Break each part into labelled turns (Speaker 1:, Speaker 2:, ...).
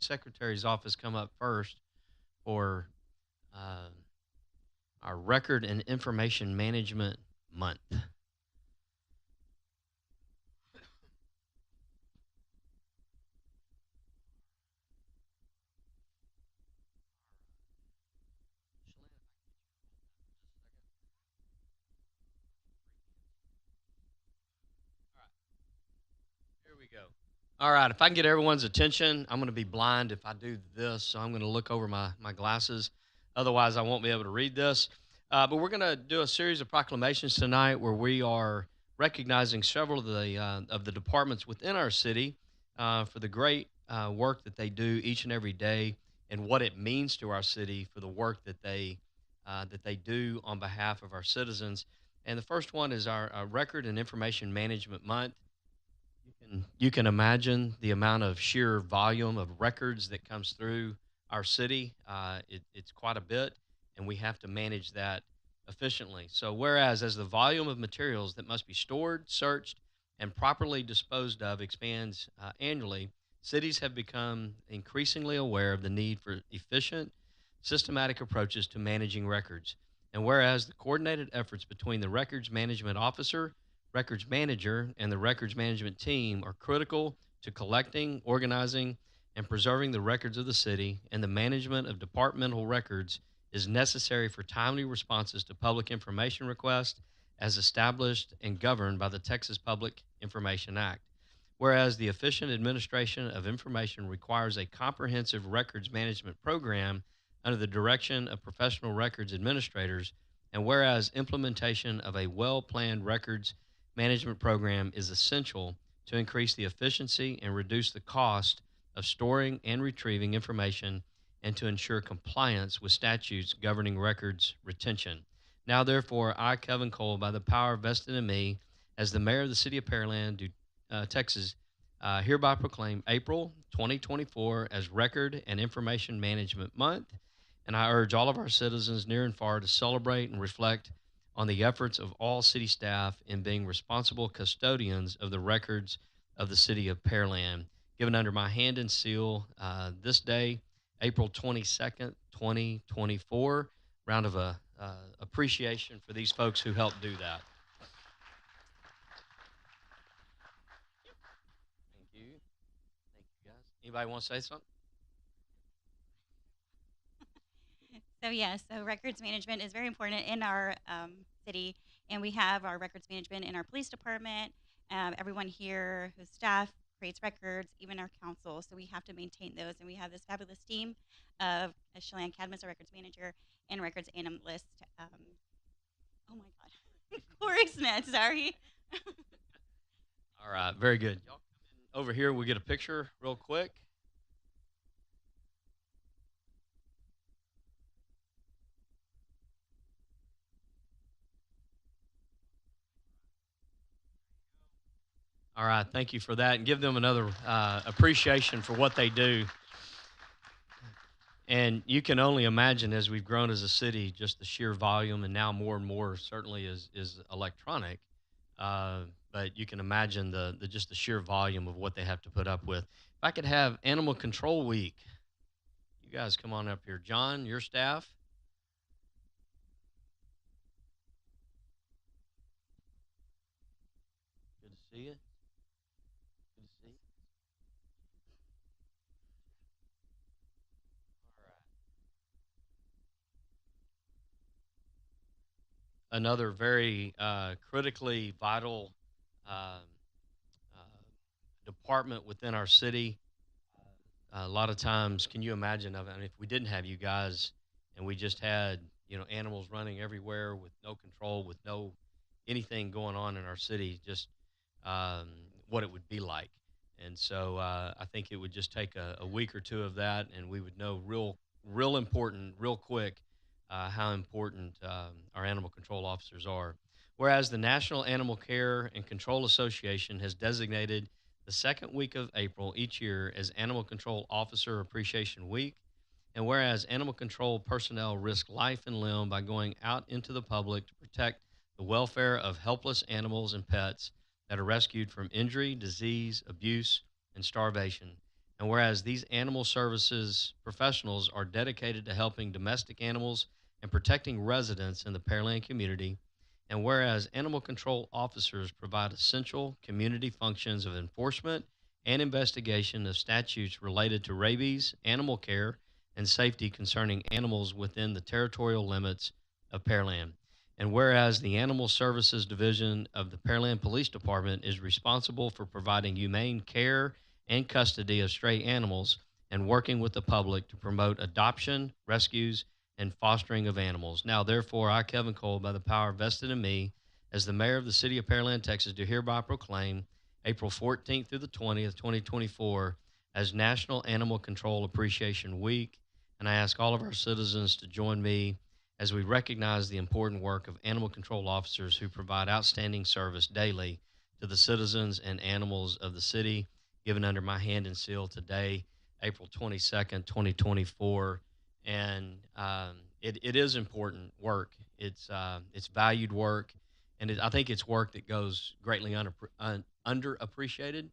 Speaker 1: Secretary's office come up first for uh, our Record and Information Management Month. Here we go. All right, if I can get everyone's attention, I'm going to be blind if I do this, so I'm going to look over my glasses. Otherwise, I won't be able to read this. But we're going to do a series of proclamations tonight where we are recognizing several of the departments within our city for the great work that they do each and every day, and what it means to our city for the work that they do on behalf of our citizens. And the first one is our Record and Information Management Month. You can imagine the amount of sheer volume of records that comes through our city. It's quite a bit, and we have to manage that efficiently. So, whereas as the volume of materials that must be stored, searched, and properly disposed of expands annually, cities have become increasingly aware of the need for efficient, systematic approaches to managing records. And whereas the coordinated efforts between the records management officer, records manager, and the records management team are critical to collecting, organizing, and preserving the records of the city, and the management of departmental records is necessary for timely responses to public information requests as established and governed by the Texas Public Information Act. Whereas the efficient administration of information requires a comprehensive records management program under the direction of professional records administrators, and whereas implementation of a well planned records management program is essential to increase the efficiency and reduce the cost of storing and retrieving information and to ensure compliance with statutes governing records retention. Now, therefore, I, Kevin Cole, by the power vested in me as the mayor of the city of Pearland, Texas, hereby proclaim April 2024 as Record and Information Management Month. And I urge all of our citizens near and far to celebrate and reflect on the efforts of all city staff in being responsible custodians of the records of the city of Pearland. Given under my hand and seal this day, April 22nd, 2024. Round of appreciation for these folks who helped do that. Thank you. Thank you, guys. Anybody want to say something?
Speaker 2: So records management is very important in our city, and we have our records management in our police department. Everyone here who's staff creates records, even our council. So we have to maintain those, and we have this fabulous team of Chelan Cadmus, our records manager, and records analyst. Oh my God, Corey Smith. Sorry.
Speaker 1: All right, very good. Y'all come in over here. We'll get a picture real quick. All right, thank you for that, and give them another appreciation for what they do. And you can only imagine as we've grown as a city, just the sheer volume, and now more and more certainly is electronic. Uh, but you can imagine the just the sheer volume of what they have to put up with. If I could have Animal Control Week, you guys come on up here. John, your staff. Good to see you. Good to see you. All right. Another very critically vital uh, department within our city. A lot of times, can you imagine? I mean, if we didn't have you guys, and we just had animals running everywhere with no control, with no anything going on in our city, just um, what it would be like. And so I think it would just take a week or two of that, and we would know real important, real quick, how important our animal control officers are. Whereas the National Animal Care and Control Association has designated the second week of April each year as Animal Control Officer Appreciation Week. And whereas animal control personnel risk life and limb by going out into the public to protect the welfare of helpless animals and pets that are rescued from injury, disease, abuse, and starvation. And whereas these animal services professionals are dedicated to helping domestic animals and protecting residents in the Pearland community, and whereas animal control officers provide essential community functions of enforcement and investigation of statutes related to rabies, animal care, and safety concerning animals within the territorial limits of Pearland. And whereas the Animal Services Division of the Pearland Police Department is responsible for providing humane care and custody of stray animals and working with the public to promote adoption, rescues, and fostering of animals. Now, therefore, I, Kevin Cole, by the power vested in me as the mayor of the city of Pearland, Texas, do hereby proclaim April 14th through the 20th, 2024, as National Animal Control Appreciation Week. And I ask all of our citizens to join me as we recognize the important work of animal control officers who provide outstanding service daily to the citizens and animals of the city, given under my hand and seal today, April 22nd, 2024. And it is important work. It's valued work, and I think it's work that goes greatly underappreciated.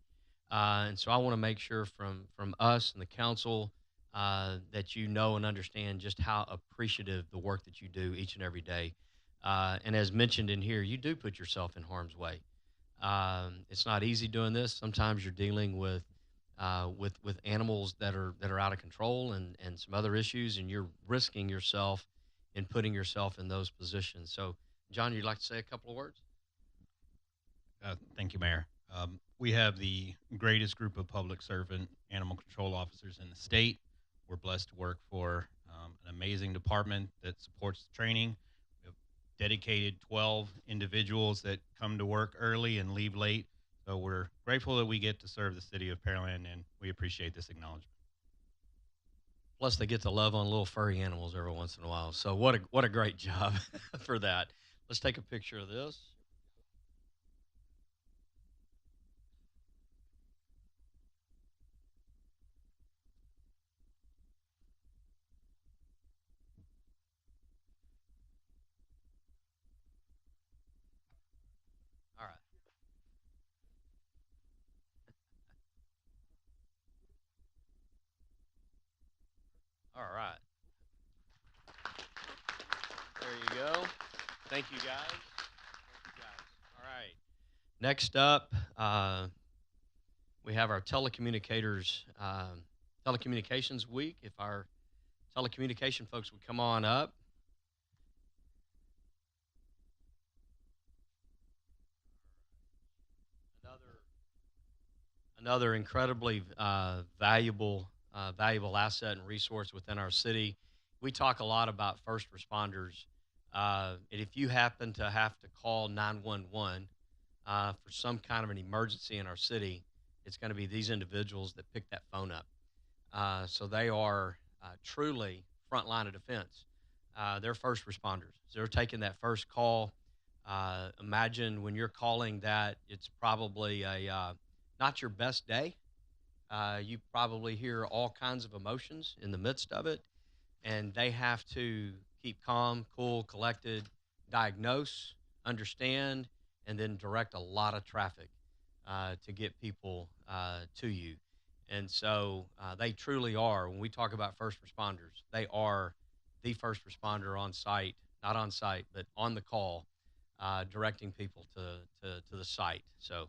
Speaker 1: And so I want to make sure from us and the council that you know and understand just how appreciative the work that you do each and every day. And as mentioned in here, you do put yourself in harm's way. It's not easy doing this. Sometimes you're dealing with animals that are out of control and some other issues, and you're risking yourself and putting yourself in those positions. So, John, you'd like to say a couple of words?
Speaker 3: Thank you, Mayor. We have the greatest group of public servant animal control officers in the state. We're blessed to work for an amazing department that supports the training. We have dedicated 12 individuals that come to work early and leave late. So we're grateful that we get to serve the city of Pearland, and we appreciate this acknowledgement.
Speaker 1: Plus, they get to love on little furry animals every once in a while. So, what a great job for that. Let's take a picture of this. All right. All right. There you go. Thank you, guys. Thank you, guys. All right. Next up, we have our telecommunications week. If our telecommunication folks would come on up. Another another incredibly valuable asset and resource within our city. We talk a lot about first responders. And if you happen to have to call 911 for some kind of an emergency in our city, it's going to be these individuals that pick that phone up. So they are truly front line of defense. They're first responders. So they're taking that first call. Imagine when you're calling that, it's probably not your best day. You probably hear all kinds of emotions in the midst of it, and they have to keep calm, cool, collected, diagnose, understand, and then direct a lot of traffic to get people to you. And so they truly are, when we talk about first responders, they are the first responder on site, not on site, but on the call, directing people to the site. So,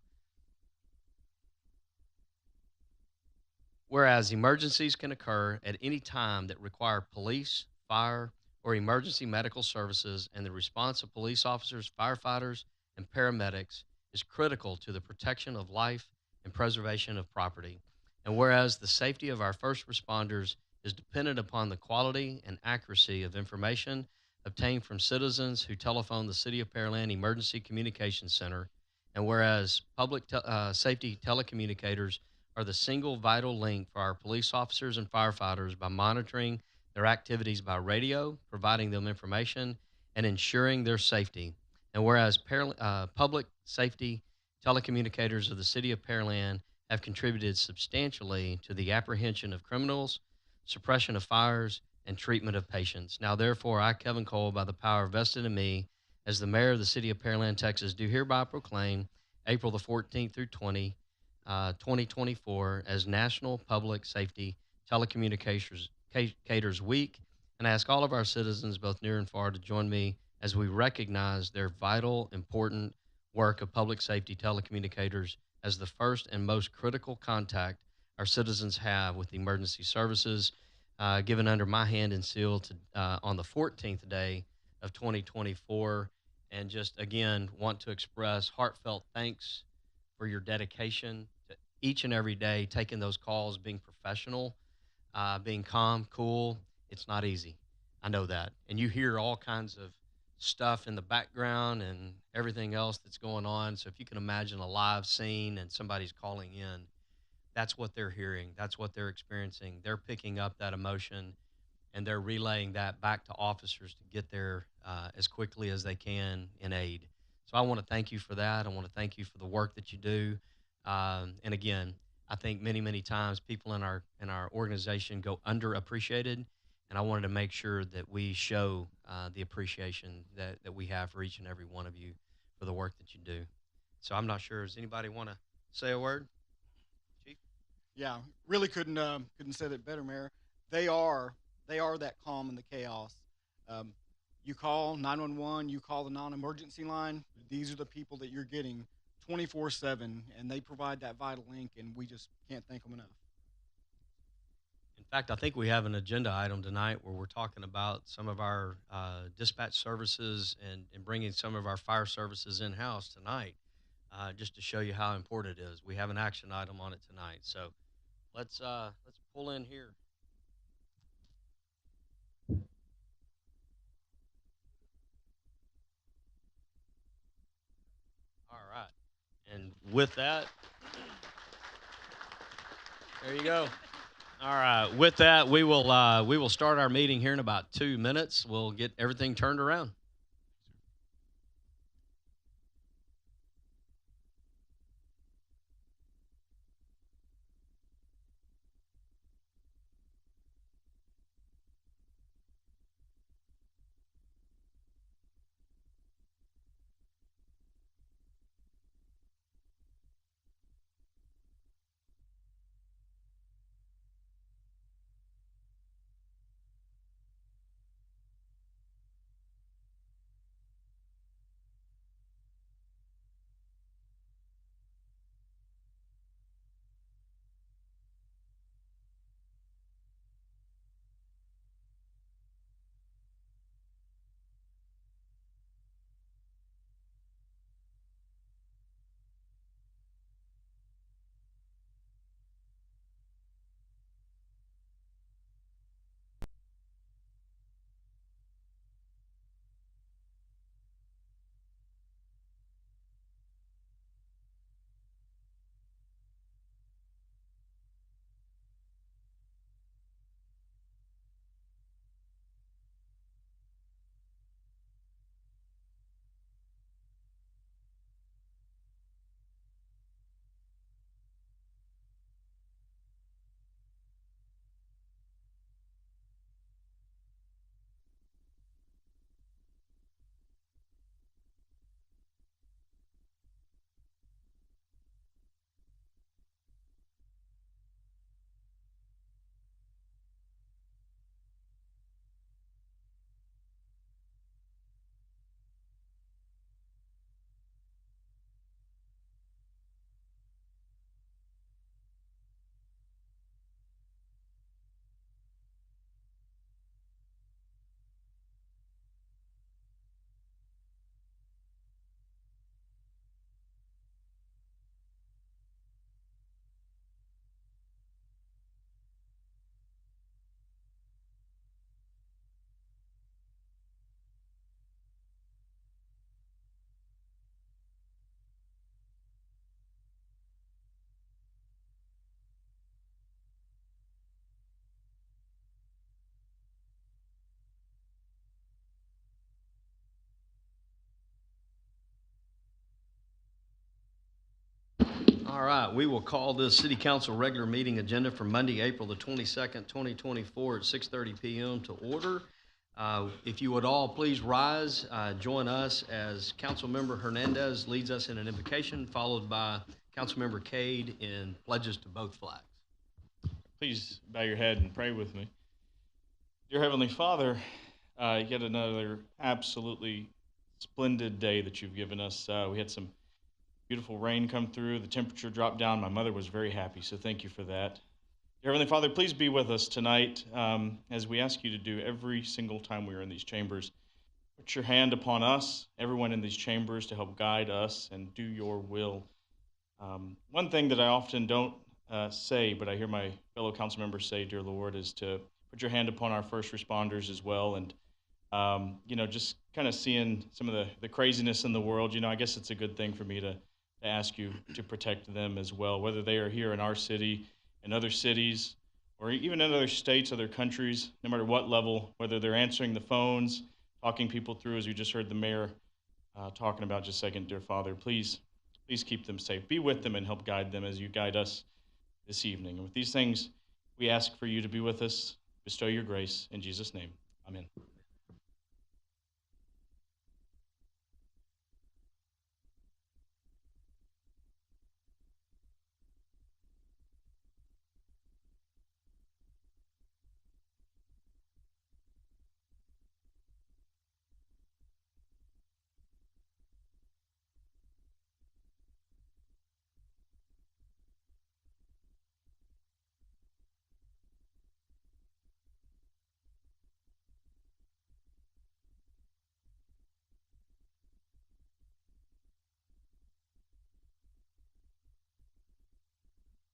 Speaker 1: whereas emergencies can occur at any time that require police, fire, or emergency medical services, and the response of police officers, firefighters, and paramedics is critical to the protection of life and preservation of property. And whereas the safety of our first responders is dependent upon the quality and accuracy of information obtained from citizens who telephone the City of Pearland Emergency Communications Center, and whereas safety telecommunicators are the single vital link for our police officers and firefighters by monitoring their activities by radio, providing them information, and ensuring their safety. And whereas public safety telecommunicators of the City of Pearland have contributed substantially to the apprehension of criminals, suppression of fires, and treatment of patients. Now, therefore, I, Kevin Cole, by the power vested in me as the mayor of the City of Pearland, Texas, do hereby proclaim April the 14th through 20th 2024 as National Public Safety Telecommunicators Week, and I ask all of our citizens, both near and far, to join me as we recognize their vital, important work of public safety telecommunicators as the first and most critical contact our citizens have with emergency services, given under my hand and seal on the 14th day of 2024. And just again, want to express heartfelt thanks for your dedication to each and every day, taking those calls, being professional, being calm, cool. It's not easy. I know that. And you hear all kinds of stuff in the background and everything else that's going on. So if you can imagine a live scene and somebody's calling in, that's what they're hearing. That's what they're experiencing. They're picking up that emotion and they're relaying that back to officers to get there as quickly as they can in aid. So I want to thank you for that. I want to thank you for the work that you do. And again, I think many times people in our organization go underappreciated, and I wanted to make sure that we show the appreciation that we have for each and every one of you for the work that you do. So I'm not sure. Does anybody want to say a word, Chief?
Speaker 4: Yeah, really couldn't said it better, Mayor. They are that calm in the chaos. Um, you call 911, you call the non-emergency line. These are the people that you're getting 24/7, and they provide that vital link, and we just can't thank them enough.
Speaker 1: In fact, I think we have an agenda item tonight where we're talking about some of our dispatch services and bringing some of our fire services in-house tonight, just to show you how important it is. We have an action item on it tonight. So let's pull in here. All right. And with that, there you go. All right. With that, we will start our meeting here in about 2 minutes. We'll get everything turned around. All right, we will call this City Council regular meeting agenda for Monday, April the 22nd, 2024 at 6:30 p.m. to order. If you would all please rise, join us as Councilmember Hernandez leads us in an invocation, followed by Councilmember Cade in pledges to both flags.
Speaker 5: Please bow your head and pray with me. Dear Heavenly Father, yet another absolutely splendid day that you've given us. We had some beautiful rain come through. The temperature dropped down. My mother was very happy, so thank you for that. Dear Heavenly Father, please be with us tonight as we ask you to do every single time we are in these chambers. Put your hand upon us, everyone in these chambers, to help guide us and do your will. One thing that I often don't say, but I hear my fellow council members say, dear Lord, is to put your hand upon our first responders as well. And, just kind of seeing some of the craziness in the world, I guess it's a good thing for me to ask you to protect them as well, whether they are here in our city, in other cities, or even in other states, other countries, no matter what level, whether they're answering the phones, talking people through, as you just heard the mayor talking about just a second, dear Father, please keep them safe. Be with them and help guide them as you guide us this evening. And with these things, we ask for you to be with us, bestow your grace. In Jesus' name, amen.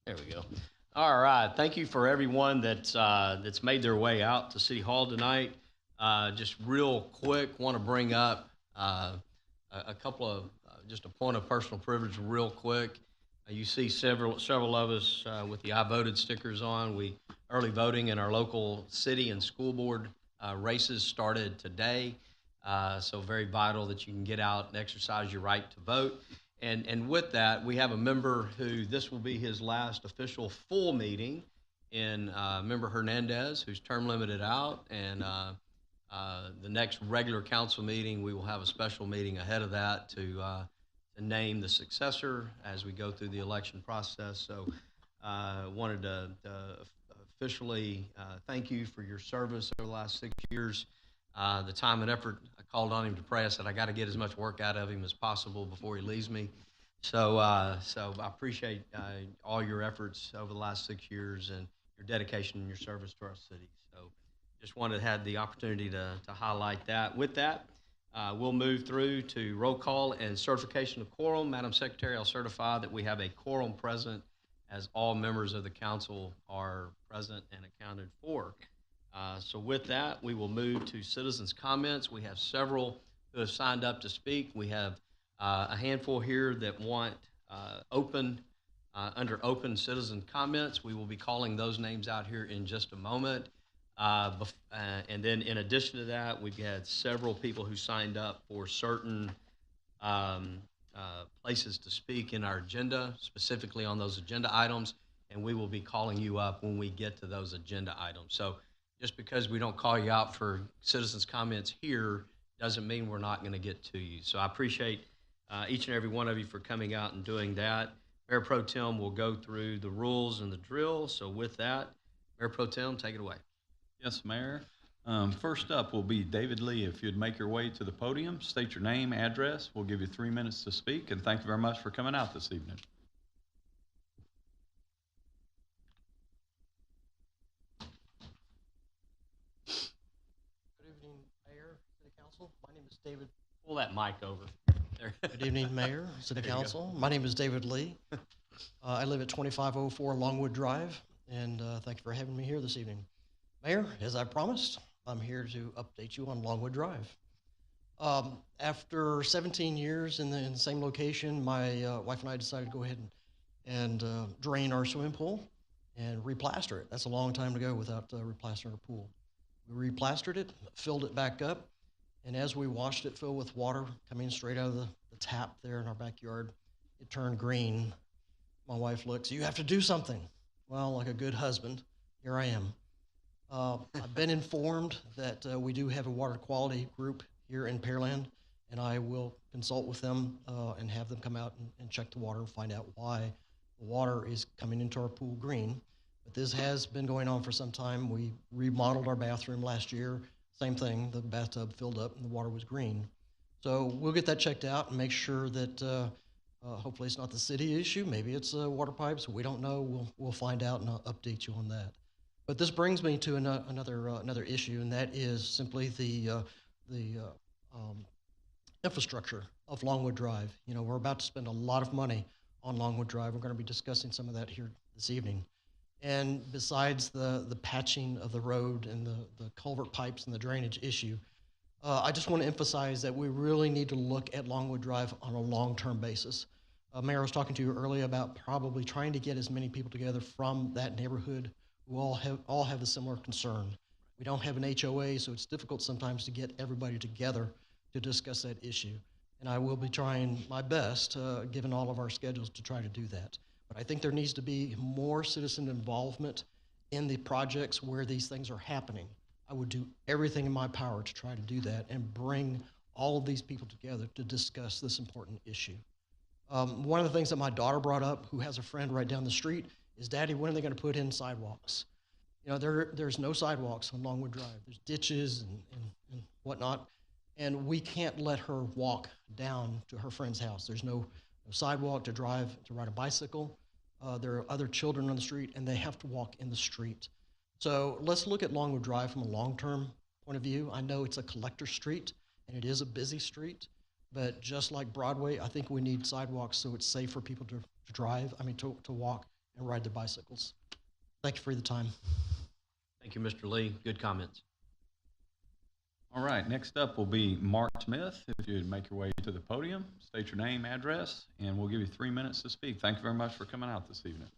Speaker 1: There we go. All right. Thank you for everyone that's made their way out to City Hall tonight. Just real quick, want to bring up a couple of just a point of personal privilege, real quick. You see several of us with the I voted stickers on. Early voting in our local city and school board races started today. So very vital that you can get out and exercise your right to vote. And with that, we have a member who this will be his last official full meeting in Member Hernandez, who's term limited out. And the next regular council meeting, we will have a special meeting ahead of that to name the successor as we go through the election process. So wanted to officially thank you for your service over the last 6 years. The time and effort. I called on him to pray. I said, I got to get as much work out of him as possible before he leaves me. So I appreciate all your efforts over the last 6 years and your dedication and your service to our city. So just wanted to have the opportunity to highlight that. With that, we'll move through to roll call and certification of quorum. Madam Secretary, I'll certify that we have a quorum present as all members of the council are present and accounted for. So with that, we will move to citizens' comments. We have several who have signed up to speak. We have a handful here that want under open citizen comments. We will be calling those names out here in just a moment. And then in addition to that, we've had several people who signed up for certain places to speak in our agenda, specifically on those agenda items, and we will be calling you up when we get to those agenda items. So just because we don't call you out for citizens' comments here doesn't mean we're not going to get to you. So I appreciate each and every one of you for coming out and doing that. Mayor Pro Tem will go through the rules and the drill. So with that, Mayor Pro Tem, take it away.
Speaker 6: Yes, Mayor. First up will be David Lee. If you'd make your way to the podium, state your name, address. We'll give you 3 minutes to speak, and thank you very much for coming out this evening.
Speaker 7: Good evening, Mayor, City Council. My name is David.
Speaker 1: Pull that mic over. There.
Speaker 7: Good evening, Mayor, City
Speaker 1: There you
Speaker 7: Council. My name is David Lee. I live at 2504 Longwood Drive, and thank you for having me here this evening. Mayor, as I promised, I'm here to update you on Longwood Drive. After 17 years in the same location, my wife and I decided to go ahead and drain our swimming pool and replaster it. That's a long time to go without replastering a pool. We replastered it, filled it back up, and as we watched it fill with water coming straight out of the tap there in our backyard, it turned green. My wife looks, you have to do something. Well, like a good husband, here I am. I've been informed that we do have a water quality group here in Pearland, and I will consult with them and have them come out and check the water and find out why the water is coming into our pool green. But this has been going on for some time. We remodeled our bathroom last year. Same thing, the bathtub filled up and the water was green. So we'll get that checked out and make sure that hopefully it's not the city issue. Maybe it's water pipes. We don't know. We'll find out and I'll update you on that. But this brings me to another issue, and that is simply the infrastructure of Longwood Drive. You know, we're about to spend a lot of money on Longwood Drive. We're going to be discussing some of that here this evening. And besides the patching of the road and the culvert pipes and the drainage issue, I just want to emphasize that we really need to look at Longwood Drive on a long-term basis. Mayor, I was talking to you earlier about probably trying to get as many people together from that neighborhood who all have a similar concern. We don't have an HOA, so it's difficult sometimes to get everybody together to discuss that issue. And I will be trying my best, given all of our schedules, to try to do that. But I think there needs to be more citizen involvement in the projects where these things are happening. I would do everything in my power to try to do that and bring all of these people together to discuss this important issue. One of the things that my daughter brought up, who has a friend right down the street, is, Daddy, when are they going to put in sidewalks? You know, there's no sidewalks on Longwood Drive. There's ditches and whatnot, and we can't let her walk down to her friend's house. There's no sidewalk to ride a bicycle. There are other children on the street, and they have to walk in the street. So let's look at Longwood Drive from a long-term point of view. I know it's a collector street, and it is a busy street, but just like Broadway, I think we need sidewalks so it's safe for people to walk and ride their bicycles. Thank you for the time.
Speaker 1: Thank you, Mr. Lee. Good comments.
Speaker 6: All right, next up will be Mark Smith. If you'd make your way to the podium, state your name, address, and we'll give you 3 minutes to speak. Thank you very much for coming out this evening.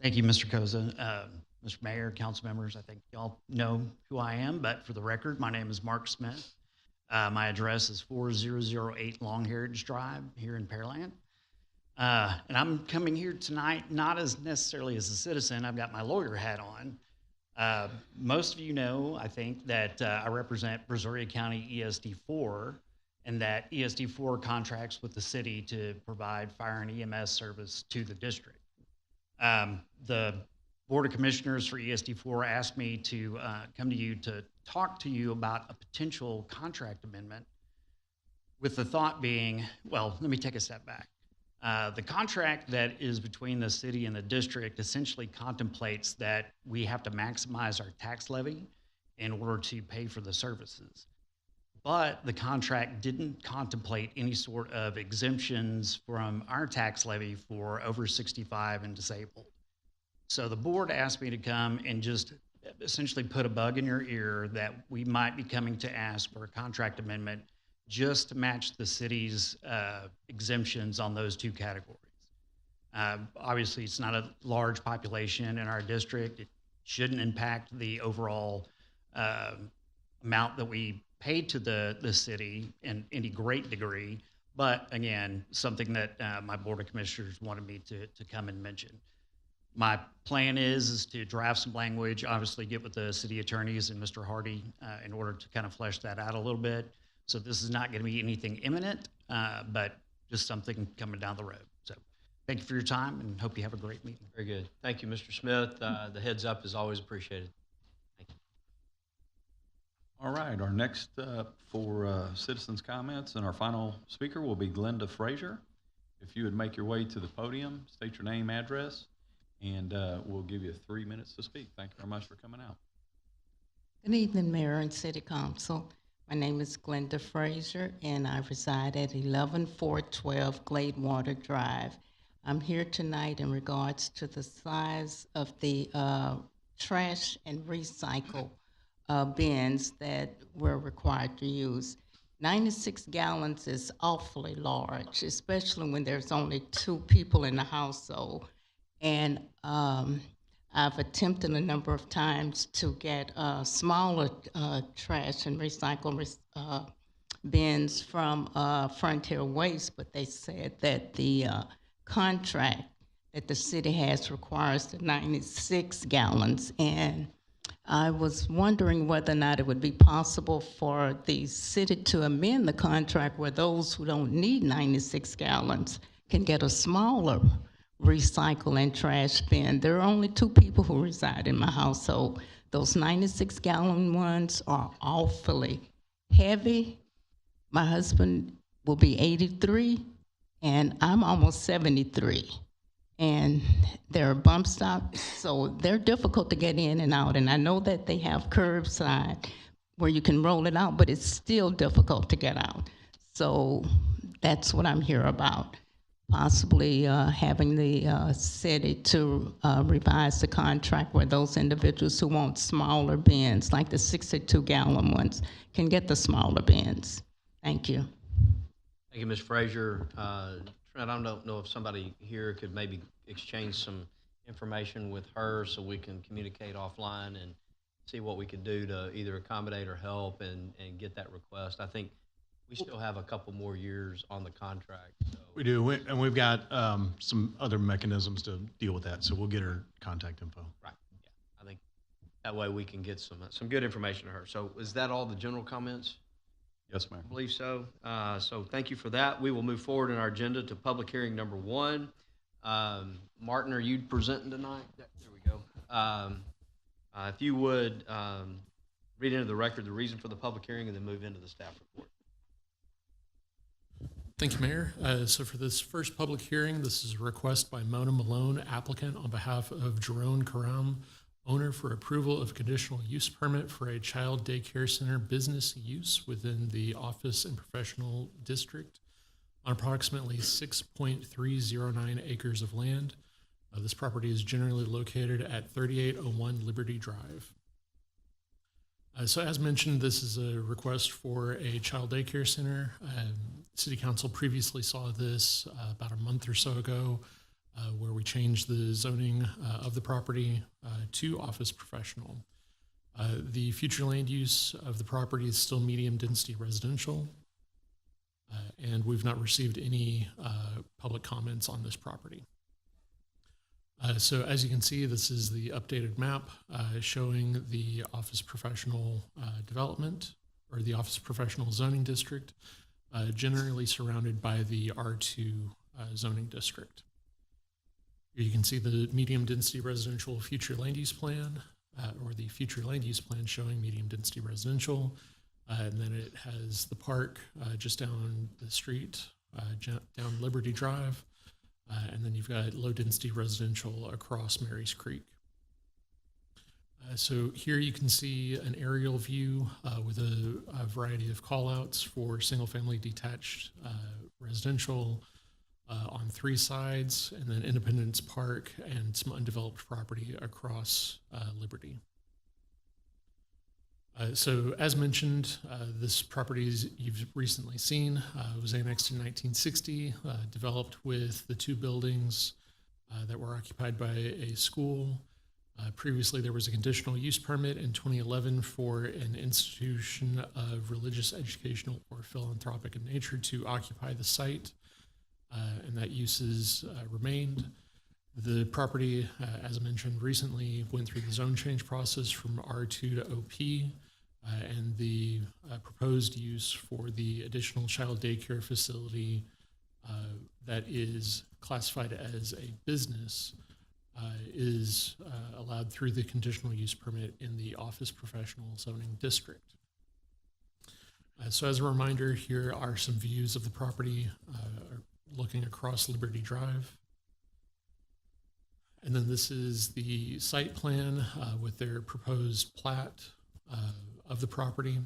Speaker 8: Thank you, Mr. Koza. Mr. Mayor, council members, I think y'all know who I am, but for the record, my name is Mark Smith. My address is 4008 Long Heritage Drive here in Pearland. And I'm coming here tonight not as necessarily as a citizen. I've got my lawyer hat on. Most of you know, I think, that I represent Brazoria County ESD4, and that ESD4 contracts with the city to provide fire and EMS service to the district. The Board of Commissioners for ESD4 asked me to come to you to talk to you about a potential contract amendment, with the thought being, well, let me take a step back. The contract that is between the city and the district essentially contemplates that we have to maximize our tax levy in order to pay for the services. But the contract didn't contemplate any sort of exemptions from our tax levy for over 65 and disabled. So the board asked me to come and just essentially put a bug in your ear that we might be coming to ask for a contract amendment just to match the city's exemptions on those two categories. Obviously, it's not a large population in our district. It shouldn't impact the overall amount that we pay to the city in any great degree, but again, something that my Board of Commissioners wanted me to come and mention. My plan is to draft some language, obviously get with the city attorneys and Mr. Hardy in order to kind of flesh that out a little bit. So this is not going to be anything imminent, but just something coming down the road. So thank you for your time and hope you have a great meeting.
Speaker 1: Very good. Thank you, Mr. Smith. The heads up is always appreciated. Thank you.
Speaker 6: All right, our next for citizens' comments and our final speaker will be Glenda Frazier. If you would make your way to the podium, state your name, address, and we'll give you 3 minutes to speak. Thank you very much for coming out.
Speaker 9: Good evening, Mayor and City Council. My name is Glenda Frazier, and I reside at 11412 Gladewater Drive. I'm here tonight in regards to the size of the trash and recycle bins that we're required to use. 96 gallons is awfully large, especially when there's only 2 people in the household. And I've attempted a number of times to get smaller trash and recycle bins from Frontier Waste, but they said that the contract that the city has requires the 96 gallons. And I was wondering whether or not it would be possible for the city to amend the contract where those who don't need 96 gallons can get a smaller recycle and trash bin. There are only 2 people who reside in my household. Those 96 gallon ones are awfully heavy. My husband will be 83 and I'm almost 73. And there are bump stops, so they're difficult to get in and out. And I know that they have curbside where you can roll it out, but it's still difficult to get out. So that's what I'm here about, possibly having the city to revise the contract where those individuals who want smaller bins, like the 62-gallon ones, can get the smaller bins. Thank you.
Speaker 1: Thank you, Ms. Frazier. Trent, I don't know if somebody here could maybe exchange some information with her so we can communicate offline and see what we could do to either accommodate or help and get that request. I think we still have a couple more years on the contract. So.
Speaker 10: We do, and we've got some other mechanisms to deal with that, so we'll get her contact info.
Speaker 1: Right, yeah. I think that way we can get some good information to her. So is that all the general comments?
Speaker 6: Yes, Mayor.
Speaker 1: I believe so. So thank you for that. We will move forward in our agenda to public hearing number 1. Martin, are you presenting tonight? There we go. If you would read into the record the reason for the public hearing and then move into the staff report.
Speaker 11: Thank you, Mayor. So for this first public hearing, this is a request by Mona Malone, applicant, on behalf of Jerome Karam, owner, for approval of conditional use permit for a child daycare center business use within the office and professional district on approximately 6.309 acres of land. This property is generally located at 3801 Liberty Drive. So as mentioned, this is a request for a child daycare center. City Council previously saw this about a month or so ago, where we changed the zoning of the property to office professional. The future land use of the property is still medium density residential, and we've not received any public comments on this property. So as you can see, this is the updated map showing the office professional development, or the office professional zoning district, generally surrounded by the R2 zoning district. Here you can see the medium density residential future land use plan, or the future land use plan showing medium density residential. And then it has the park just down the street, down Liberty Drive. And then you've got low density residential across Mary's Creek. So here you can see an aerial view with a variety of callouts for single family detached residential on 3 sides, and then Independence Park and some undeveloped property across Liberty. So as mentioned, this property you've recently seen was annexed in 1960, developed with the 2 buildings that were occupied by a school. Previously, there was a conditional use permit in 2011 for an institution of religious, educational, or philanthropic in nature to occupy the site, and that uses remained. The property, as I mentioned recently, went through the zone change process from R2 to OP, and the proposed use for the additional child daycare facility that is classified as a business is allowed through the conditional use permit in the office professional zoning district. So as a reminder, here are some views of the property looking across Liberty Drive. And then this is the site plan with their proposed plat of the property.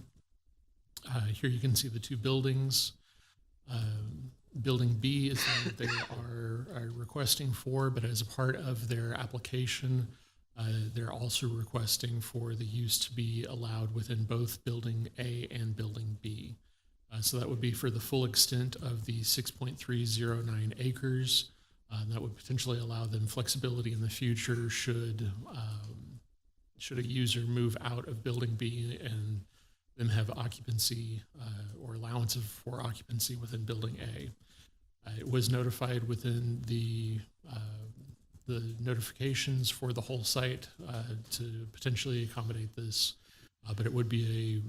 Speaker 11: Here you can see the 2 buildings. Building B is the one that they are requesting for, but as a part of their application, they're also requesting for the use to be allowed within both Building A and Building B. So that would be for the full extent of the 6.309 acres. That would potentially allow them flexibility in the future should a user move out of Building B and them have occupancy or allowance for occupancy within Building A. It was notified within the the notifications for the whole site to potentially accommodate this, but it would be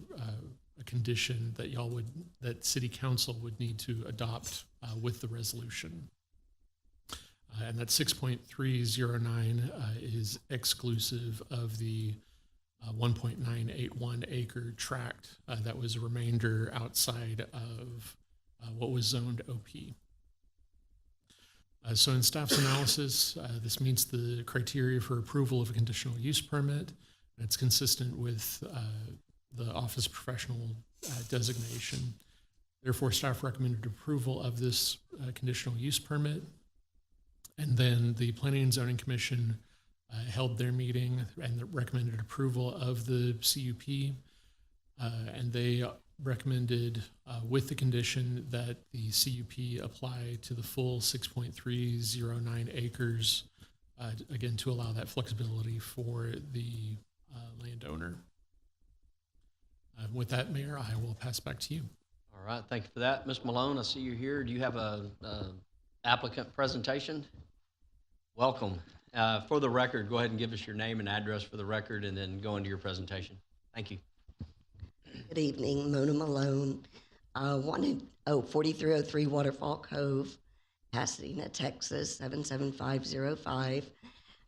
Speaker 11: a condition that that City Council would need to adopt with the resolution. And that 6.309 is exclusive of the 1.981 acre tract that was a remainder outside of what was zoned OP. So in staff's analysis, this meets the criteria for approval of a conditional use permit. And it's consistent with the office professional designation. Therefore, staff recommended approval of this conditional use permit. And then the Planning and Zoning Commission held their meeting and recommended approval of the CUP. And they recommended with the condition that the CUP apply to the full 6.309 acres, again, to allow that flexibility for the landowner. With that, Mayor, I will pass back to you.
Speaker 1: All right, thank you for that. Ms. Malone, I see you're here. Do you have a applicant presentation? Welcome. For the record, go ahead and give us your name and address for the record and then go into your presentation. Thank you.
Speaker 12: Good evening, Mona Malone. 4303 Waterfall Cove, Pasadena, Texas, 77505.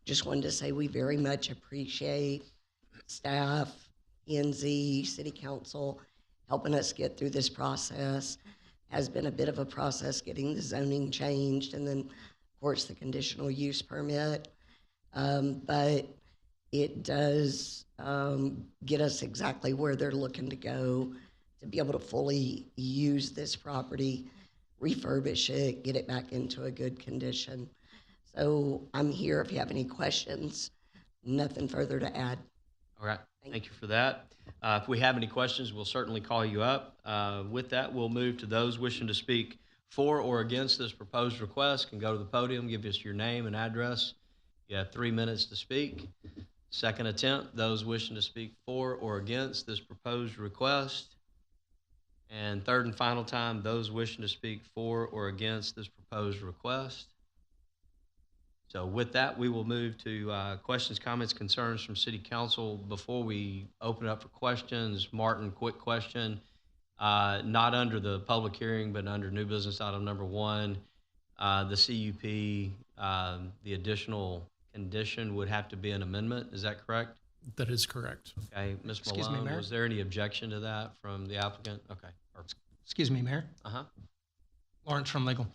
Speaker 12: Just wanted to say we very much appreciate staff, ENZ, City Council, helping us get through this process. Has been a bit of a process getting the zoning changed and then, of course, the conditional use permit. But it does get us exactly where they're looking to go to be able to fully use this property, refurbish it, get it back into a good condition. So I'm here if you have any questions. Nothing further to add.
Speaker 1: All right, thank you for that. If we have any questions, we'll certainly call you up. With that, we'll move to those wishing to speak for or against this proposed request. Can go to the podium, give us your name and address. You have 3 minutes to speak. Second attempt, those wishing to speak for or against this proposed request. And third and final time, those wishing to speak for or against this proposed request. So with that, we will move to questions, comments, concerns from City Council. Before we open up for questions, Martin, quick question. Not under the public hearing, but under new business item number 1, the CUP, the additional condition would have to be an amendment. Is that correct?
Speaker 11: That is correct.
Speaker 1: Okay, Ms.
Speaker 13: Excuse me,
Speaker 1: Malone,
Speaker 13: Mayor?
Speaker 1: was there any objection to that from the applicant? Okay.
Speaker 13: Excuse me, Mayor. Lawrence from Legal.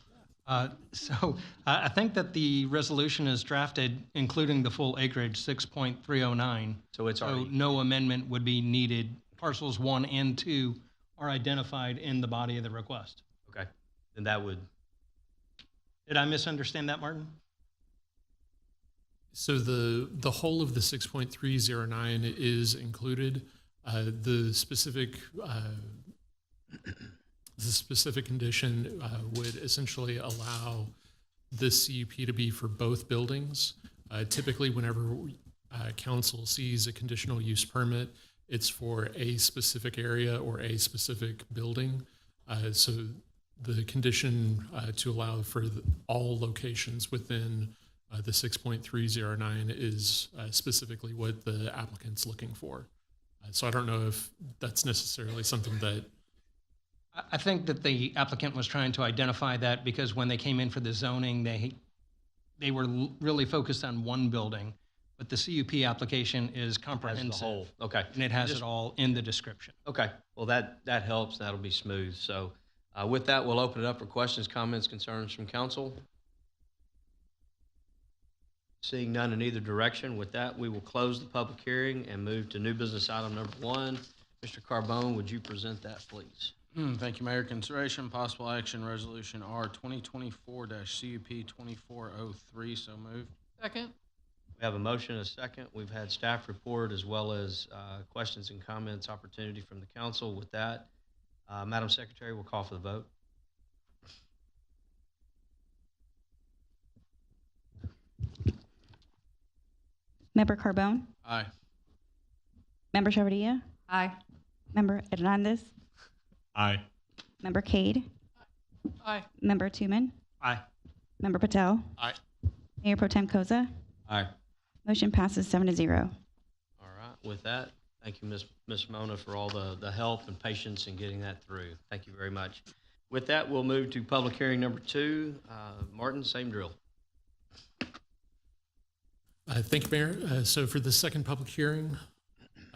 Speaker 13: So I think that the resolution is drafted including the full acreage, 6.309.
Speaker 1: So it's already,
Speaker 13: no amendment would be needed. Parcels 1 and 2 are identified in the body of the request.
Speaker 1: okay, then that would,
Speaker 13: Did I misunderstand that, Martin?
Speaker 11: So the whole of the 6.309 is included. The specific condition would essentially allow this CUP to be for both buildings. Typically, whenever council sees a conditional use permit, it's for a specific area or a specific building. So the condition to allow for all locations within the 6.309 is specifically what the applicant's looking for. So I don't know if that's necessarily something that.
Speaker 13: I think that the applicant was trying to identify that because when they came in for the zoning, they were really focused on one building, but the CUP application is comprehensive.
Speaker 1: as the whole. Okay.
Speaker 13: And it has it all in the description.
Speaker 1: Okay, well, that helps. That'll be smooth. So with that, we'll open it up for questions, comments, concerns from council. Seeing none in either direction, with that, we will close the public hearing and move to new business item number 1. Mr. Carbone, would you present that, please?
Speaker 14: Thank you, Mayor. Consideration possible action resolution R 2024-CUP 2403. So moved.
Speaker 15: Second.
Speaker 1: We have a motion and a second. We've had staff report as well as questions and comments opportunity from the council. With that, Madam Secretary, we'll call for the vote.
Speaker 2: Member Carbone?
Speaker 14: Aye.
Speaker 2: Member Chavarria?
Speaker 15: Aye.
Speaker 2: Member Hernandez?
Speaker 10: Aye.
Speaker 2: Member Cade?
Speaker 15: Aye.
Speaker 2: Member Tuman?
Speaker 13: Aye.
Speaker 2: Member Patel?
Speaker 10: Aye.
Speaker 2: Mayor Pro Tem Koza.
Speaker 6: Aye.
Speaker 2: Motion passes 7-0.
Speaker 1: All right. With that, thank you, Ms. Mona, for all the help and patience in getting that through. Thank you very much. With that, we'll move to public hearing number 2. Martin, same drill.
Speaker 11: Thank you, Mayor. So for the second public hearing,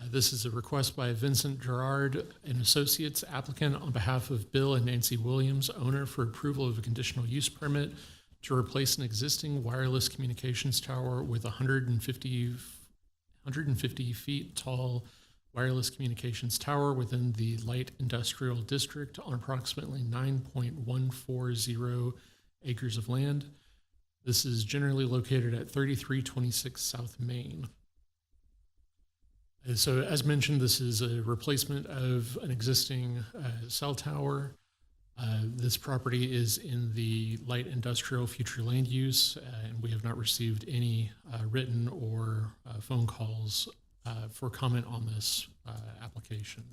Speaker 11: this is a request by Vincent Gerard and Associates, applicant on behalf of Bill and Nancy Williams, owner, for approval of a conditional use permit to replace an existing wireless communications tower with 150 feet tall wireless communications tower within the light industrial district on approximately 9.140 acres of land. This is generally located at 3326 South Main. So as mentioned, this is a replacement of an existing cell tower. This property is in the light industrial future land use, and we have not received any written or phone calls for comment on this application.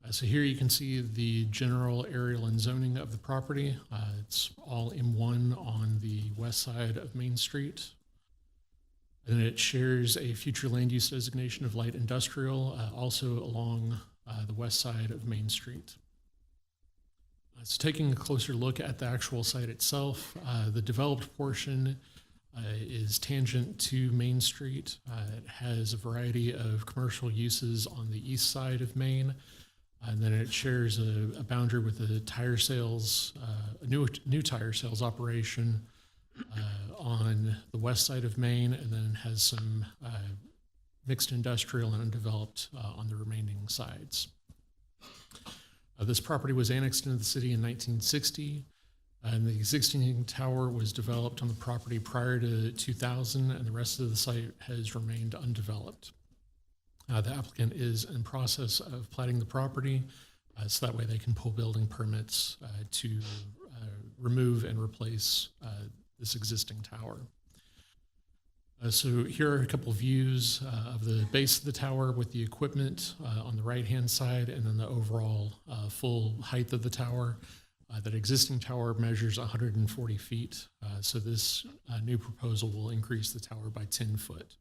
Speaker 11: So here you can see the general aerial and zoning of the property. It's all M1 on the west side of Main Street. And it shares a future land use designation of light industrial, also along the west side of Main Street. So taking a closer look at the actual site itself, the developed portion is tangent to Main Street. It has a variety of commercial uses on the east side of Main, and then it shares a boundary with a tire sales, a new tire sales operation on the west side of Main, and then has some mixed industrial and undeveloped on the remaining sides. This property was annexed into the city in 1960, and the existing tower was developed on the property prior to 2000, and the rest of the site has remained undeveloped. The applicant is in process of platting the property, so that way they can pull building permits to remove and replace this existing tower. So here are a couple views of the base of the tower with the equipment on the right-hand side, and then the overall full height of the tower. That existing tower measures 140 feet, so this new proposal will increase the tower by 10 foot.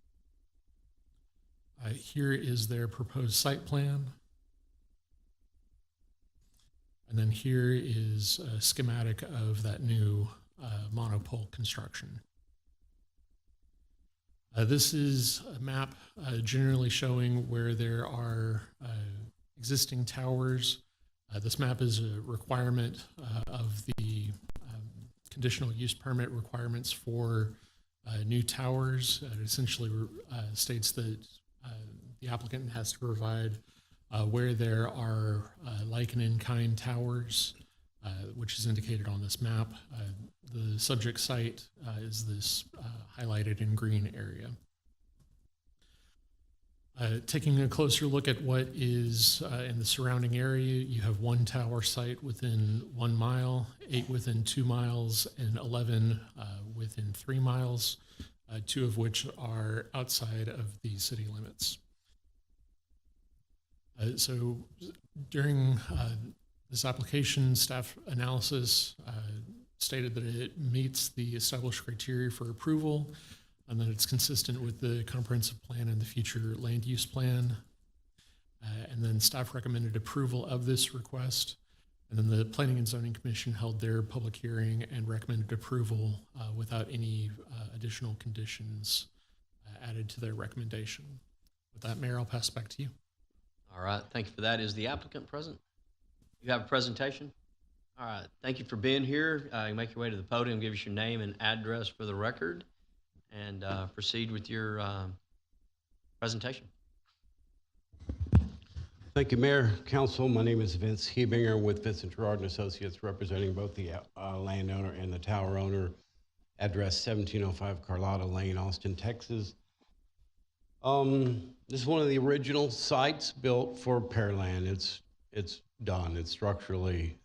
Speaker 11: Here is their proposed site plan. And then here is a schematic of that new monopole construction. This is a map generally showing where there are existing towers. This map is a requirement of the conditional use permit requirements for new towers. It essentially states that the applicant has to provide where there are like and in-kind towers, which is indicated on this map. The subject site is this highlighted in green area. Taking a closer look at what is in the surrounding area, you have one tower site within 1 mile, 8 within 2 miles, and 11 within 3 miles, 2 of which are outside of the city limits. So during this application, staff analysis stated that it meets the established criteria for approval, and that it's consistent with the comprehensive plan and the future land use plan. And then staff recommended approval of this request. And then the Planning and Zoning Commission held their public hearing and recommended approval without any additional conditions added to their recommendation. With that, Mayor, I'll pass it back to you.
Speaker 1: All right, thank you for that. Is the applicant present? You have a presentation? All right, thank you for being here. You make your way to the podium, give us your name and address for the record, and proceed with your presentation.
Speaker 15: Thank you, Mayor, Council. My name is Vince Hebinger with Vincent Gerard and Associates, representing both the landowner and the tower owner. Address 1705 Carlotta Lane, Austin, Texas. This is one of the original sites built for Pearland. It's done. It's structurally.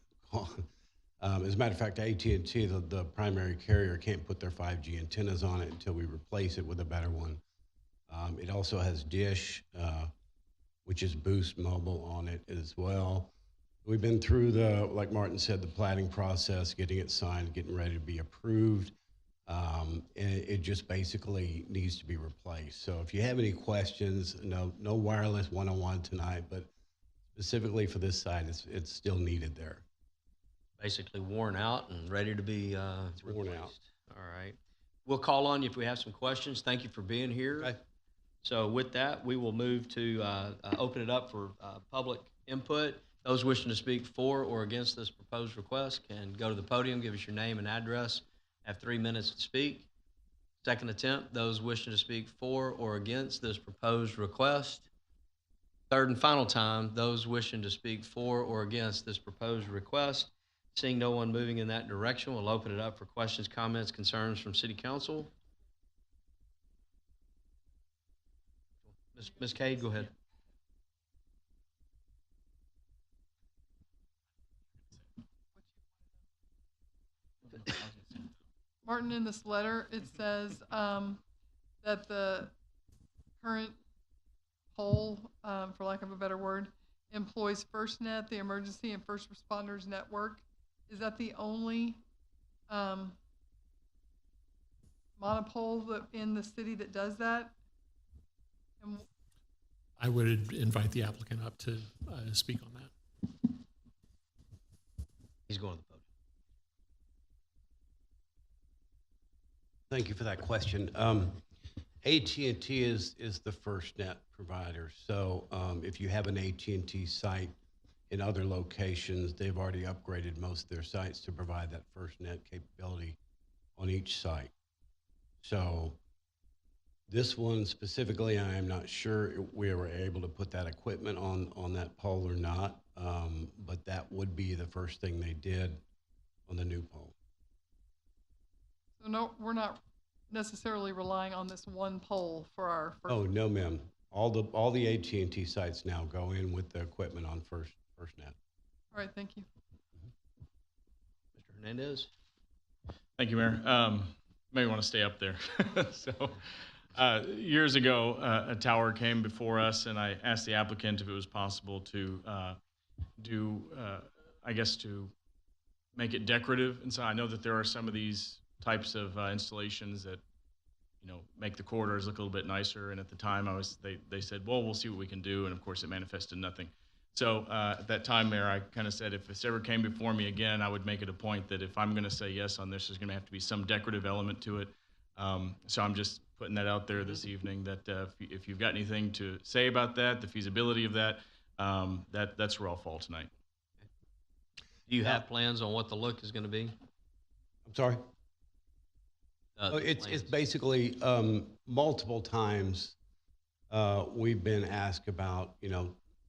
Speaker 15: As a matter of fact, AT&T, the primary carrier, can't put their 5G antennas on it until we replace it with a better one. It also has Dish, which is Boost Mobile on it as well. We've been through like Martin said, the platting process, getting it signed, getting ready to be approved. And it just basically needs to be replaced. So if you have any questions, no wireless one-on-one tonight, but specifically for this site, it's still needed there.
Speaker 1: Basically worn out and ready to be
Speaker 15: worn out.
Speaker 1: replaced. All right. We'll call on you if we have some questions. Thank you for being here.
Speaker 15: Okay.
Speaker 1: So with that, we will move to open it up for public input. Those wishing to speak for or against this proposed request can go to the podium, give us your name and address, have 3 minutes to speak. Second attempt, those wishing to speak for or against this proposed request. Third and final time, those wishing to speak for or against this proposed request. Seeing no one moving in that direction, we'll open it up for questions, comments, concerns from City Council. Ms. Cade, go ahead.
Speaker 16: Martin, in this letter, it says that the current pole, for lack of a better word, employs FirstNet, the Emergency and First Responders Network. Is that the only monopole in the city that does that? And
Speaker 11: I would invite the applicant up to speak on that.
Speaker 1: He's going to the podium.
Speaker 15: Thank you for that question. AT&T is the FirstNet provider. So if you have an AT&T site in other locations, they've already upgraded most of their sites to provide that FirstNet capability on each site. So this one specifically, I am not sure we were able to put that equipment on that pole or not, but that would be the first thing they did on the new pole.
Speaker 16: so no, we're not necessarily relying on this one pole for our first.
Speaker 15: Oh, no, ma'am. All the AT&T sites now go in with the equipment on FirstNet.
Speaker 16: All right, thank you.
Speaker 1: Mr. Hernandez.
Speaker 5: Thank you, Mayor. Maybe want to stay up there. So, years ago, a tower came before us, and I asked the applicant if it was possible to to make it decorative. And so I know that there are some of these types of installations that, make the corridors look a little bit nicer. And at the time, they said, well, we'll see what we can do. And of course, it manifested nothing. So at that time, Mayor, I kind of said if this ever came before me again, I would make it a point that if I'm going to say yes on this, there's going to have to be some decorative element to it. So I'm just putting that out there this evening that if you've got anything to say about that, the feasibility of that, that's where I'll fall tonight.
Speaker 1: Do you have plans on what the look is going to be?
Speaker 15: I'm sorry? It's basically multiple times we've been asked about,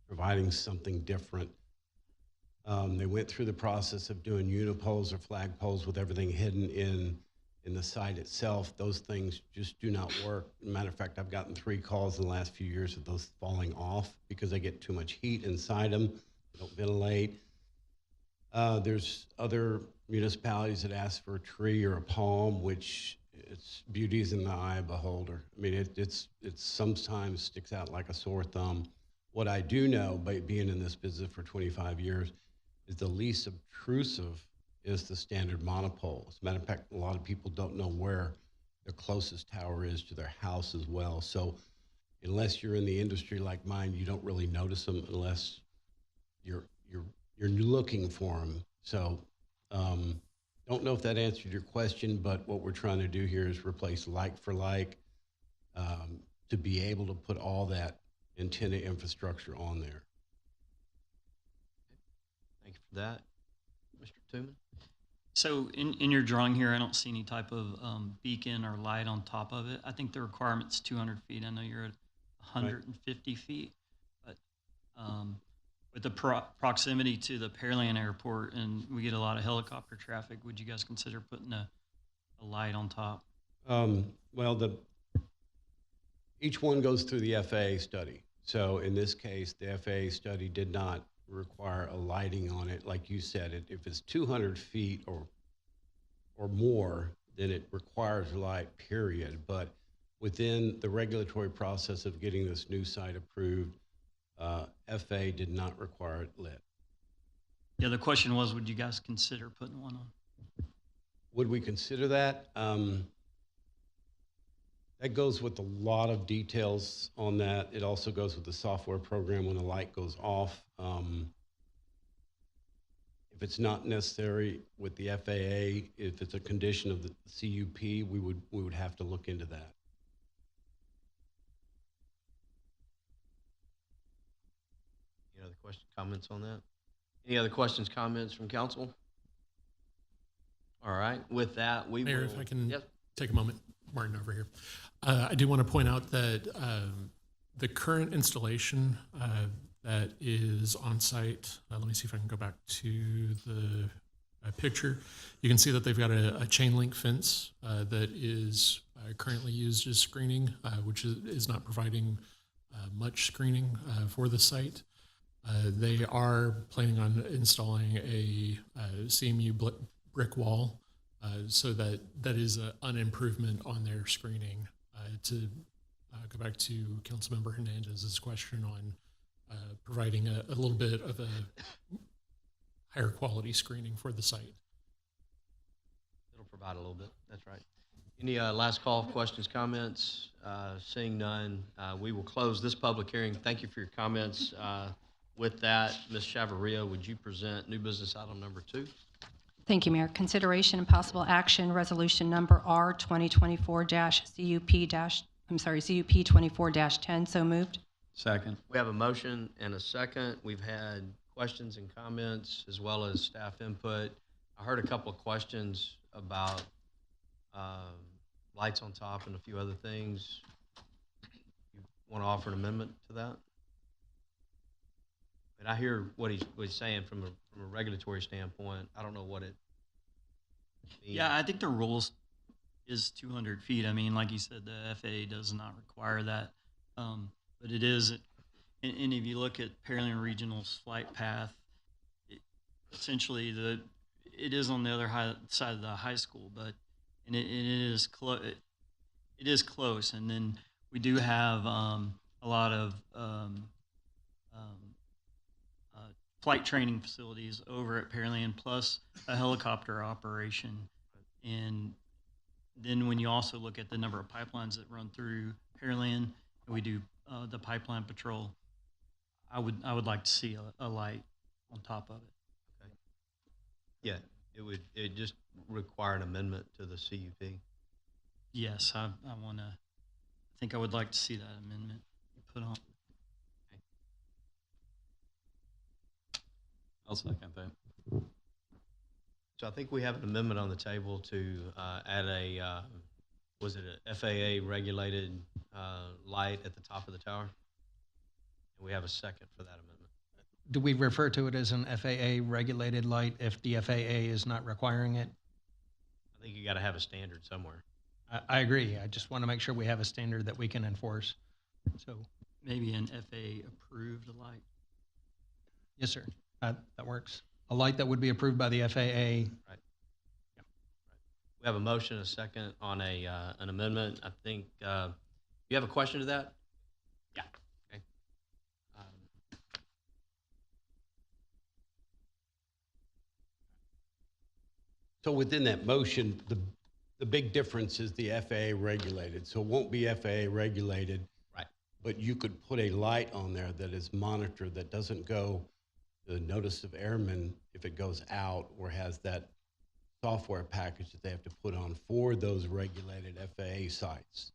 Speaker 15: providing something different. They went through the process of doing unipoles or flagpoles with everything hidden in the site itself. Those things just do not work. Matter of fact, I've gotten 3 calls in the last few years of those falling off because they get too much heat inside them. They don't ventilate. There's other municipalities that ask for a tree or a palm, which its beauty is in the eye of the beholder. I mean, it sometimes sticks out like a sore thumb. What I do know, by being in this business for 25 years, is the least obtrusive is the standard monopole. As a matter of fact, a lot of people don't know where the closest tower is to their house as well. So unless you're in the industry like mine, you don't really notice them unless you're looking for them. So don't know if that answered your question, but what we're trying to do here is replace like for like to be able to put all that antenna infrastructure on there.
Speaker 1: Thank you for that. Mr. Tooman?
Speaker 17: So in your drawing here, I don't see any type of beacon or light on top of it. I think the requirement's 200 feet. I know you're at 150 feet, but with the proximity to the Pearland Airport and we get a lot of helicopter traffic, would you guys consider putting a light on top?
Speaker 15: Well, each one goes through the FAA study. So in this case, the FAA study did not require a lighting on it. Like you said, if it's 200 feet or more, then it requires light, period. But within the regulatory process of getting this new site approved, FAA did not require it lit.
Speaker 17: Yeah, the question was, would you guys consider putting one on?
Speaker 15: Would we consider that? That goes with a lot of details on that. It also goes with the software program when the light goes off. If it's not necessary with the FAA, if it's a condition of the CUP, we would have to look into that.
Speaker 1: Any other questions, comments on that? Any other questions, comments from council? All right, with that, we
Speaker 11: Mayor,
Speaker 1: will.
Speaker 11: if I can
Speaker 1: Yep.
Speaker 11: take a moment, Martin over here. I do want to point out that the current installation that is on site, let me see if I can go back to the picture. You can see that they've got a chain link fence that is currently used as screening, which is not providing much screening for the site. They are planning on installing a CMU brick wall, so that is an improvement on their screening. To go back to Councilmember Hernandez's question on providing a little bit of a higher quality screening for the site.
Speaker 1: It'll provide a little bit, that's right. Any last call, questions, comments? Seeing none, we will close this public hearing. Thank you for your comments. With that, Ms. Chavarria, would you present new business item number 2?
Speaker 18: Thank you, Mayor. Consideration and possible action, resolution number R 2024-CUP-24-10. So moved.
Speaker 6: Second.
Speaker 1: We have a motion and a second. We've had questions and comments as well as staff input. I heard a couple of questions about lights on top and a few other things. You want to offer an amendment to that? And I hear what he's saying from a regulatory standpoint. I don't know what it means.
Speaker 17: Yeah, I think the rules is 200 feet. I mean, like you said, the FAA does not require that. But it is, and if you look at Pearland Regional's flight path, essentially it is on the other side of the high school, but it is close. It is close, and then we do have a lot of flight training facilities over at Pearland, plus a helicopter operation. And then when you also look at the number of pipelines that run through Pearland, we do the pipeline patrol. I would like to see a light on top of it.
Speaker 1: Okay. Yeah, it just require an amendment to the CUP.
Speaker 17: Yes, I think I would like to see that amendment put on.
Speaker 6: I'll second that.
Speaker 1: So I think we have an amendment on the table to add a, was it a FAA regulated light at the top of the tower? And we have a second for that amendment.
Speaker 13: Do we refer to it as an FAA regulated light if the FAA is not requiring it?
Speaker 1: I think you got to have a standard somewhere.
Speaker 13: I agree. I just want to make sure we have a standard that we can enforce. So
Speaker 17: maybe an FAA approved light.
Speaker 13: Yes, sir. That works. A light that would be approved by the FAA.
Speaker 1: Right. Yeah. We have a motion, a second on an amendment. I think you have a question to that? Yeah. Okay.
Speaker 15: So within that motion, the big difference is the FAA regulated. So it won't be FAA regulated.
Speaker 1: Right.
Speaker 15: But you could put a light on there that is monitored, that doesn't go the notice of airmen if it goes out, or has that software package that they have to put on for those regulated FAA sites.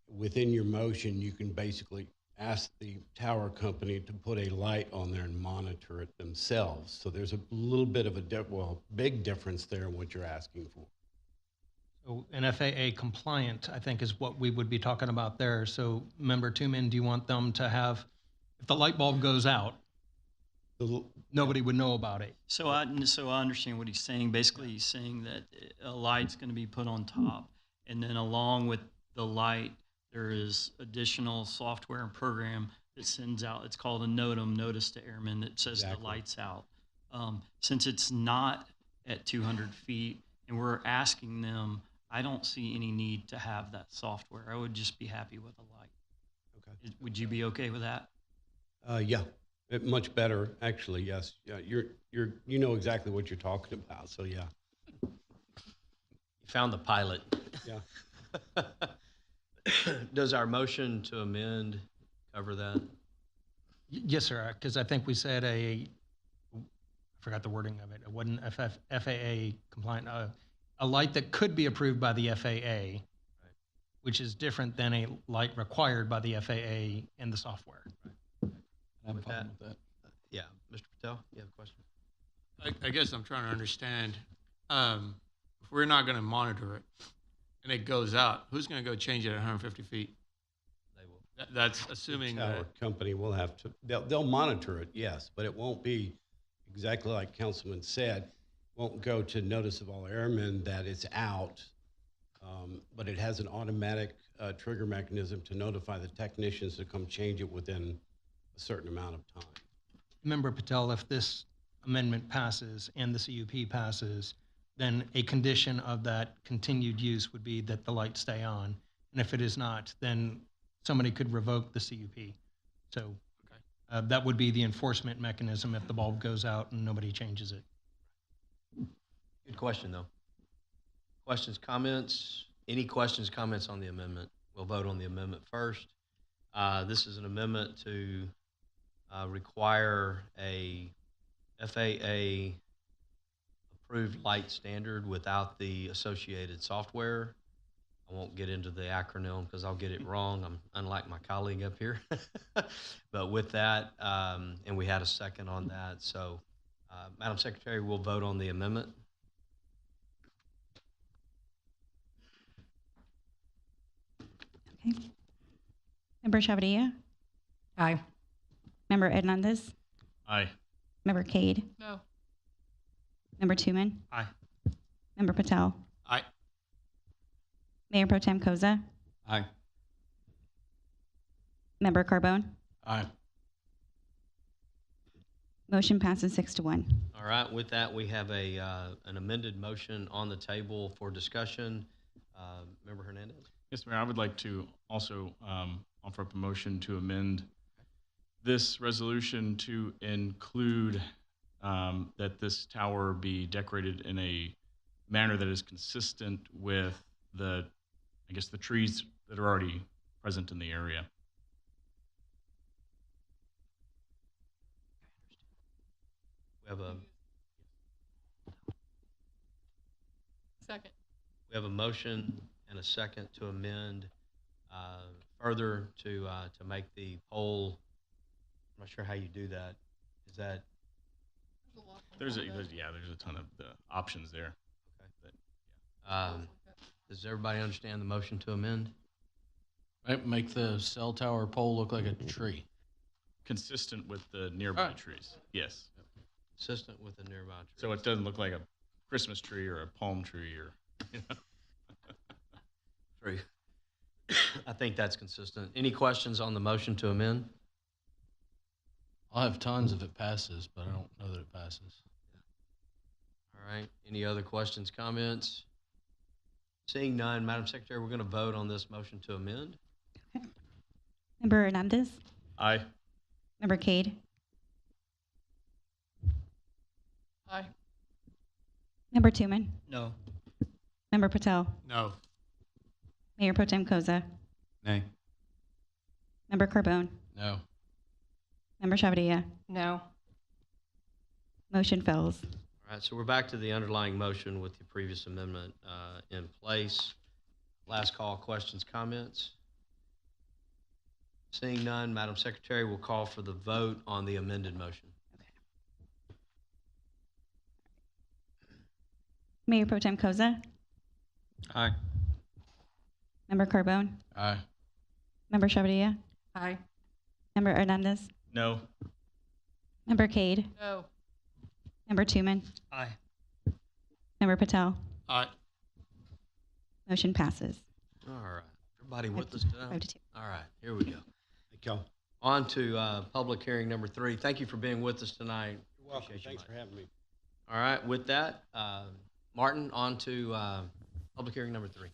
Speaker 15: Within your motion, you can basically ask the tower company to put a light on there and monitor it themselves. So there's a little bit of big difference there in what you're asking for.
Speaker 13: So an FAA compliant, I think, is what we would be talking about there. So Member Tooman, do you want them to have, if the light bulb goes out, nobody would know about it?
Speaker 17: So I understand what he's saying. Basically, he's saying that a light's going to be put on top, and then along with the light, there is additional software and program that sends out. It's called a NOTAM, Notice to Airmen, that says the light's out. Since it's not at 200 feet, and we're asking them, I don't see any need to have that software. I would just be happy with a light. Okay. Would you be okay with that?
Speaker 15: Yeah. Much better, actually. Yes. Yeah, you know exactly what you're talking about. So yeah.
Speaker 1: found the pilot.
Speaker 15: Yeah.
Speaker 1: Does our motion to amend cover that?
Speaker 13: Yes, sir, because I think we said I forgot the wording of it. It wasn't FAA compliant. A light that could be approved by the FAA, which is different than a light required by the FAA in the software.
Speaker 6: I'm
Speaker 1: With
Speaker 6: fine with that.
Speaker 1: Yeah, Mr. Patel, you have a question?
Speaker 19: I guess I'm trying to understand, if we're not going to monitor it and it goes out, who's going to go change it at 150 feet?
Speaker 1: They will.
Speaker 19: That's assuming
Speaker 15: The tower
Speaker 19: that,
Speaker 15: company will have to, they'll monitor it, yes, but it won't be exactly like Councilman said, won't go to notice of all airmen that it's out, but it has an automatic trigger mechanism to notify the technicians to come change it within a certain amount of time.
Speaker 13: Member Patel, if this amendment passes and the CUP passes, then a condition of that continued use would be that the lights stay on. And if it is not, then somebody could revoke the CUP. So that would be the enforcement mechanism if the bulb goes out and nobody changes it.
Speaker 1: Good question, though. Questions, comments? Any questions, comments on the amendment? We'll vote on the amendment first. This is an amendment to require a FAA approved light standard without the associated software. I won't get into the acronym because I'll get it wrong. I'm unlike my colleague up here. But with that, and we had a second on that. So, Madam Secretary, we'll vote on the amendment.
Speaker 2: Okay. Member Chavadilla?
Speaker 18: Aye.
Speaker 2: Member Hernandez?
Speaker 5: Aye.
Speaker 2: Member Cade?
Speaker 16: No.
Speaker 2: Member Tuman?
Speaker 19: Aye.
Speaker 2: Member Patel?
Speaker 19: Aye.
Speaker 2: Mayor Pro Tem Koza?
Speaker 6: Aye.
Speaker 2: Member Carbone?
Speaker 14: Aye.
Speaker 2: Motion passes 6-1.
Speaker 1: All right, with that, we have an amended motion on the table for discussion. Member Hernandez?
Speaker 5: Yes, Mayor, I would like to also offer up a motion to amend this resolution to include that this tower be decorated in a manner that is consistent with the trees that are already present in the area.
Speaker 16: Second.
Speaker 1: We have a motion and a second to amend further to make the pole. I'm not sure how you do that. Is that
Speaker 5: There's a ton of the options there.
Speaker 1: does everybody understand the motion to amend?
Speaker 14: Right, make the cell tower pole look like a tree.
Speaker 5: Consistent with the nearby
Speaker 14: Right.
Speaker 5: trees. Yes.
Speaker 1: Consistent with the nearby tree.
Speaker 5: So it doesn't look like a Christmas tree or a palm tree or.
Speaker 1: True. I think that's consistent. Any questions on the motion to amend?
Speaker 14: I'll have tons if it passes, but I don't know that it passes.
Speaker 1: All right. Any other questions, comments? Seeing none, Madam Secretary, we're going to vote on this motion to amend.
Speaker 2: Member Hernandez?
Speaker 5: Aye.
Speaker 2: Member Cade?
Speaker 16: Aye.
Speaker 2: Member Tuman?
Speaker 14: No.
Speaker 2: Member Patel?
Speaker 19: no.
Speaker 2: Mayor Pro Tem Koza?
Speaker 6: Nay.
Speaker 2: Member Carbone?
Speaker 14: No.
Speaker 2: Member Chavadilla?
Speaker 18: No.
Speaker 2: Motion fails.
Speaker 1: All right, so we're back to the underlying motion with the previous amendment in place. Last call, questions, comments? Seeing none, Madam Secretary will call for the vote on the amended motion.
Speaker 2: Mayor Pro Tem Koza?
Speaker 6: Aye.
Speaker 2: Member Carbone?
Speaker 14: Aye.
Speaker 2: Member Chavadilla?
Speaker 18: Aye.
Speaker 2: Member Hernandez?
Speaker 5: No.
Speaker 2: Member Cade?
Speaker 16: No.
Speaker 2: Member Tuman?
Speaker 19: Aye.
Speaker 2: Member Patel?
Speaker 19: Aye.
Speaker 2: Motion passes.
Speaker 1: All right. Everybody with us today?
Speaker 2: 5-2.
Speaker 1: All right, here we go.
Speaker 15: Thank y'all.
Speaker 1: On to public hearing number 3. Thank you for being with us tonight.
Speaker 15: You're welcome.
Speaker 1: Appreciate you
Speaker 15: Thanks
Speaker 1: much.
Speaker 15: for having me.
Speaker 1: All right, with that, Martin, on to public hearing number 3.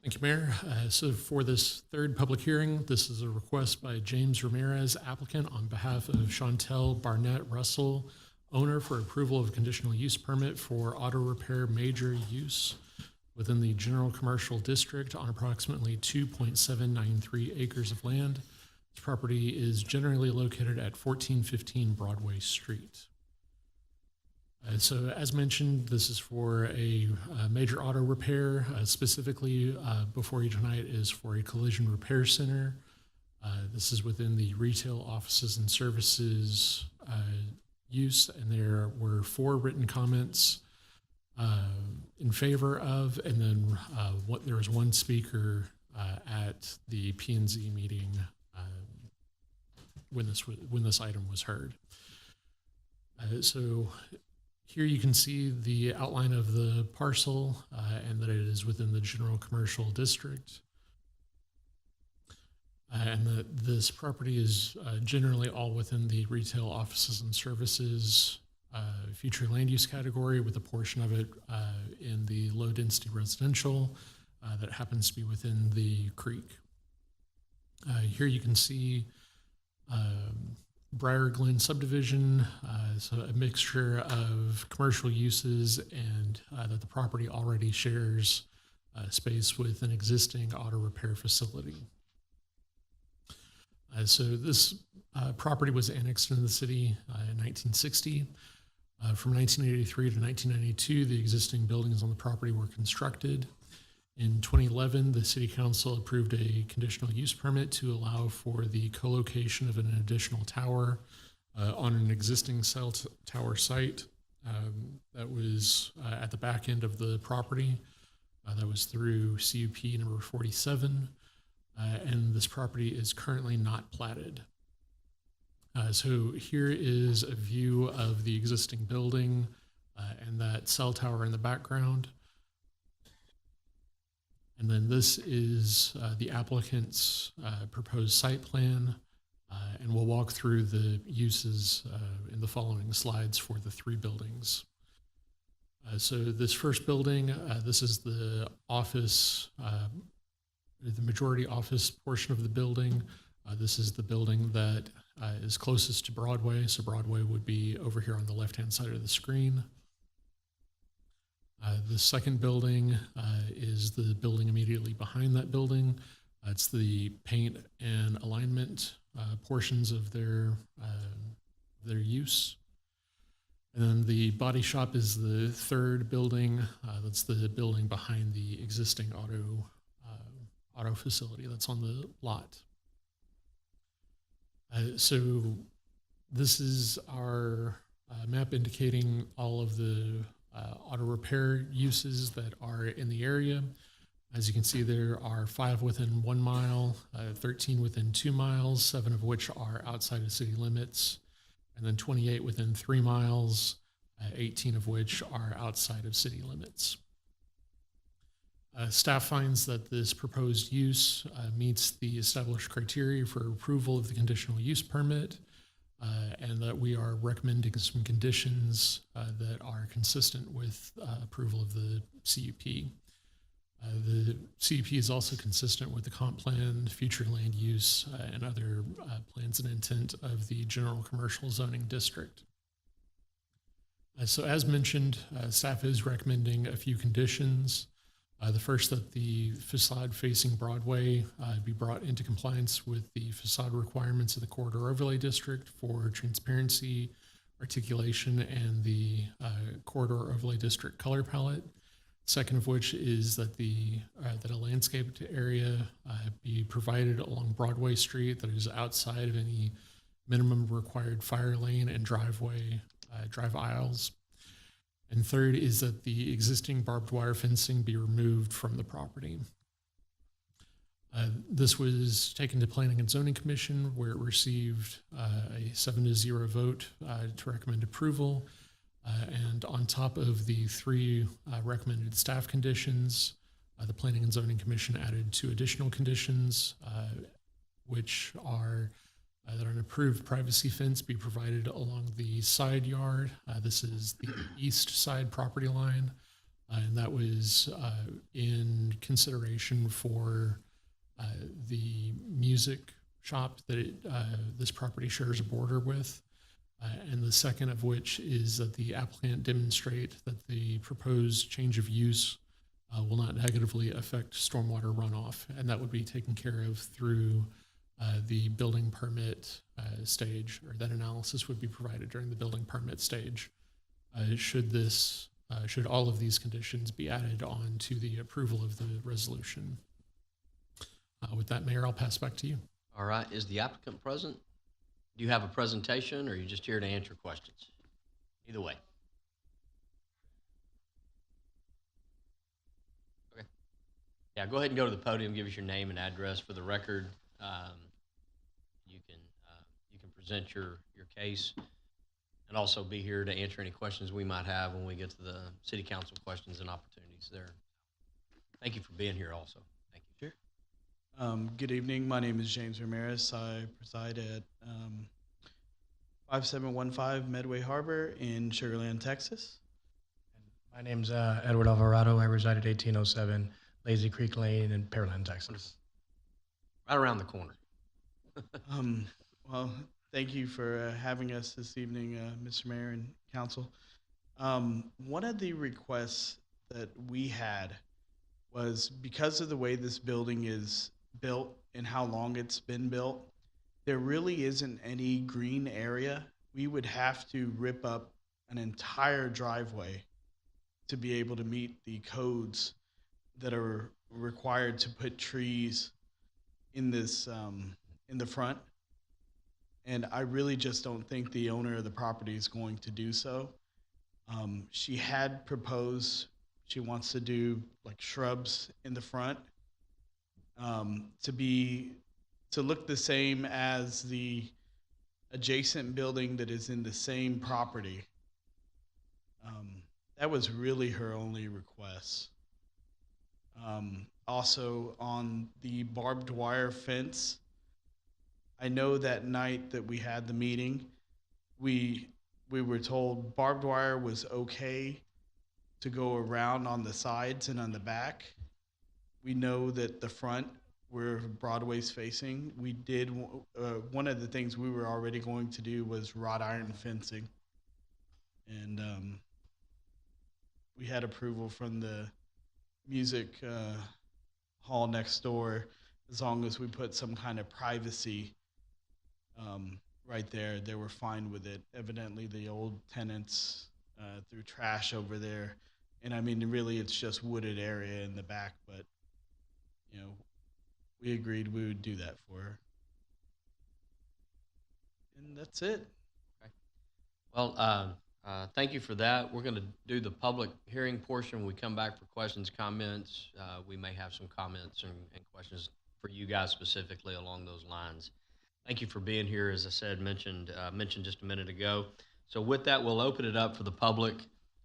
Speaker 11: Thank you, Mayor. So for this third public hearing, this is a request by James Ramirez, applicant, on behalf of Chantel Barnett Russell owner for approval of a conditional use permit for auto repair major use within the general commercial district on approximately 2.793 acres of land. This property is generally located at 1415 Broadway Street. So as mentioned, this is for a major auto repair. Specifically before you tonight is for a collision repair center. This is within the retail offices and services use, and there were 4 written comments in favor of, and then there was 1 speaker at the P&Z meeting when this item was heard. So here you can see the outline of the parcel and that it is within the general commercial district. And that this property is generally all within the retail offices and services future land use category, with a portion of it in the low density residential that happens to be within the creek. Here you can see Briar Glen subdivision, so a mixture of commercial uses, and that the property already shares space with an existing auto repair facility. So this property was annexed into the city in 1960. From 1983 to 1992, the existing buildings on the property were constructed. In 2011, the City Council approved a conditional use permit to allow for the co-location of an additional tower on an existing cell tower site that was at the back end of the property. That was through CUP number 47. And this property is currently not platted. So here is a view of the existing building and that cell tower in the background. And then this is the applicant's proposed site plan, and we'll walk through the uses in the following slides for the 3 buildings. So this first building, this is the office, the majority office portion of the building. This is the building that is closest to Broadway. So Broadway would be over here on the left-hand side of the screen. The second building is the building immediately behind that building. It's the paint and alignment portions of their use. And then the body shop is the third building. That's the building behind the existing auto facility that's on the lot. So this is our map indicating all of the auto repair uses that are in the area. As you can see, there are 5 within 1 mile, 13 within 2 miles, 7 of which are outside of city limits, and then 28 within 3 miles, 18 of which are outside of city limits. Staff finds that this proposed use meets the established criteria for approval of the conditional use permit, and that we are recommending some conditions that are consistent with approval of the CUP. The CUP is also consistent with the comp plan, future land use, and other plans and intent of the general commercial zoning district. So as mentioned, staff is recommending a few conditions. The first, that the facade facing Broadway be brought into compliance with the facade requirements of the Corridor Overlay District for transparency, articulation, and the Corridor Overlay District color palette. Second of which is that that a landscaped area be provided along Broadway Street that is outside of any minimum required fire lane and drive aisles. And third is that the existing barbed wire fencing be removed from the property. This was taken to Planning and Zoning Commission, where it received a 7-0 vote to recommend approval. And on top of the 3 recommended staff conditions, the Planning and Zoning Commission added 2 additional conditions, which are that an approved privacy fence be provided along the side yard. This is the east side property line, and that was in consideration for the music shop that this property shares a border with. And the second of which is that the applicant demonstrate that the proposed change of use will not negatively affect stormwater runoff, and that would be taken care of through the building permit stage, or that analysis would be provided during the building permit stage. Should all of these conditions be added on to the approval of the resolution? With that, Mayor, I'll pass back to you.
Speaker 1: All right. Is the applicant present? Do you have a presentation, or are you just here to answer questions? Either way. Okay. Yeah, go ahead and go to the podium. Give us your name and address for the record. You can present your case, and also be here to answer any questions we might have when we get to the city council questions and opportunities there. Thank you for being here also. Thank you.
Speaker 20: Sure. Good evening. My name is James Ramirez. I preside at 5715 Medway Harbor in Sugar Land, Texas.
Speaker 21: My name's Edward Alvarado. I reside at 1807 Lazy Creek Lane in Pearland, Texas.
Speaker 1: Right around the corner.
Speaker 20: Well, thank you for having us this evening, Mr. Mayor and Council. One of the requests that we had was, because of the way this building is built and how long it's been built, there really isn't any green area. We would have to rip up an entire driveway to be able to meet the codes that are required to put trees in this in the front. And I really just don't think the owner of the property is going to do so. She had proposed, she wants to do like shrubs in the front to look the same as the adjacent building that is in the same property. That was really her only request. Also, on the barbed wire fence, I know that night that we had the meeting, we were told barbed wire was okay to go around on the sides and on the back. We know that the front, where Broadway's facing, we did, one of the things we were already going to do was wrought iron fencing. And we had approval from the music hall next door, as long as we put some kind of privacy right there. They were fine with it. Evidently, the old tenants threw trash over there. And I mean, really, it's just wooded area in the back, but, you know, we agreed we would do that for her. And that's it.
Speaker 1: Okay. Well, thank you for that. We're going to do the public hearing portion. When we come back for questions, comments, we may have some comments and questions for you guys specifically along those lines. Thank you for being here, as I said, mentioned just a minute ago. So with that, we'll open it up for the public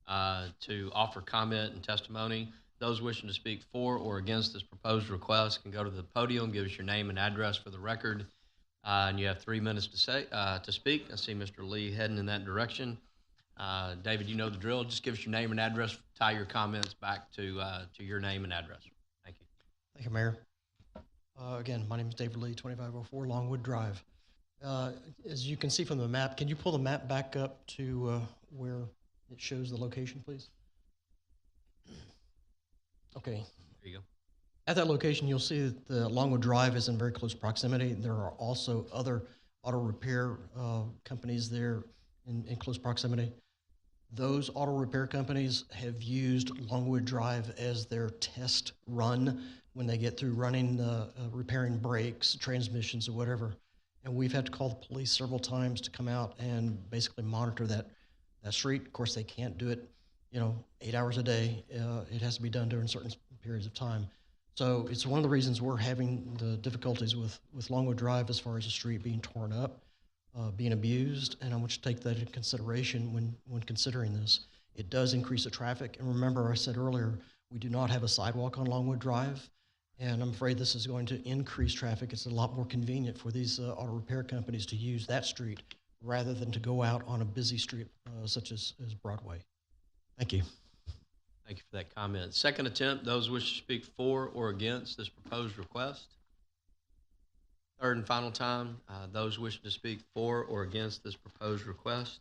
Speaker 1: to offer comment and testimony. Those wishing to speak for or against this proposed request can go to the podium, give us your name and address for the record, and you have 3 minutes to speak. I see Mr. Lee heading in that direction. David, you know the drill. Just give us your name and address. Tie your comments back to your name and address. Thank you.
Speaker 7: Thank you, Mayor. Again, my name is David Lee, 2504 Longwood Drive. As you can see from the map, can you pull the map back up to where it shows the location, please? Okay.
Speaker 1: There you go.
Speaker 7: At that location, you'll see that the Longwood Drive is in very close proximity. There are also other auto repair companies there in close proximity. Those auto repair companies have used Longwood Drive as their test run when they get through running, repairing brakes, transmissions, or whatever. And we've had to call the police several times to come out and basically monitor that street. Of course, they can't do it, 8 hours a day. It has to be done during certain periods of time. So it's one of the reasons we're having the difficulties with Longwood Drive as far as the street being torn up, being abused, and I want you to take that into consideration when considering this. It does increase the traffic, and remember I said earlier, we do not have a sidewalk on Longwood Drive, and I'm afraid this is going to increase traffic. It's a lot more convenient for these auto repair companies to use that street rather than to go out on a busy street such as Broadway. Thank you.
Speaker 1: Thank you for that comment. Second attempt, those wish to speak for or against this proposed request? Third and final time, those wishing to speak for or against this proposed request.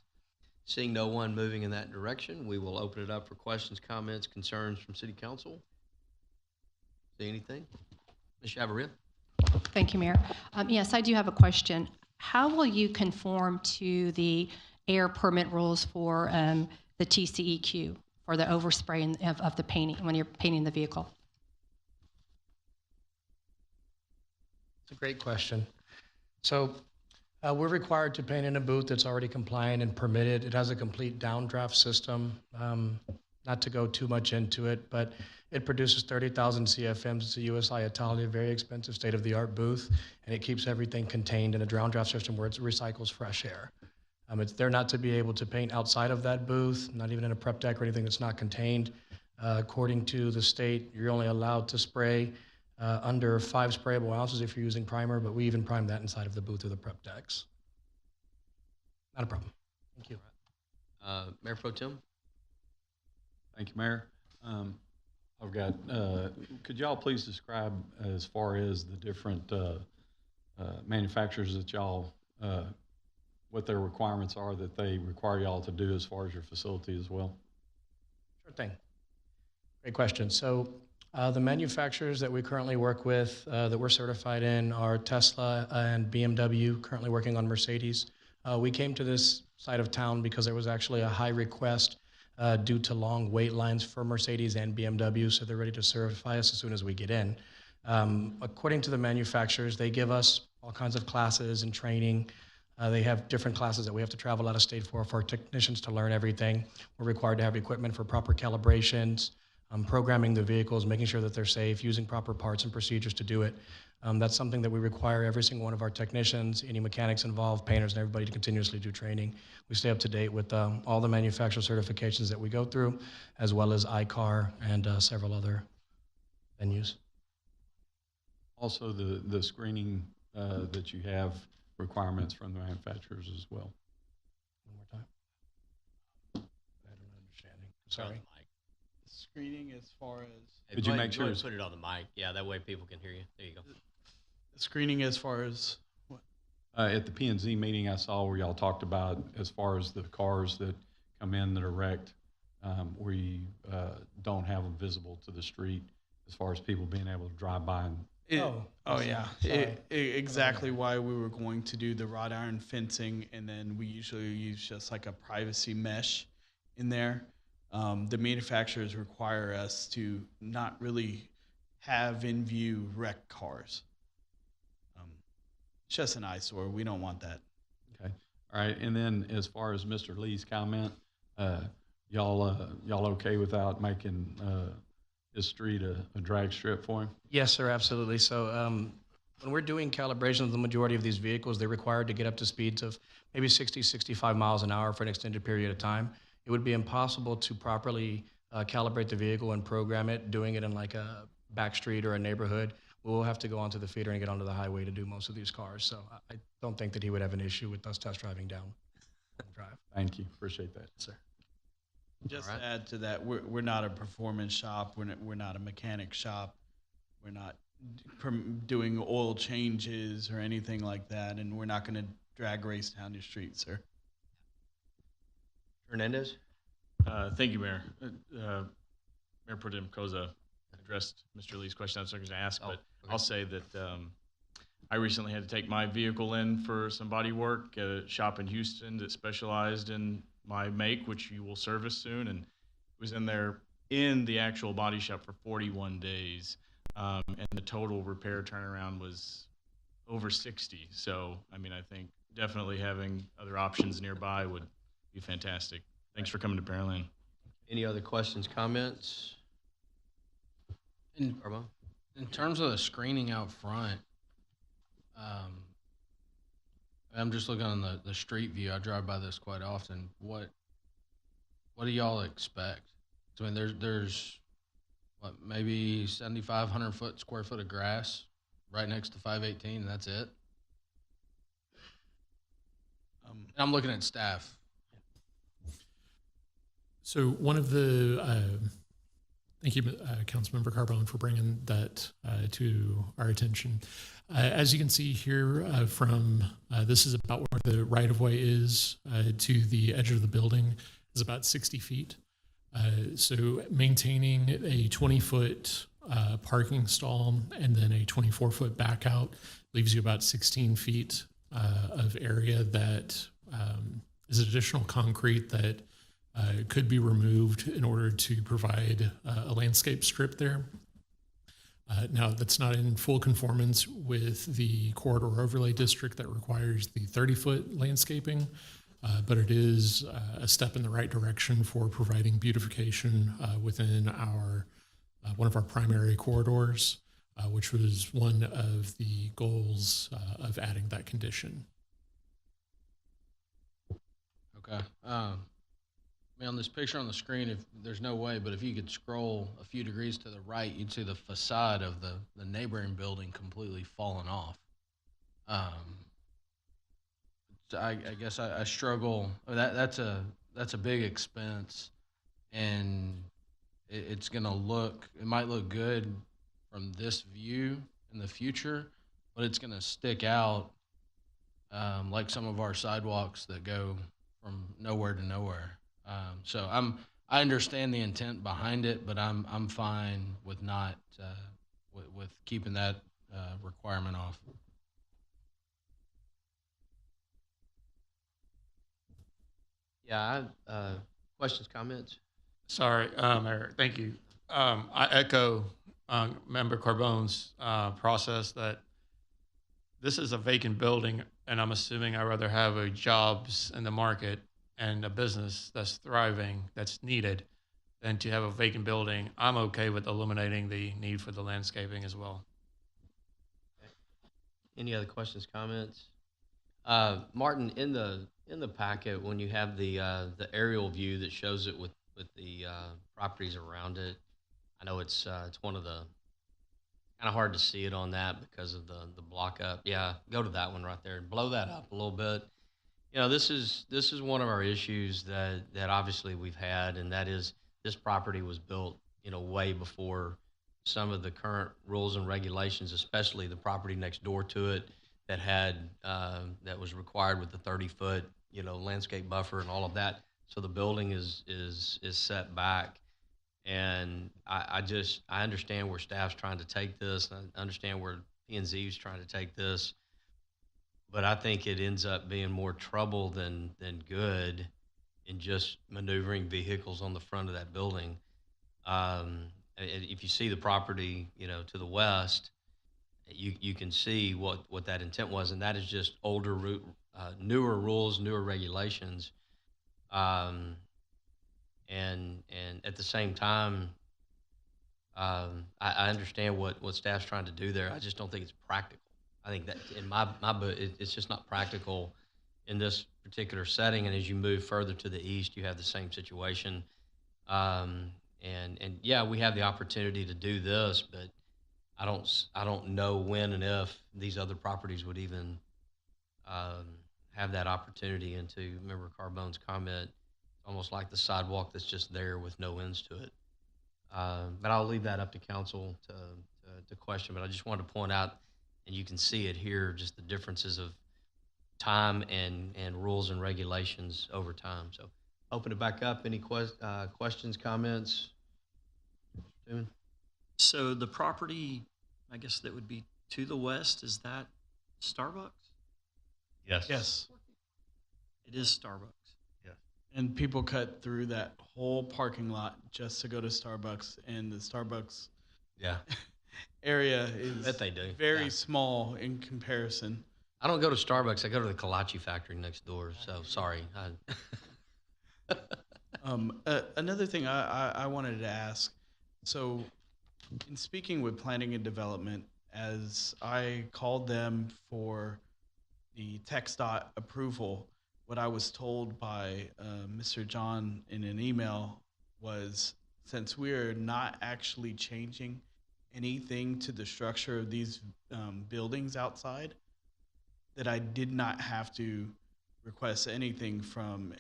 Speaker 1: Seeing no one moving in that direction, we will open it up for questions, comments, concerns from City Council. See anything? Ms. Chavarria?
Speaker 18: Thank you, Mayor. Yes, I do have a question. How will you conform to the air permit rules for the TCEQ for the overspray of the painting when you're painting the vehicle?
Speaker 21: It's a great question. So we're required to paint in a booth that's already compliant and permitted. It has a complete downdraft system. Not to go too much into it, but it produces 30,000 CFMs. It's a USI Italia, very expensive state-of-the-art booth, and it keeps everything contained in a downdraft system where it recycles fresh air. They're not to be able to paint outside of that booth, not even in a prep deck or anything that's not contained. According to the state, you're only allowed to spray under 5 sprayable ounces if you're using primer, but we even prime that inside of the booth or the prep decks. Not a problem. Thank you.
Speaker 1: Mayor Pro Tem?
Speaker 6: Thank you, Mayor. I've got, could y'all please describe as far as the different manufacturers that y'all, what their requirements are that they require y'all to do as far as your facility as well?
Speaker 21: Sure thing. Great question. So the manufacturers that we currently work with that we're certified in are Tesla and BMW, currently working on Mercedes. We came to this side of town because there was actually a high request due to long wait lines for Mercedes and BMW, so they're ready to certify us as soon as we get in. According to the manufacturers, they give us all kinds of classes and training. They have different classes that we have to travel out of state for our technicians to learn everything. We're required to have equipment for proper calibrations, programming the vehicles, making sure that they're safe, using proper parts and procedures to do it. That's something that we require every single one of our technicians, any mechanics involved, painters, and everybody to continuously do training. We stay up to date with all the manufacturer certifications that we go through, as well as ICAR and several other venues.
Speaker 6: Also, the screening that you have requirements from the manufacturers as well.
Speaker 21: One more time. I don't understanding. Sorry.
Speaker 20: Screening as far as.
Speaker 1: Hey,
Speaker 6: Could
Speaker 1: go
Speaker 6: you
Speaker 1: ahead-
Speaker 6: make
Speaker 1: go ahead
Speaker 6: sure
Speaker 1: and put it on the mic? Yeah, that way people can hear you. There you go.
Speaker 20: Screening as far as what?
Speaker 6: At the P&Z meeting I saw where y'all talked about as far as the cars that come in that are wrecked, where you don't have them visible to the street as far as people being able to drive by and
Speaker 20: Yeah. Exactly why we were going to do the wrought iron fencing, and then we usually use just like a privacy mesh in there. The manufacturers require us to not really have in view wrecked cars. It's just an eyesore. We don't want that.
Speaker 6: Okay. All right. And then as far as Mr. Lee's comment, y'all okay without making his street a drag strip for him?
Speaker 21: Yes, sir, absolutely. So when we're doing calibrations of the majority of these vehicles, they're required to get up to speeds of maybe 60, 65 miles an hour for an extended period of time. It would be impossible to properly calibrate the vehicle and program it, doing it in like a back street or a neighborhood. We'll have to go onto the feeder and get onto the highway to do most of these cars. So I don't think that he would have an issue with us test driving down the drive.
Speaker 6: Thank you. Appreciate that.
Speaker 21: Sir.
Speaker 20: Just to add to that, we're not a performance shop. We're not a mechanic shop. We're not doing oil changes or anything like that, and we're not going to drag race down your street, sir.
Speaker 1: Hernandez?
Speaker 5: Thank you, Mayor. Mayor Pro Tem Koza addressed Mr. Lee's question I was going to ask, but I'll say that I recently had to take my vehicle in for some body work at a shop in Houston that specialized in my make, which you will service soon, and was in there in the actual body shop for 41 days, and the total repair turnaround was over 60. So, I mean, I think definitely having other options nearby would be fantastic. Thanks for coming to Pearland.
Speaker 1: Any other questions, comments?
Speaker 14: In terms of the screening out front, I'm just looking on the street view. I drive by this quite often. What do y'all expect? I mean, there's what, maybe 7,500 square foot of grass right next to 518, and that's it. And I'm looking at staff.
Speaker 11: So one of the Thank you, Councilmember Carbone, for bringing that to our attention. As you can see here this is about where the right-of-way is to the edge of the building is about 60 feet. So maintaining a 20-foot parking stall and then a 24-foot back out leaves you about 16 feet of area that is additional concrete that could be removed in order to provide a landscape strip there. Now, that's not in full conformance with the corridor overlay district that requires the 30-foot landscaping, but it is a step in the right direction for providing beautification within our one of our primary corridors, which was one of the goals of adding that condition.
Speaker 14: Okay. I mean, on this picture on the screen, if there's no way, but if you could scroll a few degrees to the right, you'd see the facade of the neighboring building completely fallen off. I guess I struggle. That's a big expense, and it's gonna it might look good from this view in the future, but it's gonna stick out like some of our sidewalks that go from nowhere to nowhere. So I understand the intent behind it, but I'm fine with not with keeping that requirement off.
Speaker 1: Yeah. Questions, comments?
Speaker 19: Sorry, Mayor. Thank you. I echo Member Carbone's process that this is a vacant building, and I'm assuming I'd rather have a jobs in the market and a business that's thriving, that's needed, than to have a vacant building. I'm okay with eliminating the need for the landscaping as well.
Speaker 1: Any other questions, comments? Martin, in the packet, when you have the aerial view that shows it with the properties around it, I know it's one of the kind of hard to see it on that because of the block up. Yeah, go to that one right there and blow that up a little bit. You know, this is one of our issues that obviously we've had, and that is this property was built, you know, way before some of the current rules and regulations, especially the property next door to it that had that was required with the 30-foot, you know, landscape buffer and all of that. So the building is set back, and I understand where staff's trying to take this. I understand where P&Z is trying to take this. But I think it ends up being more trouble than good in just maneuvering vehicles on the front of that building. If you see the property, you know, to the west, you can see what that intent was, and that is just newer rules, newer regulations, and at the same time, I understand what staff's trying to do there. I just don't think it's practical. I think that in my book, it's just not practical in this particular setting. And as you move further to the east, you have the same situation. And yeah, we have the opportunity to do this, but I don't know when and if these other properties would even have that opportunity. And to Member Carbone's comment, it's almost like the sidewalk that's just there with no ends to it. But I'll leave that up to council to question. But I just wanted to point out, and you can see it here, just the differences of time and rules and regulations over time. So open it back up. Any questions, comments?
Speaker 17: So the property, I guess that would be to the west, is that Starbucks?
Speaker 1: Yes.
Speaker 20: Yes.
Speaker 17: It is Starbucks.
Speaker 1: Yeah.
Speaker 20: And people cut through that whole parking lot just to go to Starbucks, and the Starbucks
Speaker 1: Yeah.
Speaker 20: area is
Speaker 1: Bet they do.
Speaker 20: very small in comparison.
Speaker 1: I don't go to Starbucks. I go to the Kolache factory next door. So sorry.
Speaker 20: Another thing I wanted to ask, so in speaking with planning and development, as I called them for the TxDOT approval, what I was told by Mr. John in an email was, since we are not actually changing anything to the structure of these buildings outside, that I did not have to request anything from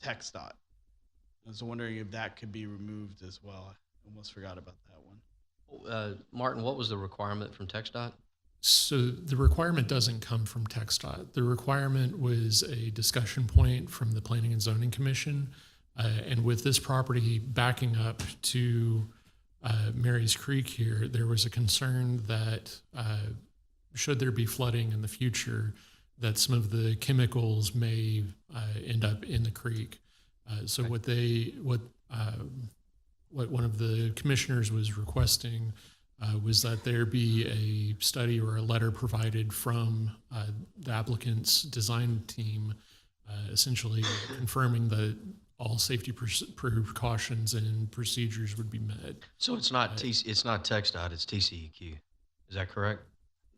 Speaker 20: TxDOT. I was wondering if that could be removed as well. almost forgot about that one.
Speaker 1: Martin, what was the requirement from TxDOT?
Speaker 11: So the requirement doesn't come from TxDOT. The requirement was a discussion point from the Planning and Zoning Commission. And with this property backing up to Mary's Creek here, there was a concern that should there be flooding in the future, that some of the chemicals may end up in the creek. So what one of the commissioners was requesting was that there be a study or a letter provided from the applicant's design team, essentially confirming that all safety precautions and procedures would be met.
Speaker 1: So it's not it's not TxDOT, it's TCEQ. Is that correct?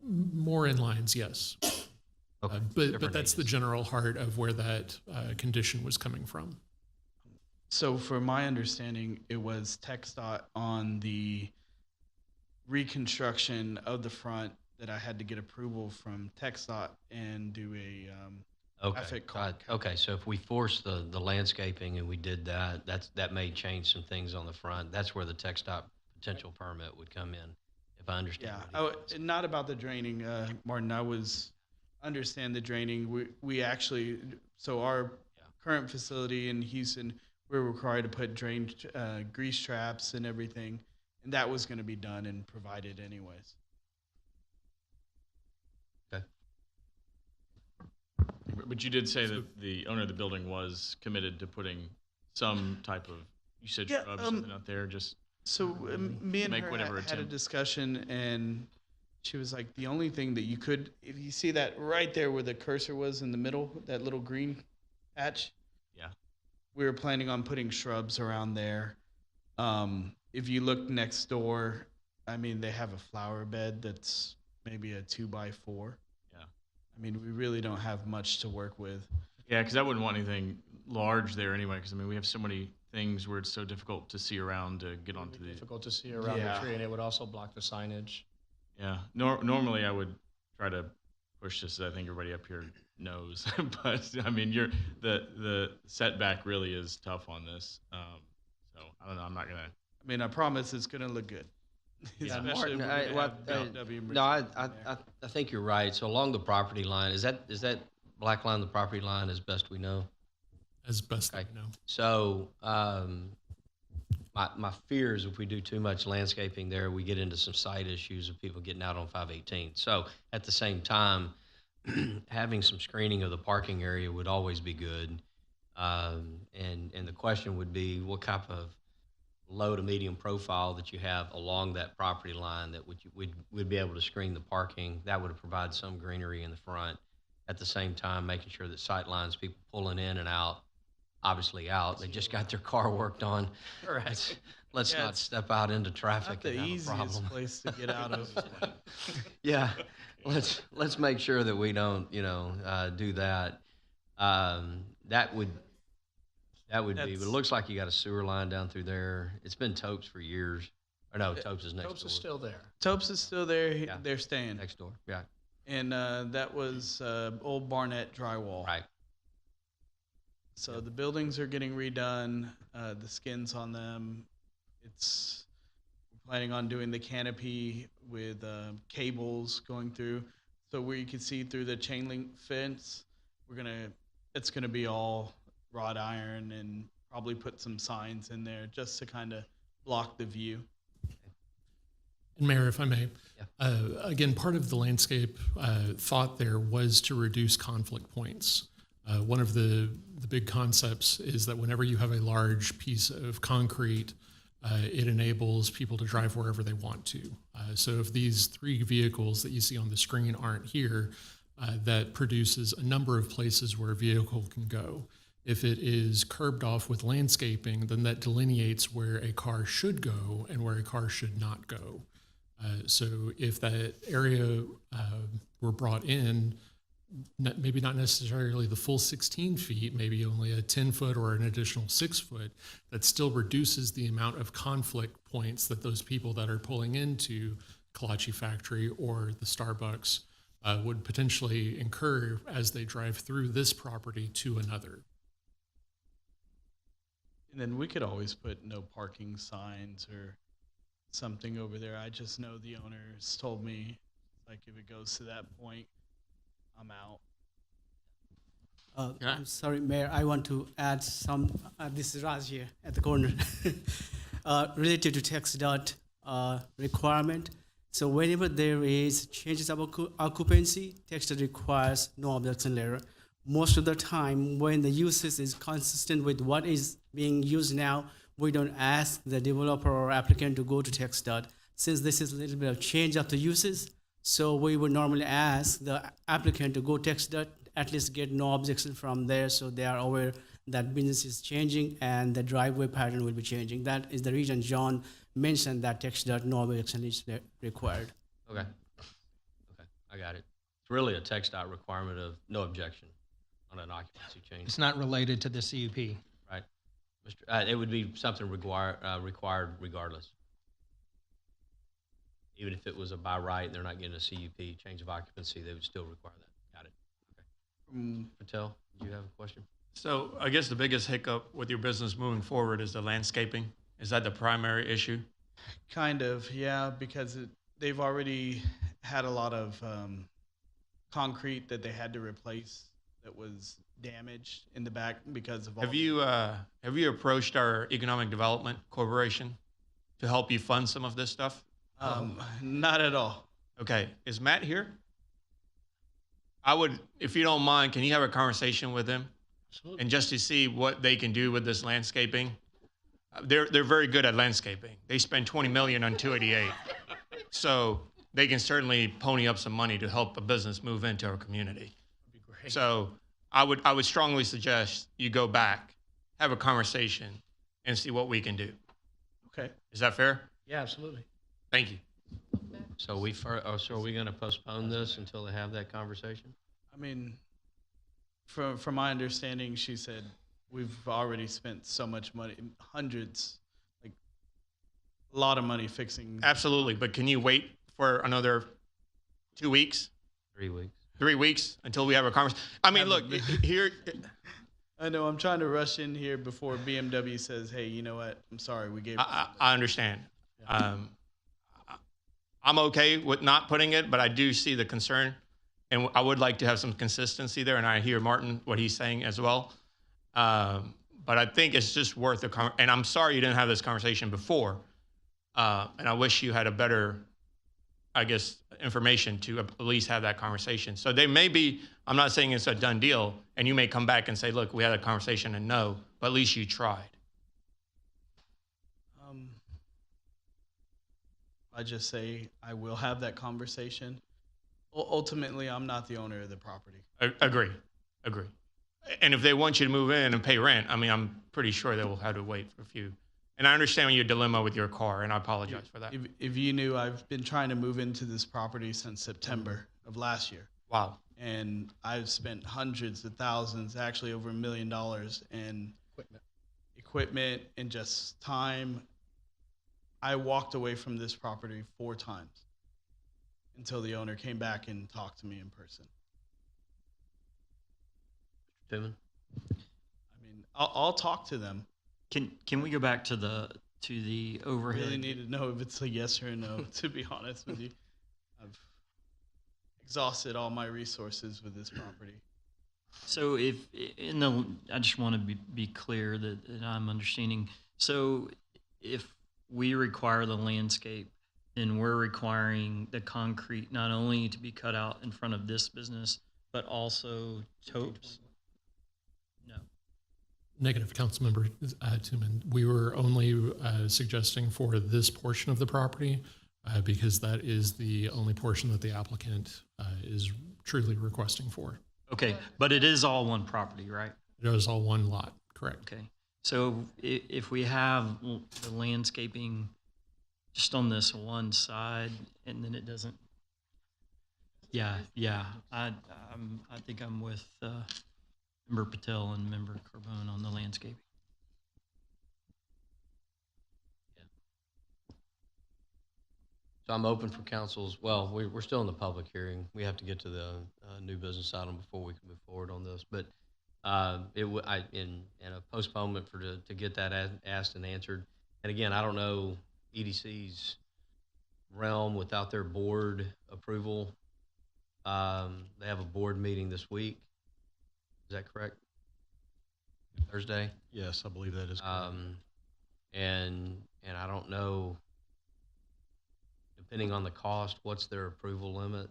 Speaker 11: More in lines, yes.
Speaker 1: Okay.
Speaker 11: But that's the general heart of where that condition was coming from.
Speaker 20: So for my understanding, it was TxDOT on the reconstruction of the front that I had to get approval from TxDOT and do a traffic call.
Speaker 1: Okay, so if we force the landscaping and we did that, that may change some things on the front. That's where the TxDOT potential permit would come in, if I understand.
Speaker 20: Yeah, not about the draining, Martin. I was understand the draining. We actually, so our current facility in Houston, we're required to put grease traps and everything, and that was going to be done and provided anyways.
Speaker 1: Okay.
Speaker 5: But you did say that the owner of the building was committed to putting some type of, you said shrubs, something out there, just
Speaker 20: so me and
Speaker 5: make
Speaker 20: her
Speaker 5: whatever
Speaker 20: had a
Speaker 5: attempt.
Speaker 20: discussion, and she was like, the only thing that you could, if you see that right there where the cursor was in the middle, that little green patch.
Speaker 5: Yeah.
Speaker 20: We were planning on putting shrubs around there. If you look next door, I mean, they have a flower bed that's maybe a 2x4.
Speaker 5: Yeah.
Speaker 20: I mean, we really don't have much to work with.
Speaker 5: Yeah, because I wouldn't want anything large there anyway, because I mean, we have so many things where it's so difficult to see around to get onto the.
Speaker 21: Difficult to see around the tree, and it would also block the signage.
Speaker 5: Yeah, normally I would try to push this. I think everybody up here knows, but I mean, the setback really is tough on this. So I don't know. I'm not gonna.
Speaker 20: I mean, I promise it's gonna look good.
Speaker 1: Yeah,
Speaker 20: Especially
Speaker 1: Martin,
Speaker 20: if we're gonna have BMW
Speaker 1: no, I think you're right. So along the property line, is that black line the property line as best we know?
Speaker 11: As best I know.
Speaker 1: So my fear is if we do too much landscaping there, we get into some site issues of people getting out on 518. So at the same time, having some screening of the parking area would always be good. And the question would be what type of low to medium profile that you have along that property line that would be able to screen the parking. That would provide some greenery in the front. At the same time, making sure that sight lines, people pulling in and out, obviously out. They just got their car worked on.
Speaker 20: Correct.
Speaker 1: Let's not step out into traffic
Speaker 20: Not the
Speaker 1: and have a
Speaker 20: easiest
Speaker 1: problem.
Speaker 20: place to get out of.
Speaker 1: Yeah, let's make sure that we don't, do that. That would be. But it looks like you got a sewer line down through there. It's been Topes for years. Or no, Topes is next door.
Speaker 21: Topes is still there.
Speaker 20: Topes is still there.
Speaker 1: Yeah.
Speaker 20: They're staying
Speaker 1: next door. Yeah.
Speaker 20: And that was old Barnett drywall.
Speaker 1: Right.
Speaker 20: So the buildings are getting redone. The skins on them. It's planning on doing the canopy with cables going through, so where you can see through the chain link fence. It's gonna be all wrought iron and probably put some signs in there just to kind of block the view.
Speaker 11: And Mayor, if I may, again, part of the landscape thought there was to reduce conflict points. One of the big concepts is that whenever you have a large piece of concrete, it enables people to drive wherever they want to. So if these three vehicles that you see on the screen aren't here, that produces a number of places where a vehicle can go. If it is curbed off with landscaping, then that delineates where a car should go and where a car should not go. So if that area were brought in, maybe not necessarily the full 16 feet, maybe only a 10-foot or an additional 6 foot, that still reduces the amount of conflict points that those people that are pulling into Kolache Factory or the Starbucks would potentially incur as they drive through this property to another.
Speaker 20: And then we could always put no parking signs or something over there. I just know the owners told me, like, if it goes to that point, I'm out.
Speaker 3: I'm sorry, Mayor. I want to add some. This is Raj here at the corner. Related to tax dot requirement. So whenever there is changes of occupancy, tax dot requires no objection letter. Most of the time, when the uses is consistent with what is being used now, we don't ask the developer or applicant to go to tax dot. Since this is a little bit of change of the uses, so we would normally ask the applicant to go tax dot, at least get no objection from there, so they are aware that business is changing and the driveway pattern will be changing. That is the reason John mentioned that tax dot no objection is required.
Speaker 1: Okay. Okay, I got it. It's really a text dot requirement of no objection on an occupancy change.
Speaker 13: It's not related to the CUP.
Speaker 1: Right. It would be something required regardless. Even if it was a by right, they're not getting a CUP, change of occupancy, they would still require that. Got it. Okay. Patel, do you have a question?
Speaker 19: So I guess the biggest hiccup with your business moving forward is the landscaping. Is that the primary issue?
Speaker 20: Kind of, yeah, because they've already had a lot of concrete that they had to replace that was damaged in the back because of all.
Speaker 19: Have you approached our Economic Development Corporation to help you fund some of this stuff?
Speaker 20: Not at all.
Speaker 19: Okay, is Matt here? I would, if you don't mind, can you have a conversation with him? Absolutely. And just to see what they can do with this landscaping? They're very good at landscaping. They spend $20 million on 288. So they can certainly pony up some money to help a business move into our community.
Speaker 20: That'd be great.
Speaker 19: So I would strongly suggest you go back, have a conversation, and see what we can do.
Speaker 20: Okay.
Speaker 19: Is that fair?
Speaker 20: Yeah, absolutely.
Speaker 19: Thank you.
Speaker 1: So are we going to postpone this until they have that conversation?
Speaker 20: I mean, from my understanding, she said we've already spent so much money, hundreds, like a lot of money fixing.
Speaker 19: Absolutely, but can you wait for another 2 weeks?
Speaker 1: 3 weeks.
Speaker 19: 3 weeks until we have a conversation? I mean, look, here.
Speaker 20: I know, I'm trying to rush in here before BMW says, hey, you know what, I'm sorry, we gave.
Speaker 19: I understand. Yeah. I'm okay with not putting it, but I do see the concern, and I would like to have some consistency there, and I hear Martin, what he's saying as well. But I think it's just worth and I'm sorry you didn't have this conversation before, and I wish you had a better, I guess, information to at least have that conversation. So they may be, I'm not saying it's a done deal, and you may come back and say, look, we had a conversation and no, but at least you tried.
Speaker 20: I just say I will have that conversation. Ultimately, I'm not the owner of the property.
Speaker 19: Agree. And if they want you to move in and pay rent, I mean, I'm pretty sure they will have to wait for a few. And I understand your dilemma with your car, and I apologize for that.
Speaker 20: If you knew, I've been trying to move into this property since September of last year.
Speaker 19: Wow.
Speaker 20: And I've spent hundreds of thousands, actually over $1 million in equipment and just time. I walked away from this property 4 times until the owner came back and talked to me in person.
Speaker 1: Timon?
Speaker 20: I mean, I'll talk to them.
Speaker 17: Can we go back to the overhead?
Speaker 20: I really need to know if it's a yes or a no, to be honest with you. I've exhausted all my resources with this property.
Speaker 17: So I just want to be clear that I'm understanding. So if we require the landscape, then we're requiring the concrete not only to be cut out in front of this business, but also Topes. No.
Speaker 11: Negative, Councilmember Tuman. We were only suggesting for this portion of the property because that is the only portion that the applicant is truly requesting for.
Speaker 17: Okay, but it is all one property, right?
Speaker 11: It is all one lot, correct.
Speaker 17: Okay. So if we have the landscaping just on this one side, and then it doesn't, yeah, I think I'm with Member Patel and Member Carbone on the landscaping.
Speaker 1: Yeah. So I'm open for council's. Well, we're still in the public hearing. We have to get to the new business item before we can move forward on this, but. in a postponement to get that asked and answered. And again, I don't know EDC's realm without their board approval. They have a board meeting this week. Is that correct? Thursday?
Speaker 10: Yes, I believe that is correct.
Speaker 1: And I don't know, depending on the cost, what's their approval limit?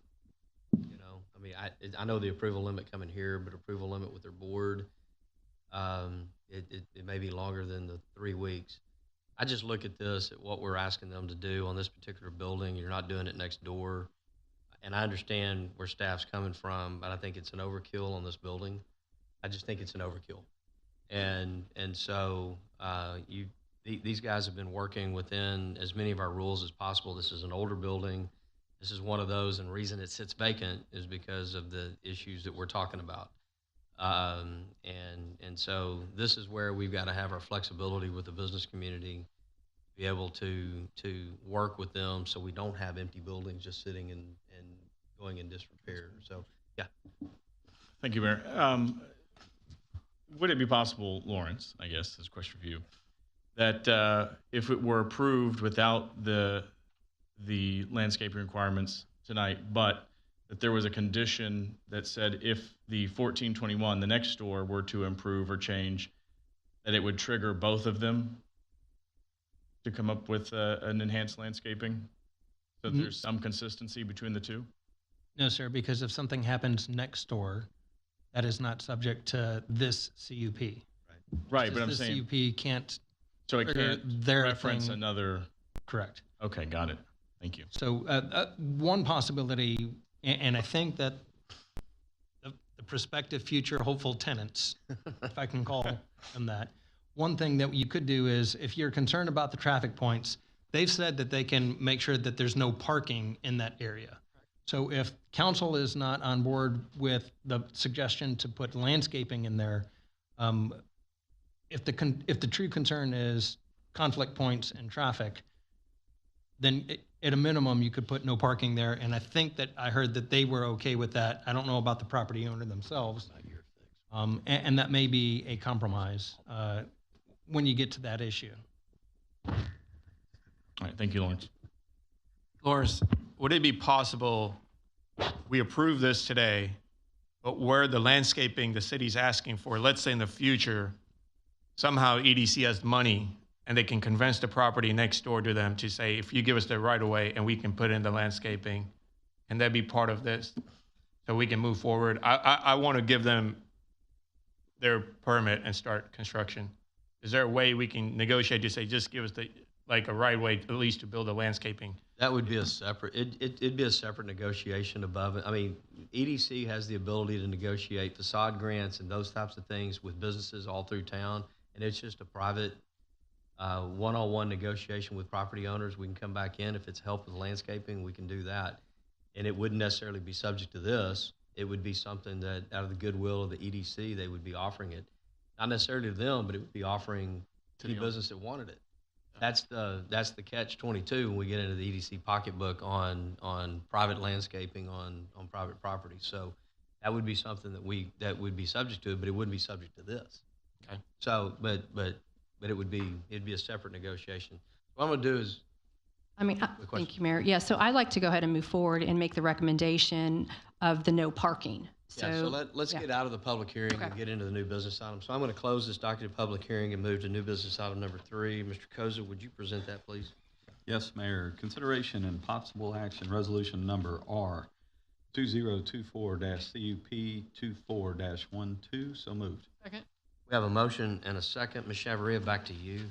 Speaker 1: You know, I mean, I know the approval limit coming here, but approval limit with their board, it may be longer than the 3 weeks. I just look at this, at what we're asking them to do on this particular building. You're not doing it next door. And I understand where staff's coming from, but I think it's an overkill on this building. I just think it's an overkill. And so these guys have been working within as many of our rules as possible. This is an older building. This is one of those, and the reason it sits vacant is because of the issues that we're talking about. And so this is where we've got to have our flexibility with the business community, be able to work with them so we don't have empty buildings just sitting and going in disrepair. So, yeah.
Speaker 5: Thank you, Mayor. Would it be possible, Lawrence, I guess, this is a question for you, that if it were approved without the landscaping requirements tonight, but that there was a condition that said if the 1421, the next door, were to improve or change, that it would trigger both of them to come up with an enhanced landscaping, so that there's some consistency between the two?
Speaker 13: No, sir, because if something happens next door, that is not subject to this CUP.
Speaker 5: Right, but I'm
Speaker 13: this
Speaker 5: saying
Speaker 13: CUP can't.
Speaker 5: so it
Speaker 13: trigger
Speaker 5: can't
Speaker 13: their
Speaker 5: reference
Speaker 13: thing.
Speaker 5: another.
Speaker 13: Correct.
Speaker 5: Okay, got it. Thank you.
Speaker 13: So one possibility, and I think that the prospective future hopeful tenants, if I can call them that, one thing that you could do is, if you're concerned about the traffic points, they've said that they can make sure that there's no parking in that area. So if council is not on board with the suggestion to put landscaping in there, if the true concern is conflict points and traffic, then at a minimum you could put no parking there. And I think that I heard that they were okay with that. I don't know about the property owner themselves. And that may be a compromise when you get to that issue.
Speaker 5: All right, thank you, Lawrence.
Speaker 19: Lawrence, would it be possible we approve this today, but where the landscaping the city's asking for, let's say in the future, somehow EDC has money and they can convince the property next door to them to say, if you give us the right of way and we can put in the landscaping, can that be part of this so we can move forward? I want to give them their permit and start construction. Is there a way we can negotiate to say, just give us a right way at least to build the landscaping?
Speaker 1: That would be a separate, it'd be a separate negotiation above it. I mean, EDC has the ability to negotiate facade grants and those types of things with businesses all through town, and it's just a private one-on-one negotiation with property owners. We can come back in. If it's help with landscaping, we can do that. And it wouldn't necessarily be subject to this. It would be something that out of the goodwill of the EDC, they would be offering it. Not necessarily to them, but it would be offering to any business that wanted it. That's the catch-22 when we get into the EDC pocketbook on private landscaping on private property. So that would be something that would be subject to it, but it wouldn't be subject to this.
Speaker 19: Okay.
Speaker 1: So, but it'd be a separate negotiation. What I'm gonna do is.
Speaker 18: Thank you, Mayor. Yeah, so I'd like to go ahead and move forward and make the recommendation of the no parking.
Speaker 1: So let's get out of the public hearing and get into the new business item. So I'm going to close this docketed public hearing and move to new business item number 3. Mr. Koza, would you present that, please?
Speaker 6: Yes, Mayor. Consideration and possible action resolution number R 2024-CUP24-12. So moved.
Speaker 16: Second.
Speaker 1: We have a motion and a second. Ms. Chavarria, back to you.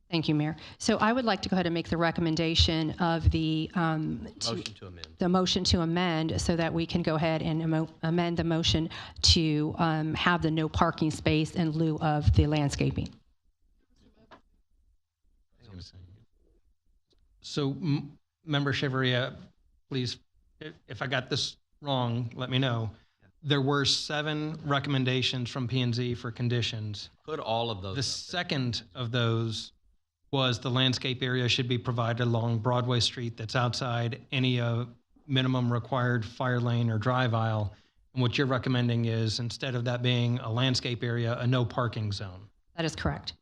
Speaker 18: Thank you, Mayor. So I would like to go ahead and make the recommendation of the
Speaker 1: Motion to amend.
Speaker 18: The motion to amend, so that we can go ahead and amend the motion to have the no parking space in lieu of the landscaping.
Speaker 13: So, Member Chavarria, please, if I got this wrong, let me know. There were 7 recommendations from P&Z for conditions.
Speaker 1: Put all of those.
Speaker 13: The second of those was the landscape area should be provided along Broadway Street that's outside any minimum required fire lane or drive aisle. And what you're recommending is, instead of that being a landscape area, a no parking zone.
Speaker 18: That is correct.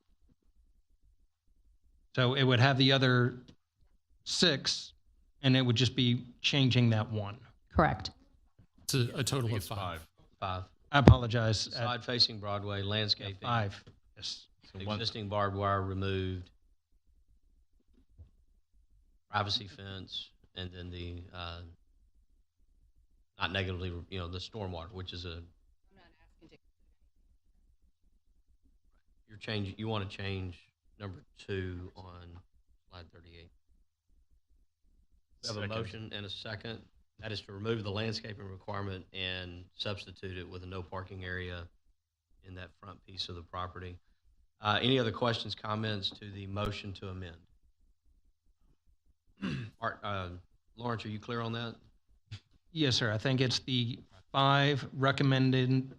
Speaker 13: So it would have the other 6, and it would just be changing that 1.
Speaker 18: Correct.
Speaker 11: It's a total of 5.
Speaker 1: 5.
Speaker 13: I apologize.
Speaker 1: Side facing Broadway, landscaping.
Speaker 13: 5. Yes.
Speaker 1: Existing barbed wire removed. Privacy fence, and then the, not negatively, the stormwater, which is you want to change number 2 on slide 38. We have a motion and a second. That is to remove the landscaping requirement and substitute it with a no parking area in that front piece of the property. Any other questions, comments to the motion to amend? Lawrence, are you clear on that?
Speaker 13: Yes, sir. I think it's the 5 recommended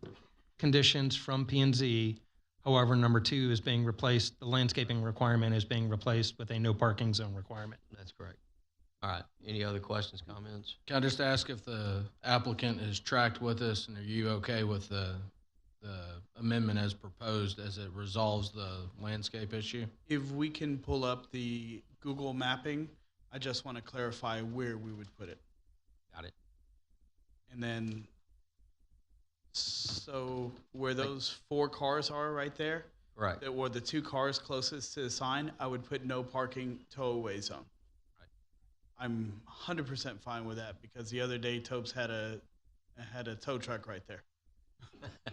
Speaker 13: conditions from P&Z. However, number 2 is being replaced, the landscaping requirement is being replaced with a no parking zone requirement.
Speaker 1: That's correct. All right. Any other questions, comments?
Speaker 14: Can I just ask if the applicant is tracked with us, and are you okay with the amendment as proposed as it resolves the landscape issue?
Speaker 20: If we can pull up the Google mapping, I just want to clarify where we would put it.
Speaker 1: Got it.
Speaker 20: And then, so where those 4 cars are right there,
Speaker 1: Right.
Speaker 20: that were the 2 cars closest to the sign, I would put no parking tow away zone.
Speaker 1: Right.
Speaker 20: I'm 100% fine with that, because the other day Topes had a tow truck right there.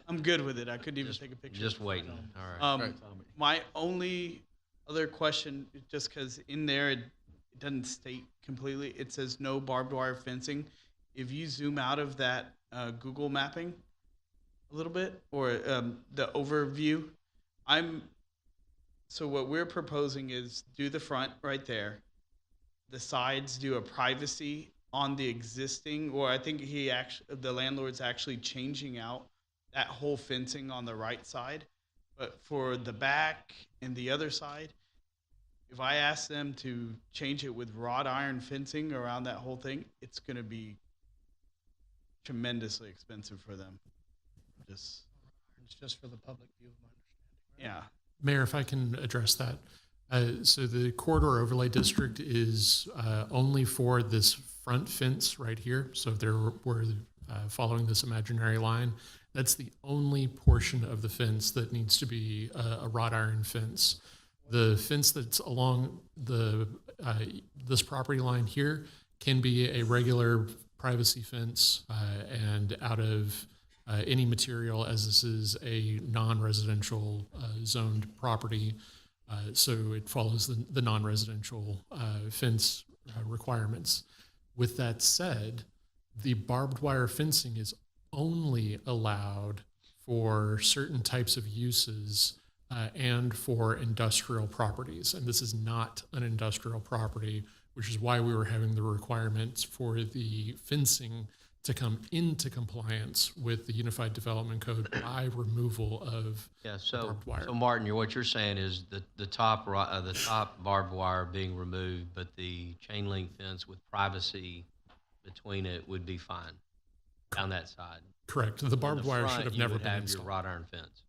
Speaker 20: I'm good with it. I couldn't even take a picture.
Speaker 1: Just waiting. All right.
Speaker 20: My only other question, just because in there it doesn't state completely, it says no barbed wire fencing. If you zoom out of that Google mapping a little bit, or the overview, so what we're proposing is do the front right there, the sides do a privacy on the existing, or I think the landlord's actually changing out that whole fencing on the right side. But for the back and the other side, if I ask them to change it with wrought iron fencing around that whole thing, it's going to be tremendously expensive for them.
Speaker 21: It's just for the public view of my understanding.
Speaker 20: Yeah.
Speaker 11: Mayor, if I can address that. So the corridor overlay district is only for this front fence right here. So if we're following this imaginary line, that's the only portion of the fence that needs to be a wrought iron fence. The fence that's along this property line here can be a regular privacy fence and out of any material, as this is a non-residential zoned property. So it follows the non-residential fence requirements. With that said, the barbed wire fencing is only allowed for certain types of uses and for industrial properties. And this is not an industrial property, which is why we were having the requirements for the fencing to come into compliance with the Unified Development Code by removal of barbed wire.
Speaker 1: So Martin, what you're saying is the top barbed wire being removed, but the chain link fence with privacy between it would be fine down that side.
Speaker 11: Correct. The barbed wire should have never been installed.
Speaker 1: Your wrought iron fence.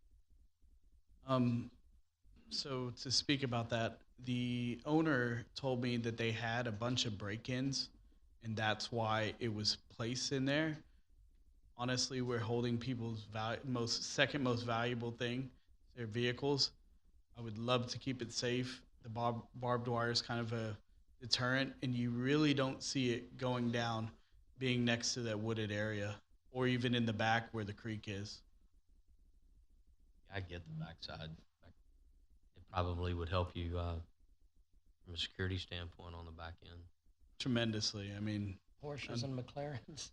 Speaker 20: So to speak about that, the owner told me that they had a bunch of break-ins, and that's why it was placed in there. Honestly, we're holding people's second most valuable thing, their vehicles. I would love to keep it safe. The barbed wire is kind of a deterrent, and you really don't see it going down, being next to that wooded area, or even in the back where the creek is.
Speaker 1: I get the backside. It probably would help you from a security standpoint on the back end.
Speaker 20: Tremendously. I mean,
Speaker 21: Porsches and McLarens.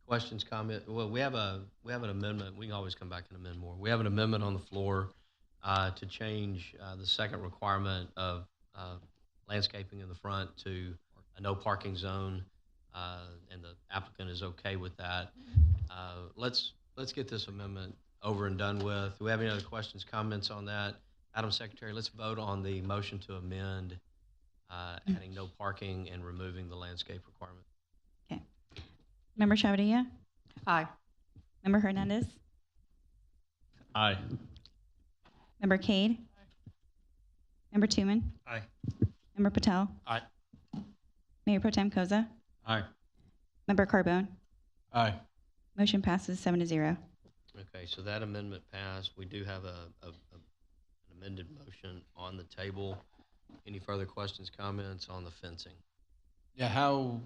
Speaker 1: Questions, comment? Well, we have an amendment. We can always come back and amend more. We have an amendment on the floor to change the second requirement of landscaping in the front to a no parking zone, and the applicant is okay with that. Let's get this amendment over and done with. Do we have any other questions, comments on that? Madam Secretary, let's vote on the motion to amend, adding no parking and removing the landscape requirement.
Speaker 2: Okay. Member Chavadilla?
Speaker 18: Aye.
Speaker 2: Member Hernandez?
Speaker 5: Aye.
Speaker 2: Member Cade? Member Tuman?
Speaker 5: Aye.
Speaker 2: Member Patel?
Speaker 5: Aye.
Speaker 2: Mayor Pro Tem Koza?
Speaker 6: Aye.
Speaker 2: Member Carbone?
Speaker 5: Aye.
Speaker 2: Motion passes 7-0.
Speaker 1: Okay, so that amendment passed. We do have an amended motion on the table. Any further questions, comments on the fencing?
Speaker 14: Yeah, how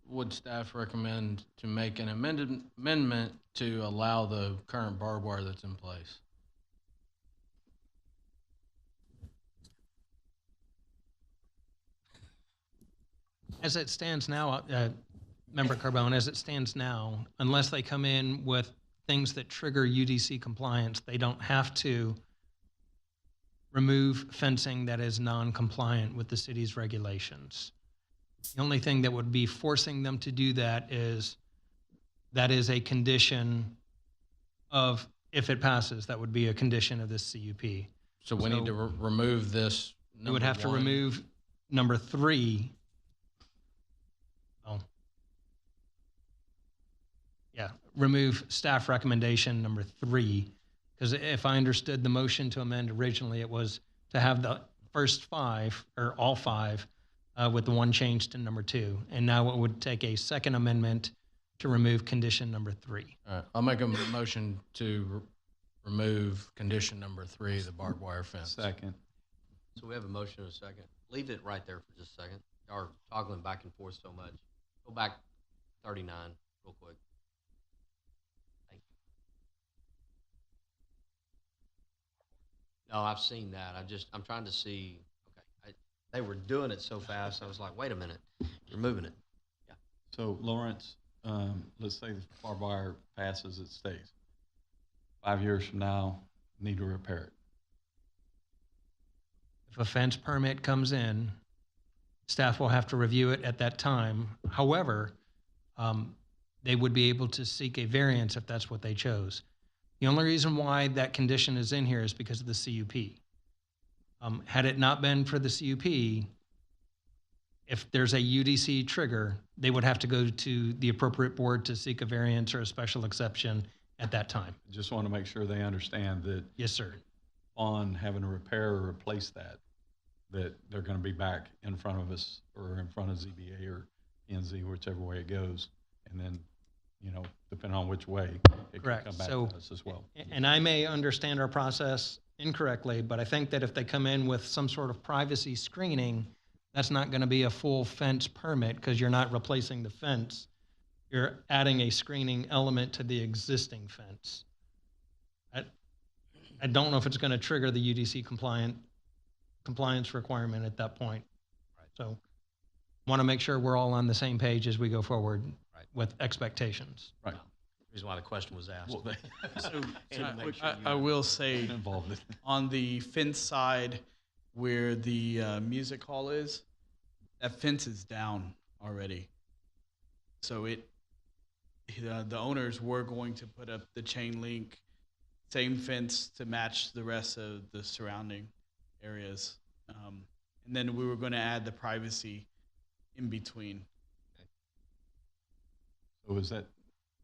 Speaker 14: would staff recommend to make an amendment to allow the current barbed wire that's in place?
Speaker 13: As it stands now, Member Carbone, as it stands now, unless they come in with things that trigger UDC compliance, they don't have to remove fencing that is non-compliant with the city's regulations. The only thing that would be forcing them to do that is a condition of, if it passes, that would be a condition of this CUP.
Speaker 14: So we need to remove this.
Speaker 13: We would have to remove number 3. Oh. Yeah, remove staff recommendation number 3, because if I understood the motion to amend originally, it was to have the first 5, or all 5, with the one change to number 2. And now it would take a second amendment to remove condition number 3.
Speaker 14: All right, I'll make a motion to remove condition number 3, the barbed wire fence.
Speaker 6: Second.
Speaker 1: So we have a motion and a second. Leave it right there for just a second. Y'all are toggling back and forth so much. Go back 39 real quick. Thank you. No, I've seen that. I'm trying to see. Okay, they were doing it so fast. I was like, wait a minute, you're moving it. Yeah.
Speaker 6: So Lawrence, let's say the barbed wire passes, it stays. 5 years from now, need to repair it.
Speaker 13: If a fence permit comes in, staff will have to review it at that time. However, they would be able to seek a variance if that's what they chose. The only reason why that condition is in here is because of the CUP. Had it not been for the CUP, if there's a UDC trigger, they would have to go to the appropriate board to seek a variance or a special exception at that time.
Speaker 6: Just want to make sure they understand that.
Speaker 13: Yes, sir.
Speaker 6: On having to repair or replace that they're going to be back in front of us or in front of ZBA or PNZ, whichever way it goes. And then, depending on which way, it
Speaker 13: Correct.
Speaker 6: can come back
Speaker 13: So,
Speaker 6: to us as well.
Speaker 13: And I may understand our process incorrectly, but I think that if they come in with some sort of privacy screening, that's not going to be a full fence permit because you're not replacing the fence. You're adding a screening element to the existing fence. I don't know if it's going to trigger the UDC compliance requirement at that point.
Speaker 1: Right.
Speaker 13: So want to make sure we're all on the same page as we go forward with expectations.
Speaker 6: Right.
Speaker 1: The reason why the question was asked.
Speaker 20: So
Speaker 1: To make sure
Speaker 20: I
Speaker 1: you-
Speaker 20: will say
Speaker 6: Involved.
Speaker 20: on the fence side where the music hall is, that fence is down already. So the owners were going to put up the chain link, same fence to match the rest of the surrounding areas. And then we were going to add the privacy in between.
Speaker 6: So is that,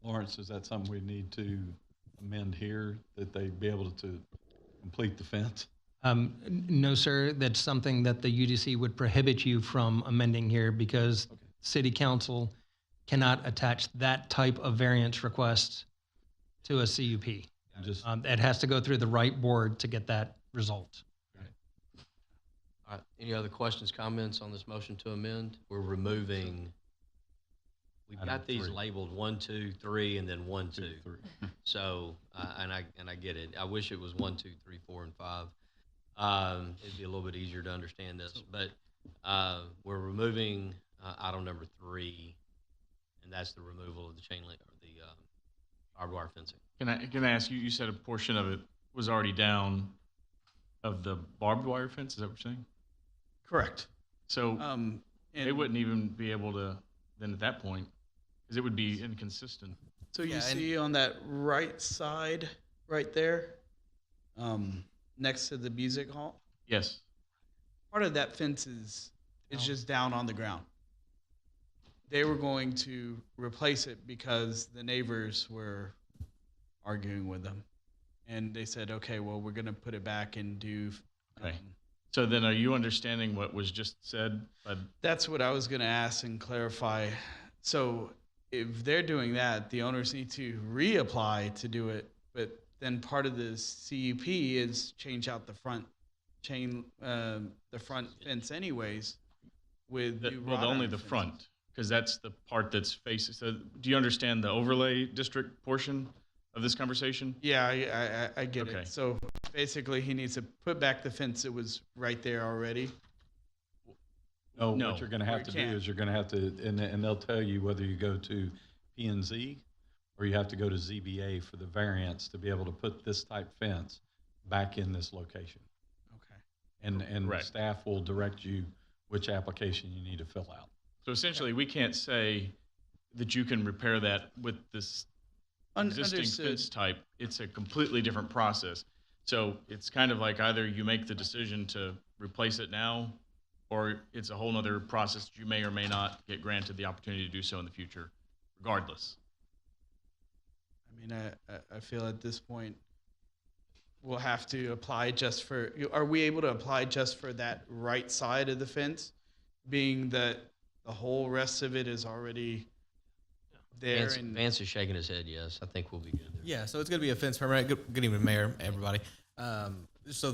Speaker 6: Lawrence, is that something we need to amend here, that they be able to complete the fence?
Speaker 13: No, sir. That's something that the UDC would prohibit you from amending here because City Council cannot attach that type of variance request to a CUP. It has to go through the right board to get that result.
Speaker 1: All right. Any other questions, comments on this motion to amend? We're removing. We've
Speaker 6: Item
Speaker 1: got these
Speaker 6: 3.
Speaker 1: labeled 1, 2, 3, and then 1, 2. So, and I get it. I wish it was 1, 2, 3, 4, and 5. It'd be a little bit easier to understand this, but we're removing item number 3, and that's the removal of the chain link or the barbed wire fencing.
Speaker 5: Can I ask you? You said a portion of it was already down of the barbed wire fence. Is that what you're saying?
Speaker 20: Correct.
Speaker 5: So
Speaker 20: And
Speaker 5: they wouldn't even be able to then at that point, because it would be inconsistent.
Speaker 20: So you see on that right side, right there, next to the music hall,
Speaker 5: Yes.
Speaker 20: part of that fence is just down on the ground. they were going to replace it because the neighbors were arguing with them. And they said, okay, well, we're going to put it back and do.
Speaker 5: Okay. So then are you understanding what was just said?
Speaker 20: That's what I was going to ask and clarify. So if they're doing that, the owners need to reapply to do it. But then part of the CUP is change out the front the front fence anyways with new
Speaker 5: Well,
Speaker 20: wrought
Speaker 5: only
Speaker 20: iron
Speaker 5: the
Speaker 20: fences.
Speaker 5: front, because that's the part that's facing. So do you understand the overlay district portion of this conversation?
Speaker 20: Yeah, I get
Speaker 5: Okay.
Speaker 20: it. So basically, he needs to put back the fence that was right there already.
Speaker 6: No,
Speaker 20: No,
Speaker 6: what you're going to
Speaker 20: or
Speaker 6: have
Speaker 20: you
Speaker 6: to do
Speaker 20: can't.
Speaker 6: is you're going to have to, and they'll tell you whether you go to P&Z or you have to go to ZBA for the variance to be able to put this type fence back in this location.
Speaker 20: Okay.
Speaker 6: And
Speaker 5: Correct.
Speaker 6: staff will direct you which application you need to fill out.
Speaker 5: So essentially, we can't say that you can repair that with this existing
Speaker 20: Understood.
Speaker 5: fence type. It's a completely different process. So it's kind of like either you make the decision to replace it now, or it's a whole nother process that you may or may not get granted the opportunity to do so in the future, regardless.
Speaker 20: I mean, I feel at this point we'll have to apply just for. Are we able to apply just for that right side of the fence, being that the whole rest of it is already there?
Speaker 1: Vance,
Speaker 20: And
Speaker 1: Vance is shaking his head. Yes, I think we'll be good there.
Speaker 4: Yeah, so it's going to be a fence permit. Good evening, Mayor, everybody. So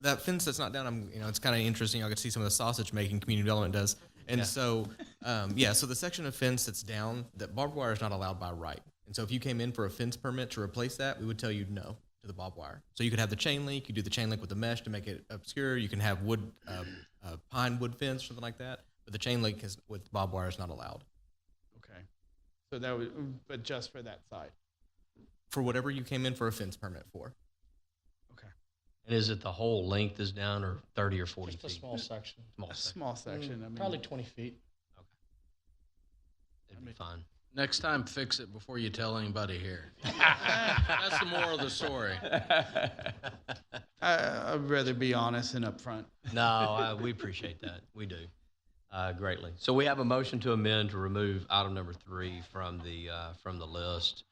Speaker 4: that fence that's not down, it's kind of interesting. I could see some of the sausage making community development does. And
Speaker 1: Yeah.
Speaker 4: so, so the section of fence that's down, that barbed wire is not allowed by right. And so if you came in for a fence permit to replace that, we would tell you no to the barbed wire. So you could have the chain link, you do the chain link with the mesh to make it obscure. You can have wood, pine wood fence, something like that. But the chain link with barbed wire is not allowed.
Speaker 20: okay, so that would, but just for that side.
Speaker 4: For whatever you came in for a fence permit for.
Speaker 1: And is it the whole length is down, or 30 or 40
Speaker 21: Just a
Speaker 1: feet?
Speaker 21: small section.
Speaker 1: Small
Speaker 20: A
Speaker 1: section.
Speaker 20: small section. I mean,
Speaker 21: Probably 20 feet.
Speaker 1: It'd be fine.
Speaker 14: Next time, fix it before you tell anybody here. That's the moral of the story.
Speaker 20: I'd rather be honest and upfront.
Speaker 1: No, we appreciate that. We do greatly. So we have a motion to amend to remove item number 3 from the list.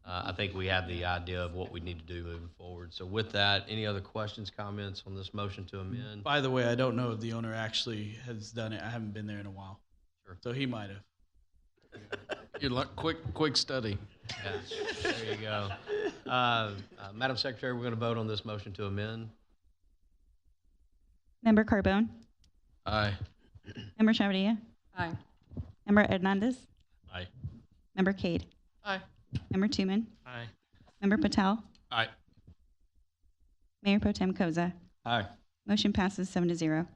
Speaker 1: I think we have the idea of what we need to do moving forward. So with that, any other questions, comments on this motion to amend?
Speaker 20: By the way, I don't know if the owner actually has done it. I haven't been there in a while.
Speaker 1: Sure.
Speaker 20: So he might have.
Speaker 14: You're like quick study.
Speaker 1: Yeah, there you go. Madam Secretary, we're going to vote on this motion to amend.
Speaker 2: Member Carbone,
Speaker 14: Aye.
Speaker 2: Member Chavarria,
Speaker 18: Aye.
Speaker 2: Member Hernandez,
Speaker 5: Aye.
Speaker 2: Member Cade,
Speaker 16: Aye.
Speaker 2: Member Tuman,
Speaker 13: Aye.
Speaker 2: Member Patel,
Speaker 14: Aye.
Speaker 2: Mayor Pro Tem Koza.
Speaker 6: Aye.
Speaker 2: Motion passes 7-0.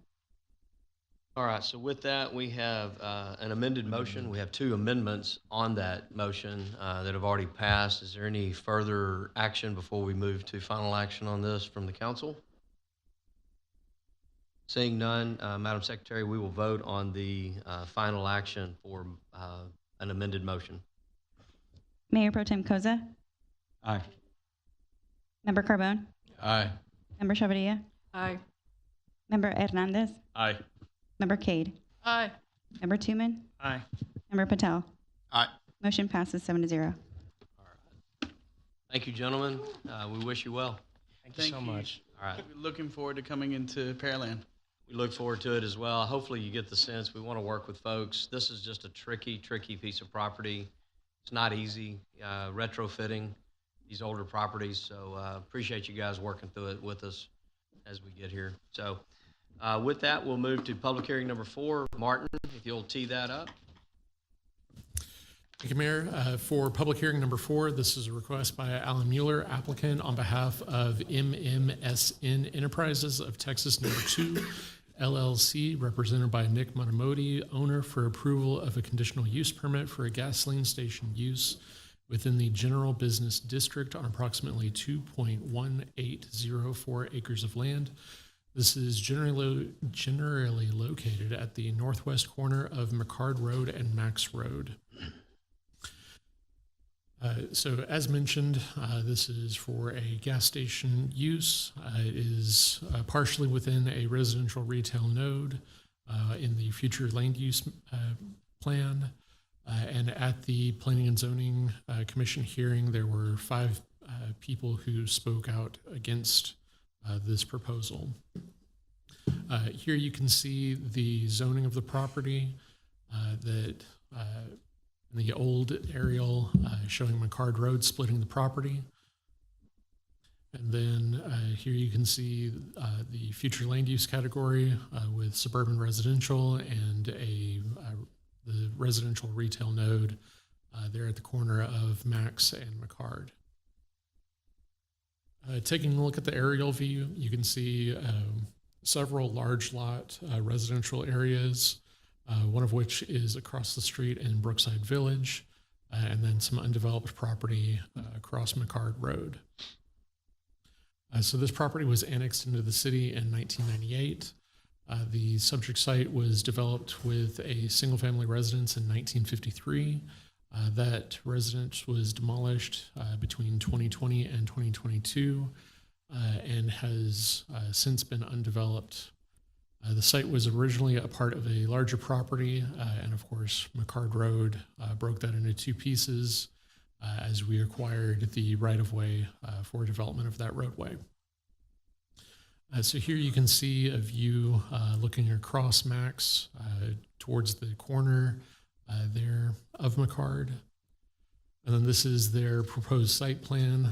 Speaker 1: All right, so with that, we have an amended motion. We have 2 amendments on that motion that have already passed. Is there any further action before we move to final action on this from the council? Seeing none, Madam Secretary, we will vote on the final action for an amended motion.
Speaker 2: Mayor Pro Tem Koza,
Speaker 6: Aye.
Speaker 2: Member Carbone,
Speaker 14: Aye.
Speaker 2: Member Chavarria,
Speaker 18: Aye.
Speaker 2: Member Hernandez,
Speaker 5: Aye.
Speaker 2: Member Cade,
Speaker 16: Aye.
Speaker 2: Member Tuman,
Speaker 13: Aye.
Speaker 2: Member Patel.
Speaker 14: Aye.
Speaker 2: Motion passes 7-0.
Speaker 1: Thank you, gentlemen. We wish you well.
Speaker 20: Thank
Speaker 13: you so much.
Speaker 1: All right.
Speaker 20: Looking forward to coming into Pearland.
Speaker 1: We look forward to it as well. Hopefully you get the sense we want to work with folks. This is just a tricky piece of property. It's not easy retrofitting these older properties, so appreciate you guys working through it with us as we get here. So with that, we'll move to public hearing number 4. Martin, if you'll tee that up.
Speaker 11: Thank you, Mayor. For public hearing number 4, this is a request by Alan Mueller, applicant on behalf of MMSN Enterprises of Texas No. 2, LLC, represented by Nick Monamodi, owner, for approval of a conditional use permit for a gasoline station use within the general business district on approximately 2.1804 acres of land. This is generally located at the northwest corner of McCard Road and Max Road. So as mentioned, this is for a gas station use. It is partially within a residential retail node in the future land use plan. And at the Planning and Zoning Commission hearing, there were 5 people who spoke out against this proposal. Here you can see the zoning of the property that in the old aerial showing McCard Road splitting the property. And then here you can see the future land use category with suburban residential and the residential retail node there at the corner of Max and McCard. Taking a look at the aerial view, you can see several large lot residential areas, one of which is across the street in Brookside Village, and then some undeveloped property across McCard Road. So this property was annexed into the city in 1998. The subject site was developed with a single-family residence in 1953. That residence was demolished between 2020 and 2022 and has since been undeveloped. The site was originally a part of a larger property, and of course, McCard Road broke that into 2 pieces as we acquired the right-of-way for development of that roadway. So here you can see a view looking across Max towards the corner there of McCard. And then this is their proposed site plan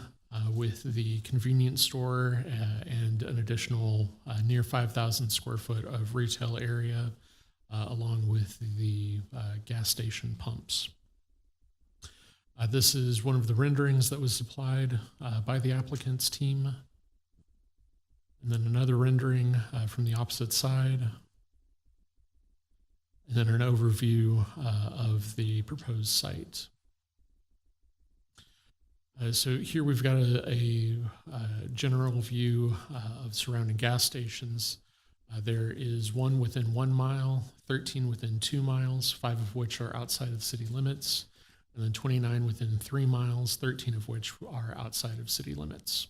Speaker 11: with the convenience store and an additional near 5,000 square foot of retail area along with the gas station pumps. This is one of the renderings that was supplied by the applicant's team. And then another rendering from the opposite side. And then an overview of the proposed site. So here we've got a general view of surrounding gas stations. There is 1 within 1 mile, 13 within 2 miles, 5 of which are outside of city limits, and then 29 within 3 miles, 13 of which are outside of city limits.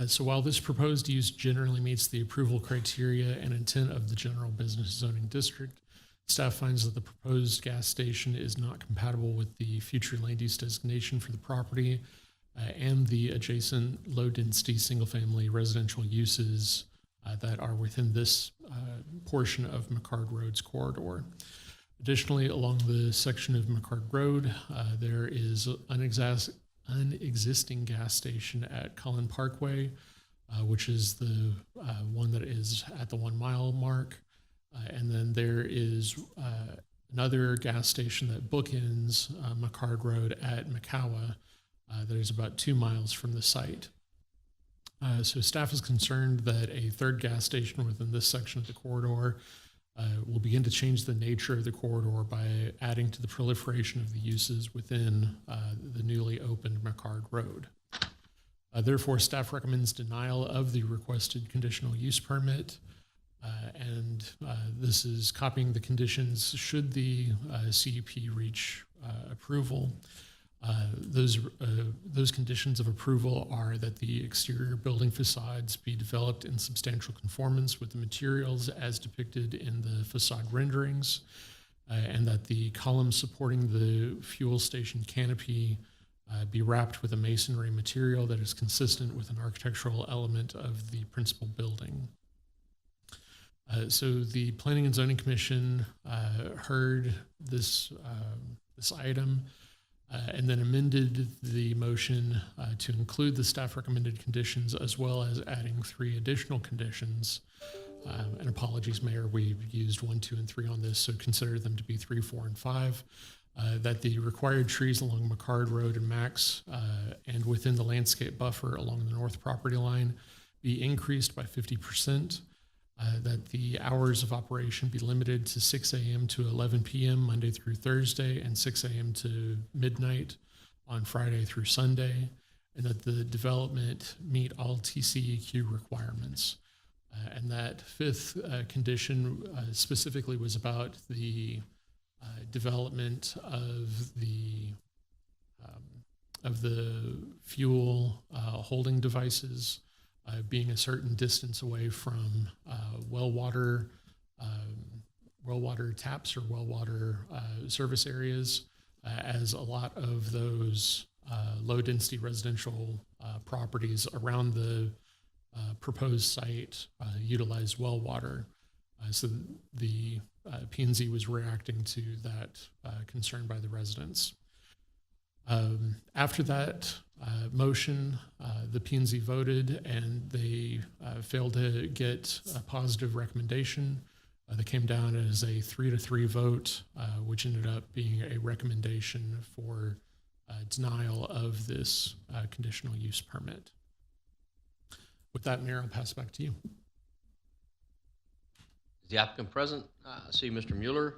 Speaker 11: So while this proposed use generally meets the approval criteria and intent of the general business zoning district, staff finds that the proposed gas station is not compatible with the future land use designation for the property and the adjacent low-density single-family residential uses that are within this portion of McCard Road's corridor. Additionally, along the section of McCard Road, there is an existing gas station at Cullen Parkway, which is the one that is at the 1 mile mark. And then there is another gas station that bookends McCard Road at Makawa that is about 2 miles from the site. So staff is concerned that a third gas station within this section of the corridor will begin to change the nature of the corridor by adding to the proliferation of the uses within the newly opened McCard Road. Therefore, staff recommends denial of the requested conditional use permit, and this is copying the conditions should the CUP reach approval. Those conditions of approval are that the exterior building facades be developed in substantial conformance with the materials as depicted in the facade renderings, and that the columns supporting the fuel station canopy be wrapped with a masonry material that is consistent with an architectural element of the principal building. So the Planning and Zoning Commission heard this item and then amended the motion to include the staff recommended conditions as well as adding 3 additional conditions. And apologies, Mayor, we used 1, 2, and 3 on this, so consider them to be 3, 4, and 5. That the required trees along McCard Road and Max and within the landscape buffer along the north property line be increased by 50%. That the hours of operation be limited to 6 a.m. to 11 p.m. Monday through Thursday and 6 a.m. to midnight on Friday through Sunday, and that the development meet all TCEQ requirements. And that 5th condition specifically was about the development of the fuel holding devices being a certain distance away from well water well water taps or well water service areas, as a lot of those low density residential properties around the proposed site utilize well water. So the P&Z was reacting to that concern by the residents. After that motion, the P&Z voted and they failed to get a positive recommendation. They came down as a 3-3 vote, which ended up being a recommendation for denial of this conditional use permit. With that, Mayor, I'll pass it back to you.
Speaker 1: Is the applicant present? I see Mr. Mueller.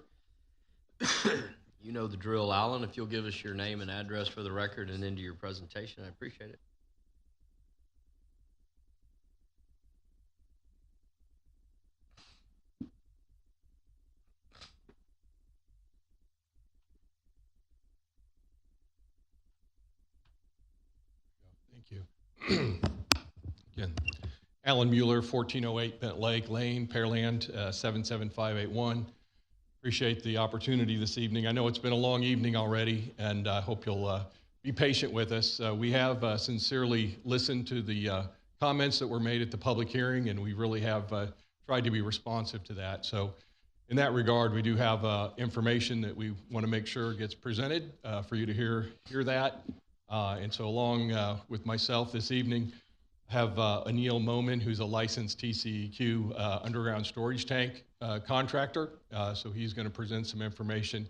Speaker 1: You know the drill, Alan. If you'll give us your name and address for the record and into your presentation, I appreciate it.
Speaker 8: Thank you. Again, Alan Mueller, 1408 Bent Lake Lane, Pearland, 77581. Appreciate the opportunity this evening. I know it's been a long evening already, and I hope you'll be patient with us. We have sincerely listened to the comments that were made at the public hearing, and we really have tried to be responsive to that. So in that regard, we do have information that we want to make sure gets presented for you to hear that. And so along with myself this evening, have Anil Momin, who's a licensed TCEQ underground storage tank contractor. So he's going to present some information.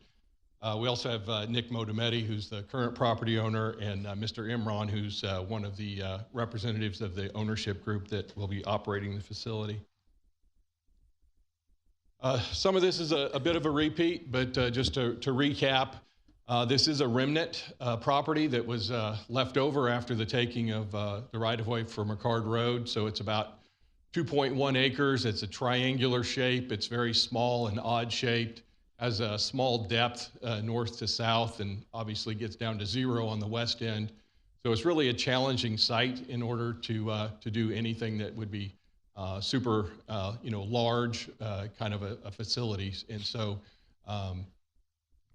Speaker 8: We also have Nick Modametti, who's the current property owner, and Mr. Imran, who's one of the representatives of the ownership group that will be operating the facility. Some of this is a bit of a repeat, but just to recap, this is a remnant property that was left over after the taking of the right-of-way for McCard Road. So it's about 2.1 acres. It's a triangular shape. It's very small and odd shaped, has a small depth north to south, and obviously gets down to 0 on the west end. So it's really a challenging site in order to do anything that would be super, large kind of a facility. And so,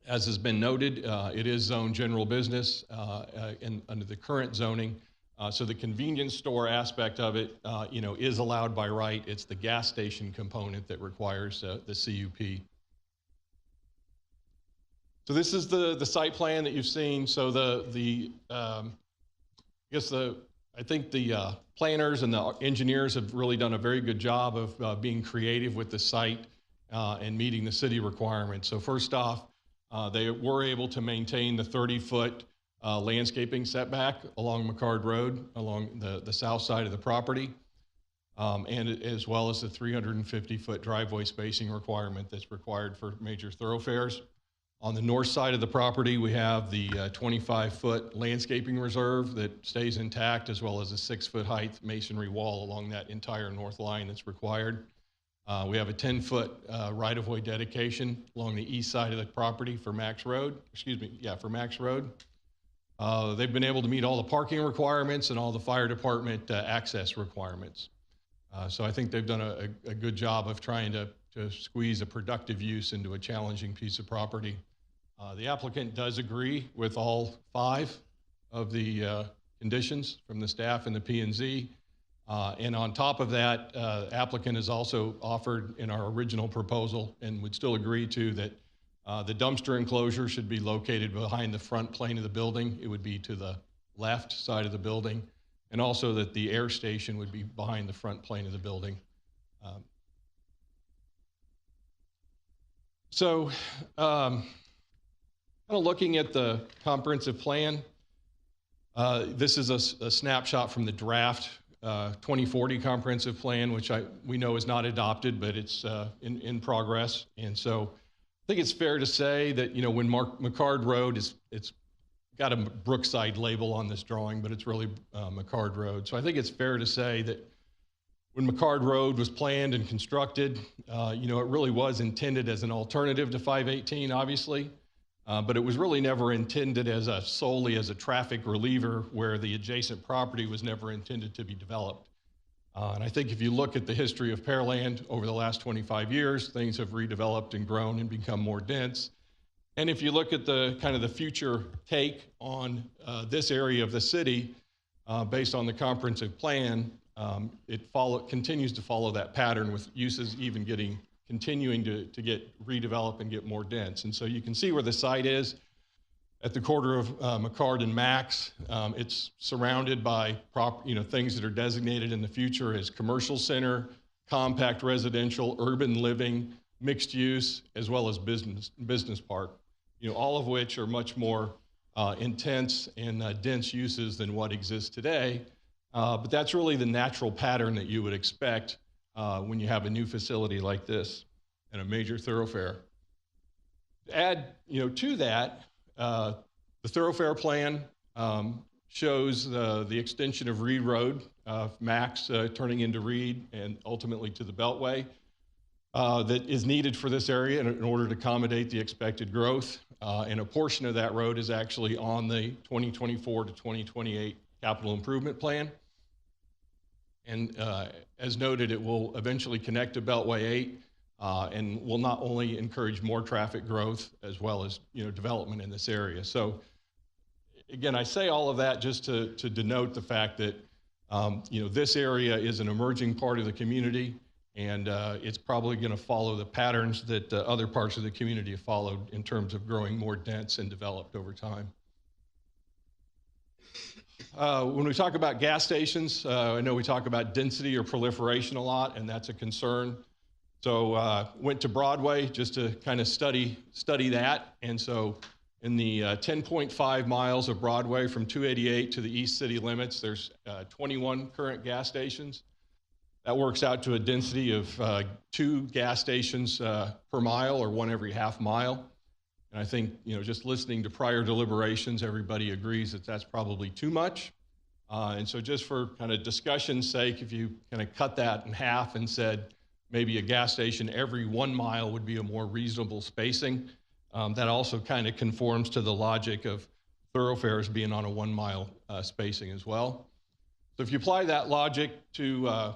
Speaker 8: as has been noted, it is zoned general business under the current zoning. So the convenience store aspect of it, is allowed by right. It's the gas station component that requires the CUP. So this is the site plan that you've seen. So I think the planners and the engineers have really done a very good job of being creative with the site and meeting the city requirements. So first off, they were able to maintain the 30-foot landscaping setback along McCard Road, along the south side of the property, and as well as the 350-foot driveway spacing requirement that's required for major thoroughfares. On the north side of the property, we have the 25-foot landscaping reserve that stays intact, as well as a 6-foot height masonry wall along that entire north line that's required. We have a 10-foot right-of-way dedication along the east side of the property for Max Road. For Max Road. They've been able to meet all the parking requirements and all the fire department access requirements. So I think they've done a good job of trying to squeeze a productive use into a challenging piece of property. The applicant does agree with all 5 of the conditions from the staff and the P&Z. And on top of that, applicant has also offered in our original proposal and would still agree to that the dumpster enclosure should be located behind the front plane of the building. It would be to the left side of the building, and also that the air station would be behind the front plane of the building. Kind of looking at the comprehensive plan, this is a snapshot from the draft 2040 comprehensive plan, which we know is not adopted, but it's in progress. And so I think it's fair to say that, when McCard Road it's got a Brookside label on this drawing, but it's really McCard Road. So I think it's fair to say that when McCard Road was planned and constructed, it really was intended as an alternative to 518, obviously, but it was really never intended as solely as a traffic reliever, where the adjacent property was never intended to be developed. And I think if you look at the history of Pearland over the last 25 years, things have redeveloped and grown and become more dense. And if you look at the kind of the future take on this area of the city, based on the comprehensive plan, it continues to follow that pattern, with uses even continuing to get redeveloped and get more dense. And so you can see where the site is at the corner of McCard and Max. It's surrounded by things that are designated in the future as commercial center, compact residential, urban living, mixed use, as well as business park. All of which are much more intense and dense uses than what exists today. But that's really the natural pattern that you would expect when you have a new facility like this and a major thoroughfare. To add, to that, the thoroughfare plan shows the extension of Reed Road, Max turning into Reed and ultimately to the Beltway. That is needed for this area in order to accommodate the expected growth. And a portion of that road is actually on the 2024 to 2028 capital improvement plan. And as noted, it will eventually connect to Beltway 8 and will not only encourage more traffic growth as well as development in this area. So again, I say all of that just to denote the fact that this area is an emerging part of the community. And it's probably going to follow the patterns that other parts of the community have followed in terms of growing more dense and developed over time. When we talk about gas stations, I know we talk about density or proliferation a lot, and that's a concern. So went to Broadway just to kind of study that. And so in the 10.5 miles of Broadway from 288 to the east city limits, there's 21 current gas stations. That works out to a density of 2 gas stations per mile, or 1 every half mile. And I think, just listening to prior deliberations, everybody agrees that that's probably too much. And so just for kind of discussion's sake, if you kind of cut that in half and said maybe a gas station every 1 mile would be a more reasonable spacing, that also kind of conforms to the logic of thoroughfares being on a 1 mile spacing as well. So if you apply that logic to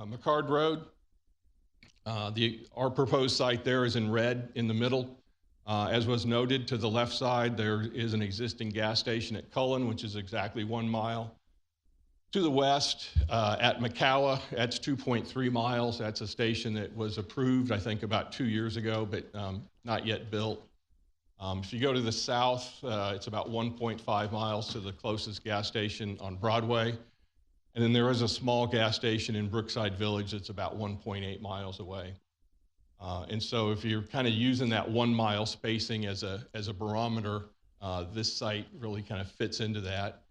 Speaker 8: McCard Road, our proposed site there is in red in the middle. As was noted, to the left side, there is an existing gas station at Cullen, which is exactly 1 mile. To the west, at McCowa, that's 2.3 miles. That's a station that was approved, I think, about 2 years ago, but not yet built. If you go to the south, it's about 1.5 miles to the closest gas station on Broadway. And then there is a small gas station in Brookside Village that's about 1.8 miles away. And so if you're kind of using that 1 mile spacing as a barometer, this site really kind of fits into that.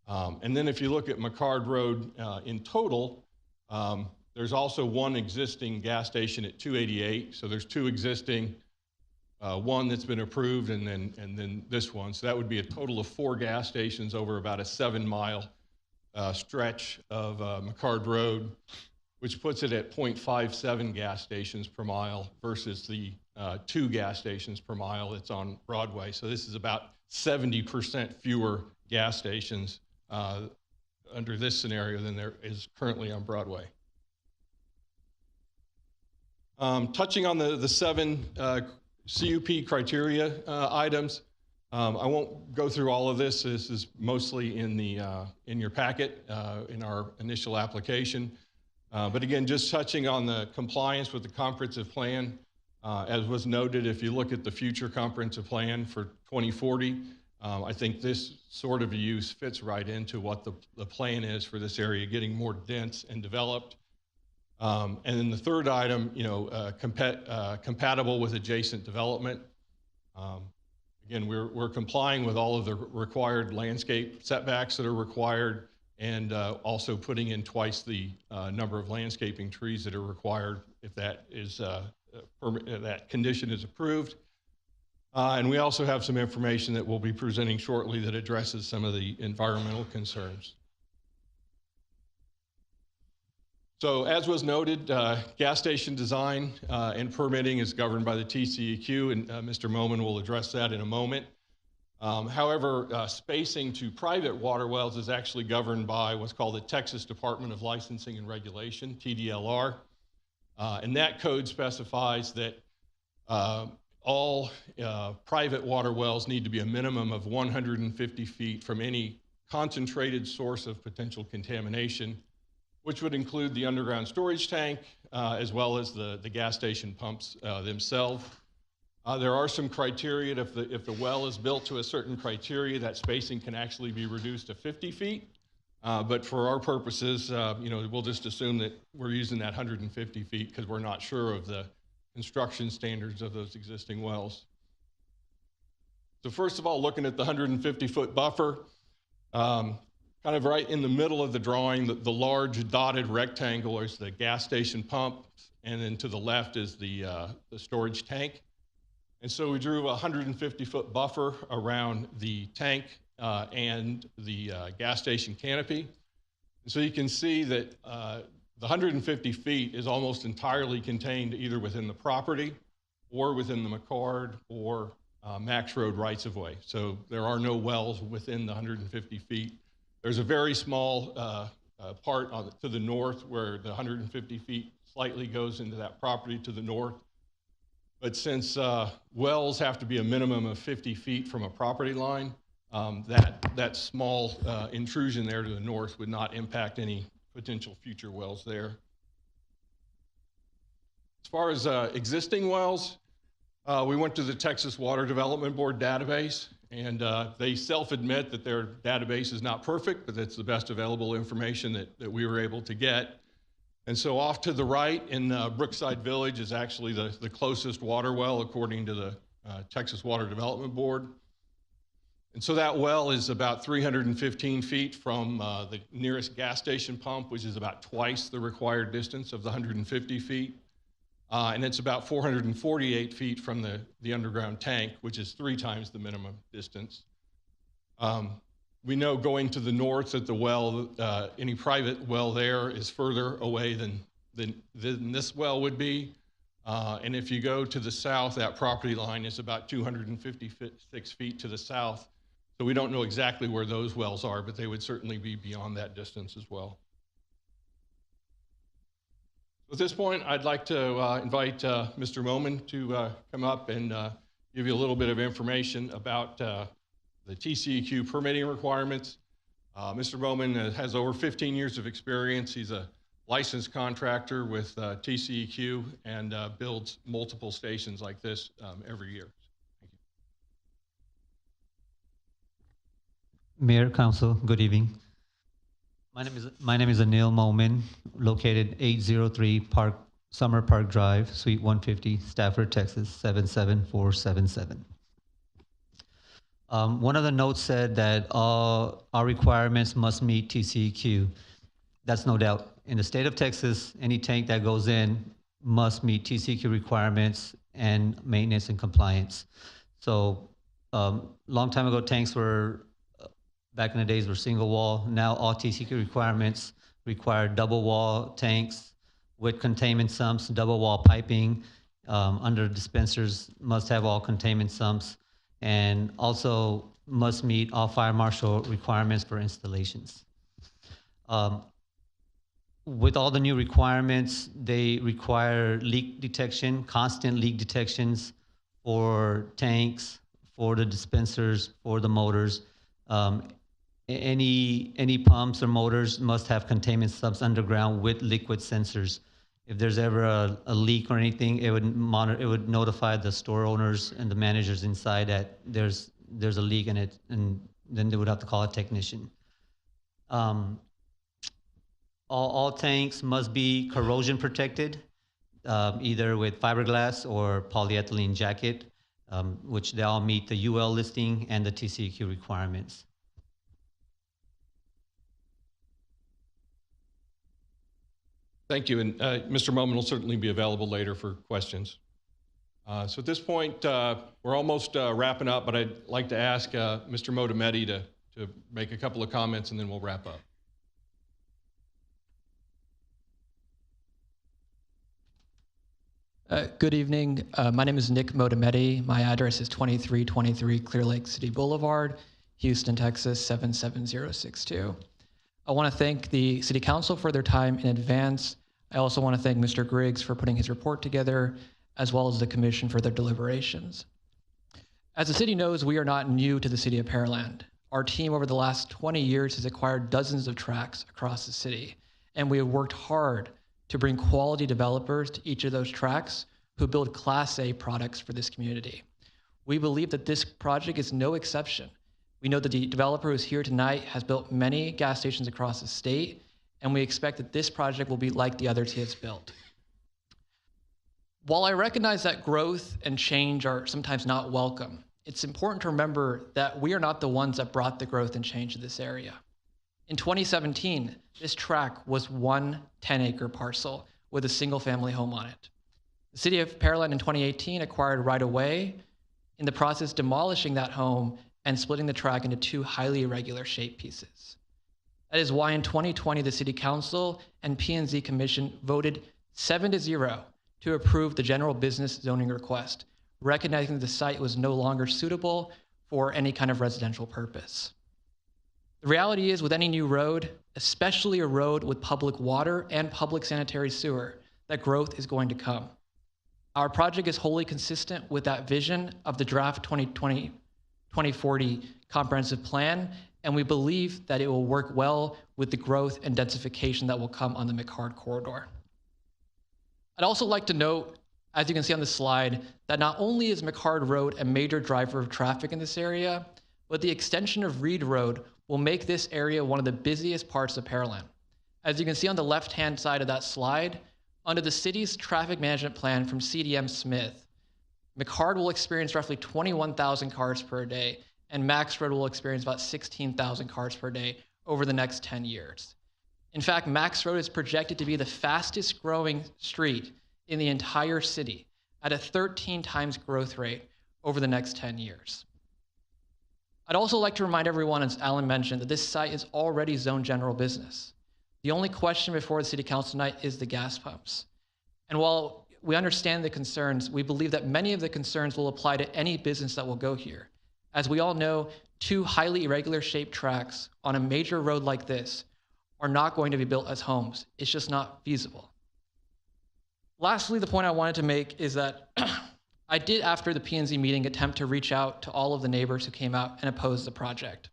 Speaker 8: And then if you look at McCard Road in total, there's also 1 existing gas station at 288. So there's 2 existing, 1 that's been approved, and then this one. So that would be a total of 4 gas stations over about a 7 mile stretch of McCard Road, which puts it at 0.57 gas stations per mile versus the 2 gas stations per mile that's on Broadway. So this is about 70% fewer gas stations under this scenario than there is currently on Broadway. Touching on the 7 CUP criteria items, I won't go through all of this. This is mostly in your packet in our initial application. But again, just touching on the compliance with the comprehensive plan, as was noted, if you look at the future comprehensive plan for 2040, I think this sort of use fits right into what the plan is for this area, getting more dense and developed. And then the third item, compatible with adjacent development. Again, we're complying with all of the required landscape setbacks that are required, and also putting in twice the number of landscaping trees that are required if that is that condition is approved. And we also have some information that we'll be presenting shortly that addresses some of the environmental concerns. So as was noted, gas station design and permitting is governed by the TCEQ, and Mr. Moman will address that in a moment. However, spacing to private water wells is actually governed by what's called the Texas Department of Licensing and Regulation, TDLR. And that code specifies that all private water wells need to be a minimum of 150 feet from any concentrated source of potential contamination, which would include the underground storage tank, as well as the gas station pumps themselves. There are some criteria. If the well is built to a certain criteria, that spacing can actually be reduced to 50 feet. But for our purposes, we'll just assume that we're using that 150 feet because we're not sure of the construction standards of those existing wells. So first of all, looking at the 150-foot buffer, kind of right in the middle of the drawing, the large dotted rectangle is the gas station pump, and then to the left is the storage tank. And so we drew a 150-foot buffer around the tank and the gas station canopy. And so you can see that the 150 feet is almost entirely contained either within the property or within the McCord or Max Road rights-of-way. So there are no wells within the 150 feet. There's a very small part to the north where the 150 feet slightly goes into that property to the north. But since wells have to be a minimum of 50 feet from a property line, that small intrusion there to the north would not impact any potential future wells there. As far as existing wells, we went to the Texas Water Development Board database, and they self-admit that their database is not perfect, but it's the best available information that we were able to get. And so off to the right in Brookside Village is actually the closest water well according to the Texas Water Development Board. And so that well is about 315 feet from the nearest gas station pump, which is about twice the required distance of the 150 feet. And it's about 448 feet from the underground tank, which is 3 times the minimum distance. We know going to the north that the well, any private well there is further away than this well would be. And if you go to the south, that property line is about 256 feet to the south. So we don't know exactly where those wells are, but they would certainly be beyond that distance as well. At this point, I'd like to invite Mr. Moman to come up and give you a little bit of information about the TCEQ permitting requirements. Mr. Bowman has over 15 years of experience. He's a licensed contractor with TCEQ and builds multiple stations like this every year. Thank you.
Speaker 9: Mayor, Council, good evening. My name is Anil Momin, located 803 Summer Park Drive, Suite 150, Stafford, Texas 77477. One of the notes said that all our requirements must meet TCEQ. That's no doubt. In the state of Texas, any tank that goes in must meet TCEQ requirements and maintenance and compliance. So long time ago, tanks were, back in the days, were single wall. Now all TCEQ requirements require double wall tanks with containment sumps, double wall piping. Under dispensers must have all containment sumps, and also must meet all fire marshal requirements for installations. With all the new requirements, they require leak detection, constant leak detections for tanks, for the dispensers, for the motors. Any pumps or motors must have containment sumps underground with liquid sensors. If there's ever a leak or anything, it would notify the store owners and the managers inside that there's a leak in it, and then they would have to call a technician. All tanks must be corrosion protected, either with fiberglass or polyethylene jacket, which they all meet the UL listing and the TCEQ requirements.
Speaker 8: Thank you, and Mr. Moman will certainly be available later for questions. So at this point, we're almost wrapping up, but I'd like to ask Mr. Modametti to make a couple of comments, and then we'll wrap up.
Speaker 12: Good evening. My name is Nick Modametti. My address is 2323 Clear Lake City Boulevard, Houston, Texas 77062. I want to thank the City Council for their time in advance. I also want to thank Mr. Griggs for putting his report together, as well as the Commission for their deliberations. As the city knows, we are not new to the city of Pearland. Our team over the last 20 years has acquired dozens of tracts across the city, and we have worked hard to bring quality developers to each of those tracts who build Class A products for this community. We believe that this project is no exception. We know that the developer who's here tonight has built many gas stations across the state, and we expect that this project will be like the others he has built. While I recognize that growth and change are sometimes not welcome, it's important to remember that we are not the ones that brought the growth and change to this area. In 2017, this tract was one 10-acre parcel with a single-family home on it. The city of Pearland in 2018 acquired right away, in the process demolishing that home and splitting the tract into two highly irregular shaped pieces. That is why in 2020, the City Council and P&Z Commission voted 7-0 to approve the general business zoning request, recognizing the site was no longer suitable for any kind of residential purpose. The reality is, with any new road, especially a road with public water and public sanitary sewer, that growth is going to come. Our project is wholly consistent with that vision of the draft 2020-2040 comprehensive plan, and we believe that it will work well with the growth and densification that will come on the McHardt corridor. I'd also like to note, as you can see on the slide, that not only is McHardt Road a major driver of traffic in this area, but the extension of Reed Road will make this area one of the busiest parts of Pearland. As you can see on the left-hand side of that slide, under the city's traffic management plan from CDM Smith, McHardt will experience roughly 21,000 cars per day, and Max Road will experience about 16,000 cars per day over the next 10 years. In fact, Max Road is projected to be the fastest growing street in the entire city at a 13 times growth rate over the next 10 years. I'd also like to remind everyone, as Alan mentioned, that this site is already zoned general business. The only question before the City Council tonight is the gas pumps. And while we understand the concerns, we believe that many of the concerns will apply to any business that will go here. As we all know, two highly irregular shaped tracks on a major road like this are not going to be built as homes. It's just not feasible. Lastly, the point I wanted to make is that I did, after the P&Z meeting, attempt to reach out to all of the neighbors who came out and opposed the project.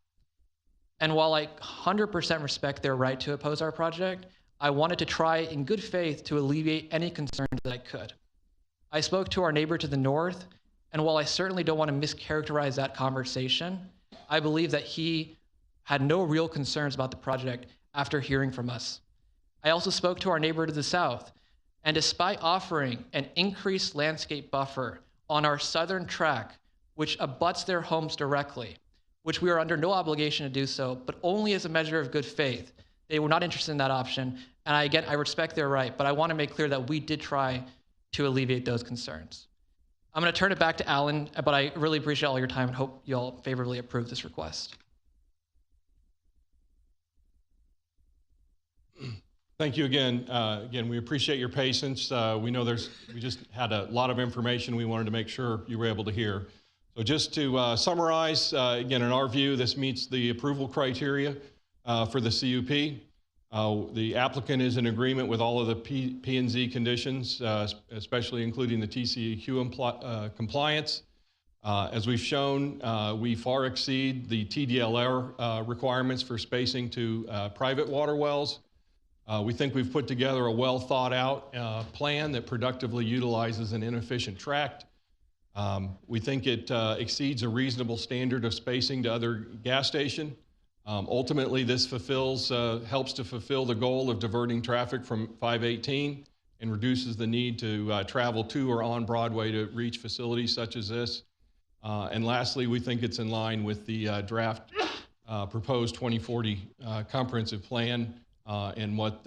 Speaker 12: And while I 100% respect their right to oppose our project, I wanted to try in good faith to alleviate any concerns that I could. I spoke to our neighbor to the north, and while I certainly don't want to mischaracterize that conversation, I believe that he had no real concerns about the project after hearing from us. I also spoke to our neighbor to the south, and despite offering an increased landscape buffer on our southern track, which abuts their homes directly, which we are under no obligation to do so, but only as a measure of good faith, they were not interested in that option. And I respect their right, but I want to make clear that we did try to alleviate those concerns. I'm going to turn it back to Alan, but I really appreciate all your time and hope you all favorably approve this request.
Speaker 8: Thank you again. Again, we appreciate your patience. We know we just had a lot of information we wanted to make sure you were able to hear. So just to summarize, again, in our view, this meets the approval criteria for the CUP. The applicant is in agreement with all of the P&Z conditions, especially including the TCEQ compliance. As we've shown, we far exceed the TDLR requirements for spacing to private water wells. We think we've put together a well thought out plan that productively utilizes an inefficient tract. We think it exceeds a reasonable standard of spacing to other gas station. Ultimately, this helps to fulfill the goal of diverting traffic from 518 and reduces the need to travel to or on Broadway to reach facilities such as this. And lastly, we think it's in line with the draft proposed 2040 comprehensive plan and what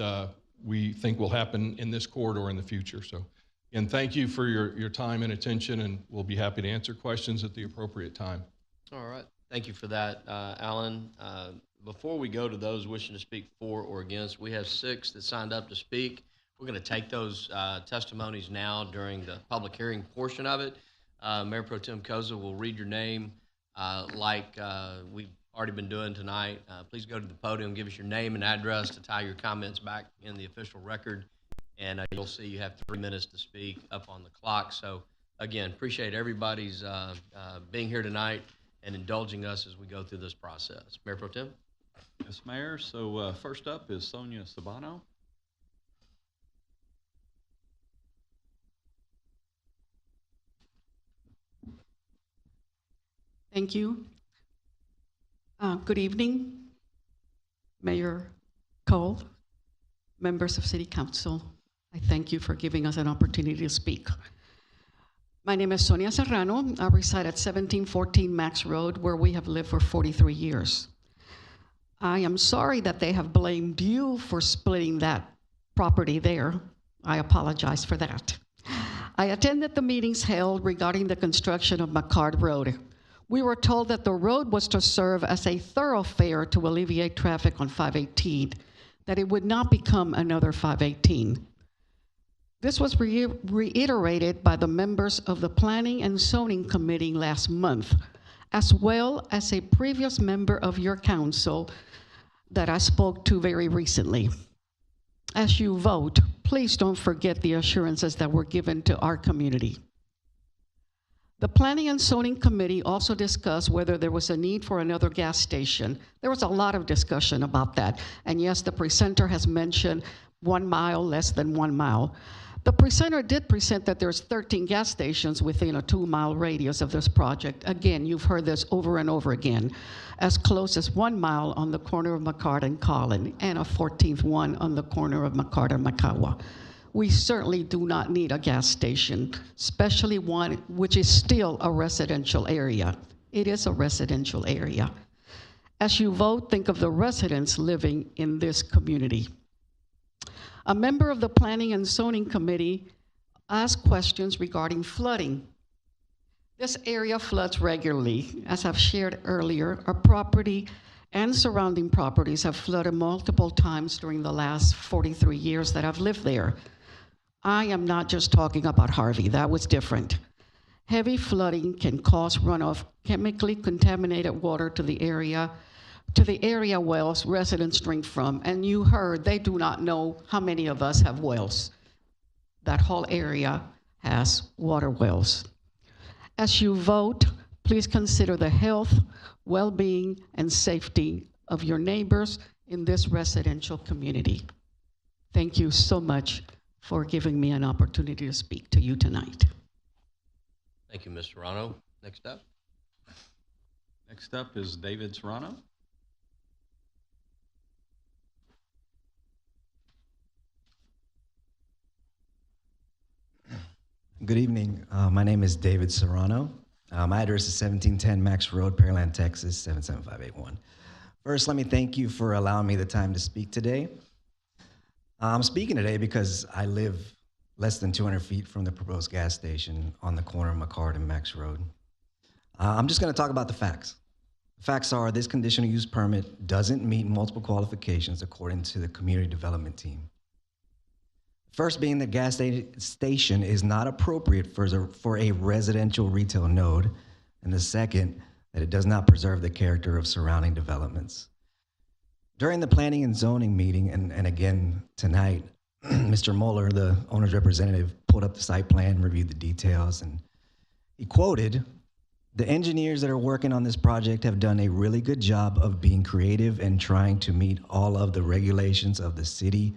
Speaker 8: we think will happen in this corridor in the future. So, again, thank you for your time and attention, and we'll be happy to answer questions at the appropriate time.
Speaker 1: All right. Thank you for that, Alan. Before we go to those wishing to speak for or against, we have 6 that signed up to speak. We're going to take those testimonies now during the public hearing portion of it. Mayor Pro Tem Koza will read your name like we've already been doing tonight. Please go to the podium, give us your name and address to tie your comments back in the official record. And you'll see you have 3 minutes to speak up on the clock. So again, appreciate everybody's being here tonight and indulging us as we go through this process. Mayor Pro Tem?
Speaker 6: Yes, Mayor. So first up is Sonia Sabano.
Speaker 15: Thank you. Good evening, Mayor Cole, members of City Council. I thank you for giving us an opportunity to speak. My name is Sonia Serrano. I reside at 1714 Max Road, where we have lived for 43 years. I am sorry that they have blamed you for splitting that property there. I apologize for that. I attended the meetings held regarding the construction of McCart Road. We were told that the road was to serve as a thoroughfare to alleviate traffic on 518, that it would not become another 518. This was reiterated by the members of the Planning and Zoning Committee last month, as well as a previous member of your council that I spoke to very recently. As you vote, please don't forget the assurances that were given to our community. The Planning and Zoning Committee also discussed whether there was a need for another gas station. There was a lot of discussion about that. And yes, the presenter has mentioned 1 mile, less than 1 mile. The presenter did present that there's 13 gas stations within a 2-mile radius of this project. Again, you've heard this over and over again. As close as 1 mile on the corner of McCart and Collin, and a 14th one on the corner of McCart and Makawa. We certainly do not need a gas station, especially one which is still a residential area. It is a residential area. As you vote, think of the residents living in this community. A member of the Planning and Zoning Committee asked questions regarding flooding. This area floods regularly. As I've shared earlier, our property and surrounding properties have flooded multiple times during the last 43 years that I've lived there. I am not just talking about Harvey, that was different. Heavy flooding can cause runoff chemically contaminated water to the area wells residents drink from. And you heard, they do not know how many of us have wells. That whole area has water wells. As you vote, please consider the health, well-being, and safety of your neighbors in this residential community. Thank you so much for giving me an opportunity to speak to you tonight.
Speaker 1: Thank you, Ms. Serrano. Next up.
Speaker 6: Next up is David Serrano.
Speaker 22: Good evening. My name is David Serrano. My address is 1710 Max Road, Pearland, Texas, 77581. First, let me thank you for allowing me the time to speak today. I'm speaking today because I live less than 200 feet from the proposed gas station on the corner of McCart and Max Road. I'm just going to talk about the facts. The facts are this conditional use permit doesn't meet multiple qualifications according to the community development team. First being the gas station is not appropriate for a residential retail node, and the second, that it does not preserve the character of surrounding developments. During the planning and zoning meeting, and again tonight, Mr. Mueller, the owner's representative, pulled up the site plan, reviewed the details, and he quoted, "The engineers that are working on this project have done a really good job of being creative and trying to meet all of the regulations of the city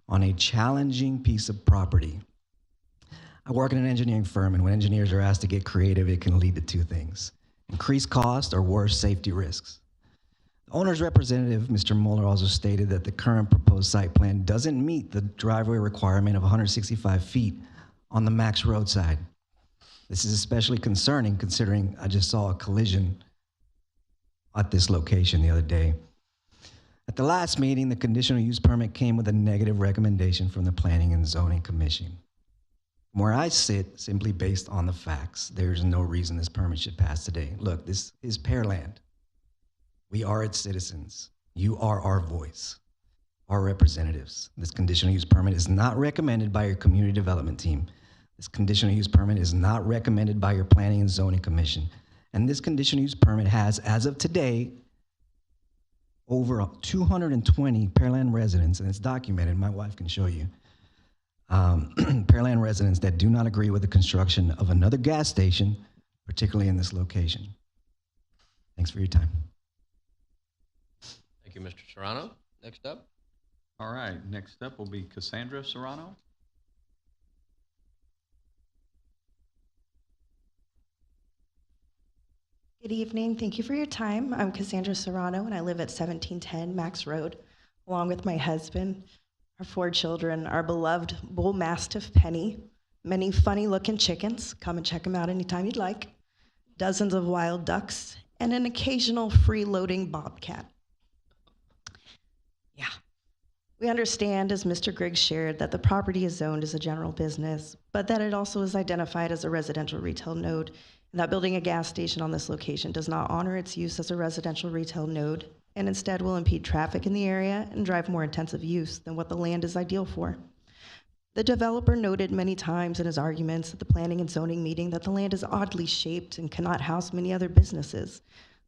Speaker 22: on a challenging piece of property." I work in an engineering firm, and when engineers are asked to get creative, it can lead to two things: increased cost or worse, safety risks. The owner's representative, Mr. Mueller, also stated that the current proposed site plan doesn't meet the driveway requirement of 165 feet on the Max Road side. This is especially concerning considering I just saw a collision at this location the other day. At the last meeting, the conditional use permit came with a negative recommendation from the Planning and Zoning Commission. Where I sit, simply based on the facts, there's no reason this permit should pass today. Look, this is Pearland. We are its citizens. You are our voice. our representatives. This conditional use permit is not recommended by your community development team. This conditional use permit is not recommended by your planning and zoning commission. And this conditional use permit has, as of today, over 220 Pearland residents, and it's documented, my wife can show you, Pearland residents that do not agree with the construction of another gas station, particularly in this location. Thanks for your time.
Speaker 1: Thank you, Mr. Serrano. Next up.
Speaker 6: All right, next up will be Cassandra Serrano.
Speaker 3: Good evening. Thank you for your time. I'm Cassandra Serrano, and I live at 1710 Max Road, along with my husband, our 4 children, our beloved bull mastiff Penny, many funny-looking chickens. Come and check them out anytime you'd like. Dozens of wild ducks, and an occasional free-loading bobcat. Yeah. We understand, as Mr. Griggs shared, that the property is zoned as a general business, but that it also is identified as a residential retail node, and that building a gas station on this location does not honor its use as a residential retail node, and instead will impede traffic in the area and drive more intensive use than what the land is ideal for. The developer noted many times in his arguments at the planning and zoning meeting that the land is oddly shaped and cannot house many other businesses.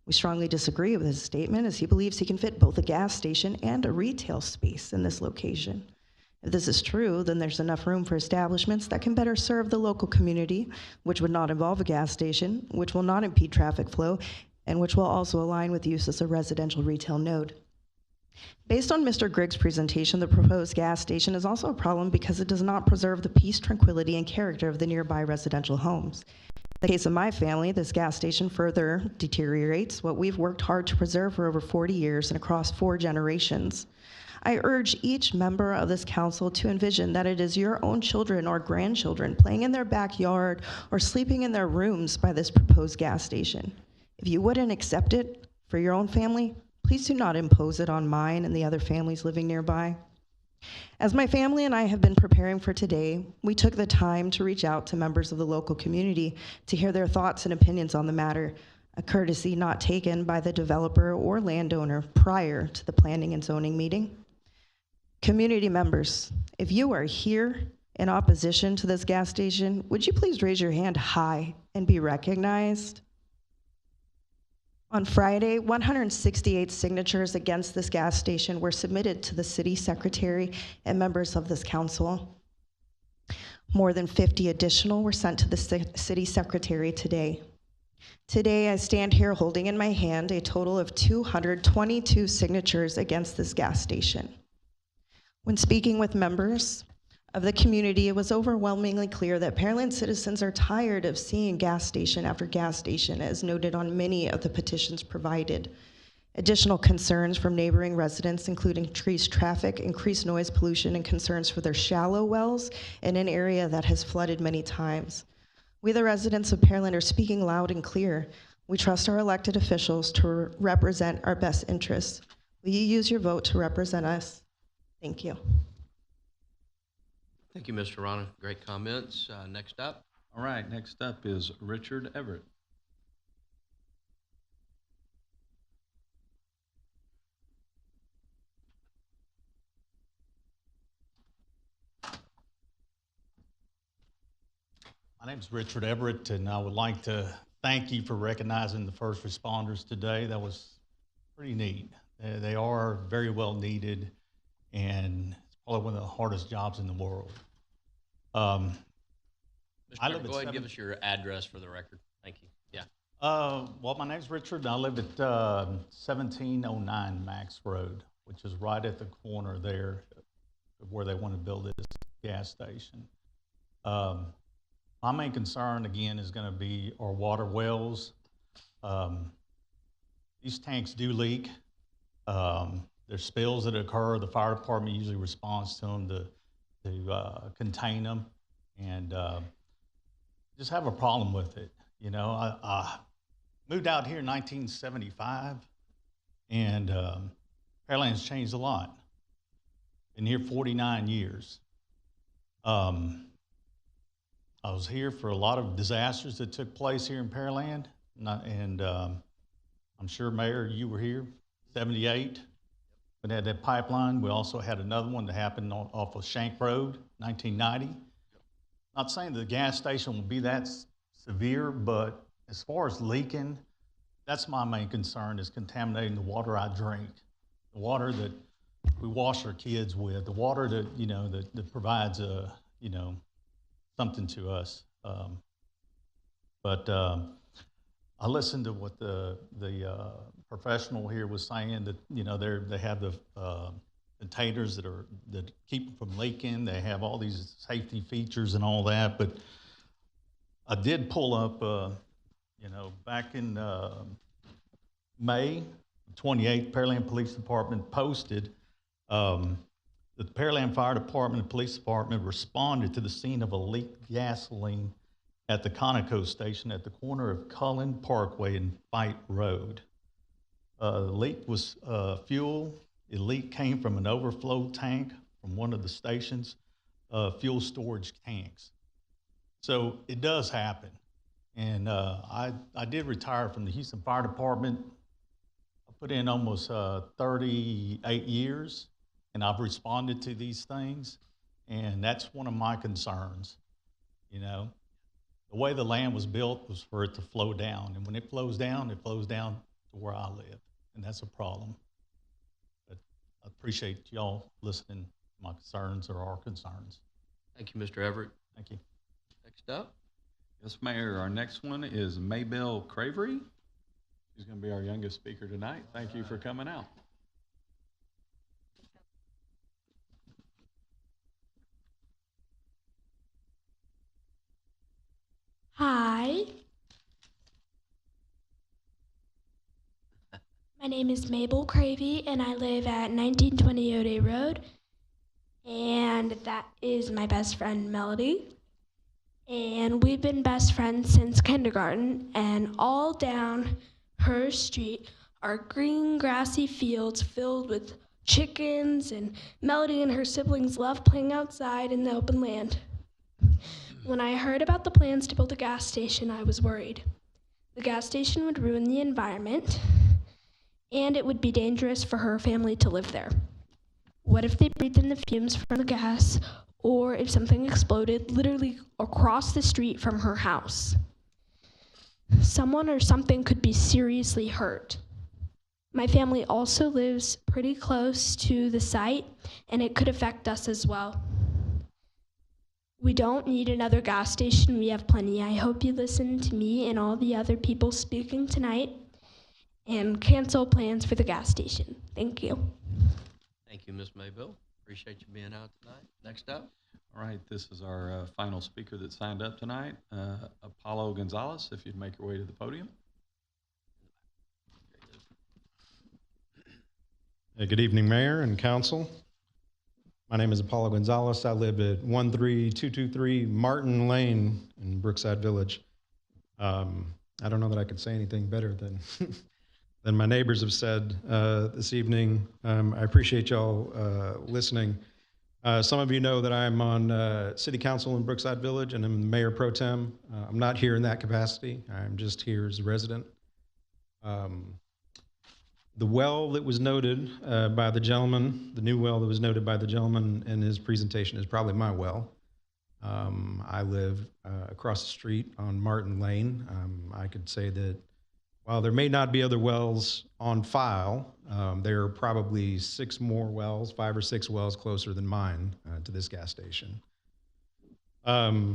Speaker 3: We strongly disagree with his statement, as he believes he can fit both a gas station and a retail space in this location. If this is true, then there's enough room for establishments that can better serve the local community, which would not involve a gas station, which will not impede traffic flow, and which will also align with use as a residential retail node. Based on Mr. Griggs' presentation, the proposed gas station is also a problem because it does not preserve the peace, tranquility, and character of the nearby residential homes. In the case of my family, this gas station further deteriorates what we've worked hard to preserve for over 40 years and across 4 generations. I urge each member of this council to envision that it is your own children or grandchildren playing in their backyard or sleeping in their rooms by this proposed gas station. If you wouldn't accept it for your own family, please do not impose it on mine and the other families living nearby. As my family and I have been preparing for today, we took the time to reach out to members of the local community to hear their thoughts and opinions on the matter, a courtesy not taken by the developer or landowner prior to the planning and zoning meeting. Community members, if you are here in opposition to this gas station, would you please raise your hand high and be recognized? On Friday, 168 signatures against this gas station were submitted to the city secretary and members of this council. More than 50 additional were sent to the city secretary today. Today, I stand here holding in my hand a total of 222 signatures against this gas station. When speaking with members of the community, it was overwhelmingly clear that Pearland citizens are tired of seeing gas station after gas station, as noted on many of the petitions provided. Additional concerns from neighboring residents include increased traffic, increased noise pollution, and concerns for their shallow wells in an area that has flooded many times. We, the residents of Pearland, are speaking loud and clear. We trust our elected officials to represent our best interests. Will you use your vote to represent us? Thank you.
Speaker 1: Thank you, Mr. Rana. Great comments. Next up.
Speaker 6: All right, next up is Richard Everett.
Speaker 7: My name is Richard Everett, and I would like to thank you for recognizing the first responders today. That was pretty neat. They are very well needed, and it's probably one of the hardest jobs in the world.
Speaker 1: Mr. Chairman, go ahead and give us your address for the record. Thank you. Yeah.
Speaker 7: Well, my name's Richard, and I live at 1709 Max Road, which is right at the corner there of where they want to build this gas station. My main concern, again, is going to be our water wells. These tanks do leak. There's spills that occur. The fire department usually responds to them to contain them, and just have a problem with it. You know, I moved out here in 1975, and Pearland's changed a lot. Been here 49 years. I was here for a lot of disasters that took place here in Pearland, and I'm sure, Mayor, you were here, 78. We had that pipeline. We also had another one that happened off of Shank Road, 1990. Not saying the gas station will be that severe, but as far as leaking, that's my main concern, is contaminating the water I drink, the water that we wash our kids with, the water that, you know, that provides you know, something to us. But I listened to what the professional here was saying, that, you know, they have the containers that keep them from leaking. They have all these safety features and all that. But I did pull up, you know, back in May 28th, Pearland Police Department posted that the Pearland Fire Department and Police Department responded to the scene of a leaked gasoline at the Conoco station at the corner of Cullen Parkway and Fight Road. The leak was fuel. The leak came from an overflow tank from one of the station's fuel storage tanks. So it does happen. And I did retire from the Houston Fire Department. I put in almost 38 years, and I've responded to these things. And that's one of my concerns, you know. The way the land was built was for it to flow down. And when it flows down to where I live. And that's a problem. But I appreciate y'all listening to my concerns or our concerns.
Speaker 1: Thank you, Mr. Everett.
Speaker 7: Thank you.
Speaker 1: Next up.
Speaker 6: Yes, Mayor. Our next one is Maybelle Cravery. She's going to be our youngest speaker tonight. Thank you for coming out.
Speaker 10: Hi. My name is Mabel Cravey, and I live at 1920 O'Day Road. And that is my best friend, Melody. And we've been best friends since kindergarten, and all down her street are green, grassy fields filled with chickens, and Melody and her siblings love playing outside in the open land. When I heard about the plans to build a gas station, I was worried. The gas station would ruin the environment, and it would be dangerous for her family to live there. What if they breathed in the fumes from the gas, or if something exploded literally across the street from her house? Someone or something could be seriously hurt. My family also lives pretty close to the site, and it could affect us as well. We don't need another gas station. We have plenty. I hope you listen to me and all the other people speaking tonight and cancel plans for the gas station. Thank you.
Speaker 1: Thank you, Ms. Maybelle. Appreciate you being out tonight. Next up.
Speaker 6: All right, this is our final speaker that signed up tonight, Apollo Gonzalez, if you'd make your way to the podium.
Speaker 17: Good evening, Mayor and Council. My name is Apollo Gonzalez. I live at 13223 Martin Lane in Brookside Village. I don't know that I could say anything better than than my neighbors have said this evening. I appreciate y'all listening. Some of you know that I'm on City Council in Brookside Village, and I'm the Mayor Pro Tem. I'm not here in that capacity. I'm just here as a resident. The well that was noted by the gentleman, the new well that was noted by the gentleman in his presentation, is probably my well. I live across the street on Martin Lane. I could say that while there may not be other wells on file, there are probably 5 or 6 wells closer than mine to this gas station. I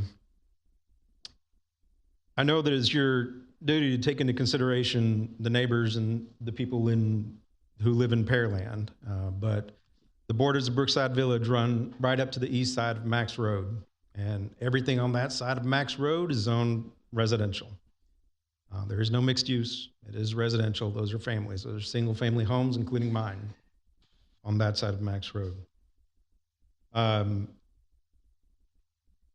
Speaker 17: know that it's your duty to take into consideration the neighbors and the people who live in Pearland, but the borders of Brookside Village run right up to the east side of Max Road, and everything on that side of Max Road is zoned residential. There is no mixed use. It is residential. Those are families. Those are single-family homes, including mine, on that side of Max Road. I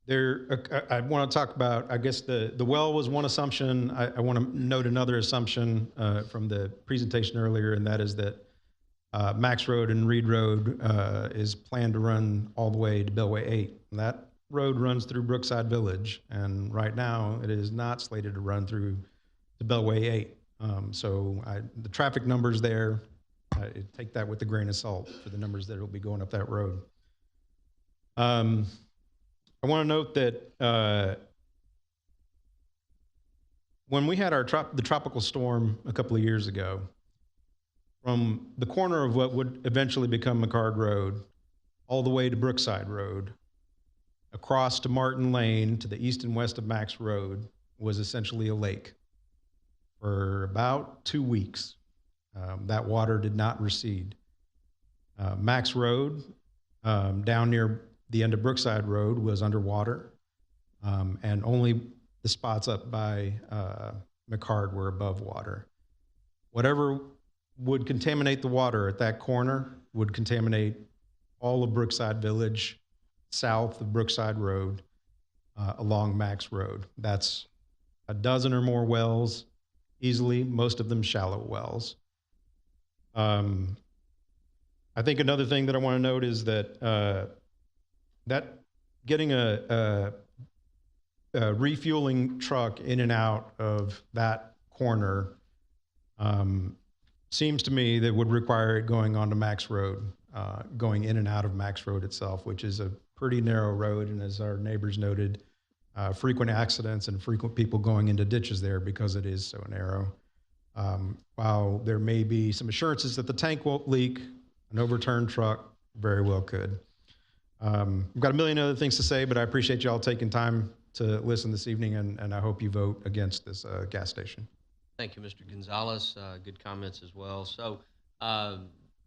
Speaker 17: want to talk about, I guess the well was one assumption. I want to note another assumption from the presentation earlier, and that is that Max Road and Reed Road is planned to run all the way to Bellway 8. And that road runs through Brookside Village, and right now it is not slated to run through to Bellway 8. So the traffic numbers there take that with a grain of salt for the numbers that will be going up that road. I want to note that when we had the tropical storm a couple of years ago, from the corner of what would eventually become McCard Road, all the way to Brookside Road, across to Martin Lane to the east and west of Max Road, was essentially a lake. For about 2 weeks, that water did not recede. Max Road, down near the end of Brookside Road, was underwater, and only the spots up by McCard were above water. Whatever would contaminate the water at that corner would contaminate all of Brookside Village, south of Brookside Road, along Max Road. That's a dozen or more wells, easily, most of them shallow wells. I think another thing that I want to note is that that getting a refueling truck in and out of that corner seems to me that would require it going onto Max Road, going in and out of Max Road itself, which is a pretty narrow road, and as our neighbors noted, frequent accidents and frequent people going into ditches there because it is so narrow. While there may be some assurances that the tank won't leak, an overturned truck very well could. I've got a million other things to say, but I appreciate y'all taking time to listen this evening, and I hope you vote against this gas station.
Speaker 1: Thank you, Mr. Gonzalez. Good comments as well. So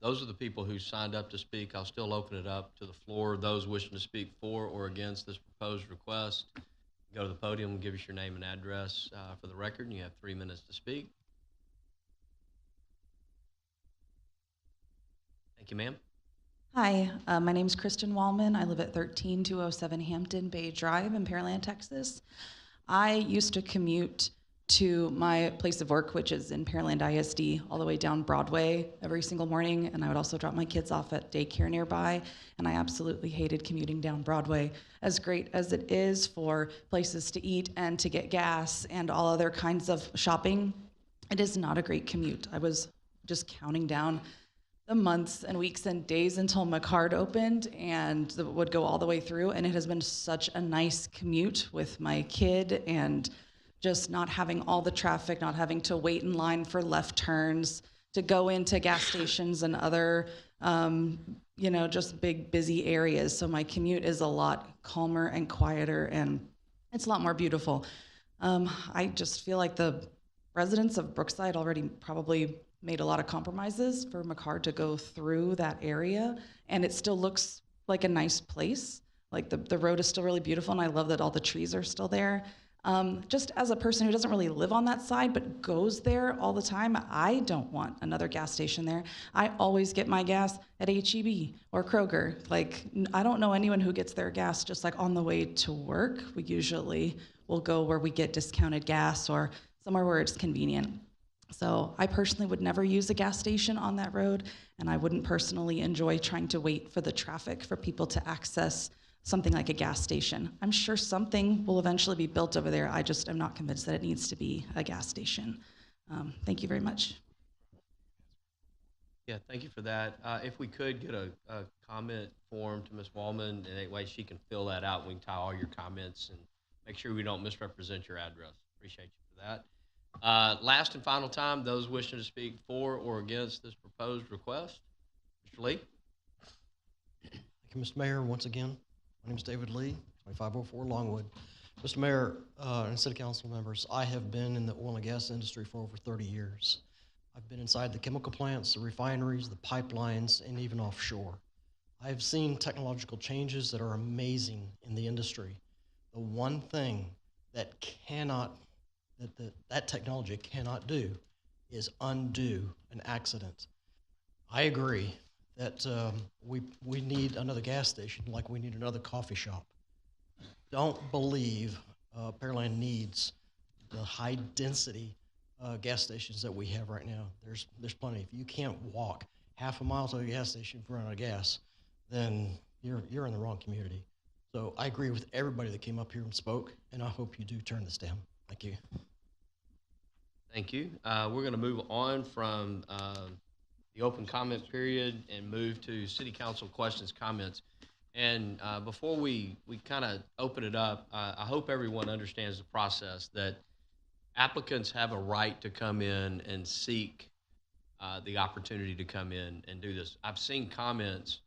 Speaker 1: those are the people who signed up to speak. I'll still open it up to the floor. Those wishing to speak for or against this proposed request, go to the podium and give us your name and address for the record, and you have 3 minutes to speak. Thank you, ma'am.
Speaker 4: Hi, my name is Kristen Wallman. I live at 13207 Hampton Bay Drive in Pearland, Texas. I used to commute to my place of work, which is in Pearland ISD, all the way down Broadway every single morning, and I would also drop my kids off at daycare nearby, and I absolutely hated commuting down Broadway. As great as it is for places to eat and to get gas and all other kinds of shopping, it is not a great commute. I was just counting down the months and weeks and days until McCard opened, and would go all the way through, and it has been such a nice commute with my kid, and just not having all the traffic, not having to wait in line for left turns, to go into gas stations and other, just big, busy areas. So my commute is a lot calmer and quieter, and it's a lot more beautiful. I just feel like the residents of Brookside already probably made a lot of compromises for McCard to go through that area, and it still looks like a nice place. Like the road is still really beautiful, and I love that all the trees are still there. Just as a person who doesn't really live on that side but goes there all the time, I don't want another gas station there. I always get my gas at H-E-B or Kroger. Like, I don't know anyone who gets their gas just like on the way to work. We usually will go where we get discounted gas or somewhere where it's convenient. So I personally would never use a gas station on that road, and I wouldn't personally enjoy trying to wait for the traffic for people to access something like a gas station. I'm sure something will eventually be built over there. I just am not convinced that it needs to be a gas station. Thank you very much.
Speaker 1: Yeah, thank you for that. If we could get a comment form to Ms. Wallman, and that way she can fill that out, and we can tie all your comments and make sure we don't misrepresent your address. Appreciate you for that. Last and final time, those wishing to speak for or against this proposed request. Mr. Lee.
Speaker 19: Thank you, Mr. Mayor. Once again, my name is David Lee, 2504 Longwood. Mr. Mayor and City Council members, I have been in the oil and gas industry for over 30 years. I've been inside the chemical plants, the refineries, the pipelines, and even offshore. I've seen technological changes that are amazing in the industry. The one thing that that technology cannot do is undo an accident. I agree that we need another gas station like we need another coffee shop. Don't believe Pearland needs the high density gas stations that we have right now. There's plenty. If you can't walk half a mile to a gas station for run out of gas, then you're in the wrong community. So I agree with everybody that came up here and spoke, and I hope you do turn this down. Thank you.
Speaker 1: Thank you. We're going to move on from the open comment period and move to city council questions, comments. And before we kind of open it up, I hope everyone understands the process that applicants have a right to come in and seek the opportunity to come in and do this. I've seen comments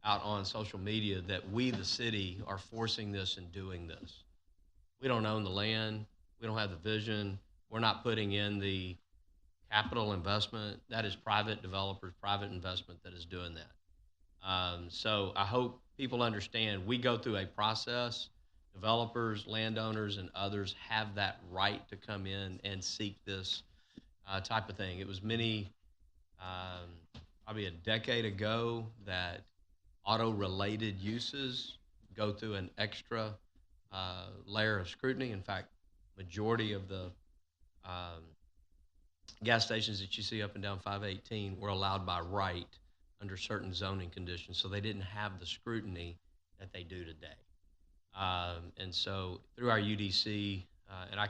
Speaker 1: out on social media that we, the city, are forcing this and doing this. We don't own the land. We don't have the vision. We're not putting in the capital investment. That is private developers, private investment that is doing that. So I hope people understand we go through a process. Developers, landowners, and others have that right to come in and seek this type of thing. It was probably a decade ago that auto-related uses go through an extra layer of scrutiny. In fact, majority of the gas stations that you see up and down 518 were allowed by right under certain zoning conditions, so they didn't have the scrutiny that they do today. And so through our UDC, and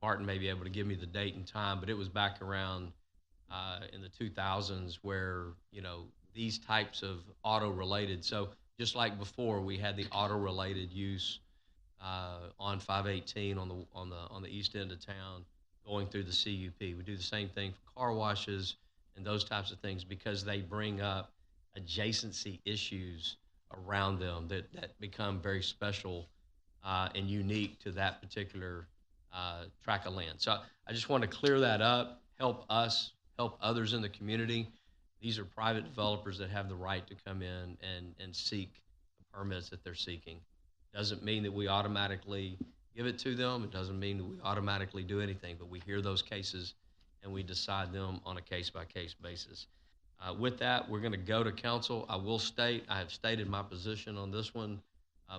Speaker 1: Martin may be able to give me the date and time, but it was back around in the 2000s where, these types of auto-related, so just like before, we had the auto-related use on 518 on the east end of town going through the CUP. We do the same thing for car washes and those types of things because they bring up adjacency issues around them that become very special and unique to that particular tract of land. So I just want to clear that up, help us, help others in the community. These are private developers that have the right to come in and seek the permits that they're seeking. Doesn't mean that we automatically give it to them. It doesn't mean that we automatically do anything, but we hear those cases and we decide them on a case-by-case basis. With that, we're going to go to council. I will state, I have stated my position on this one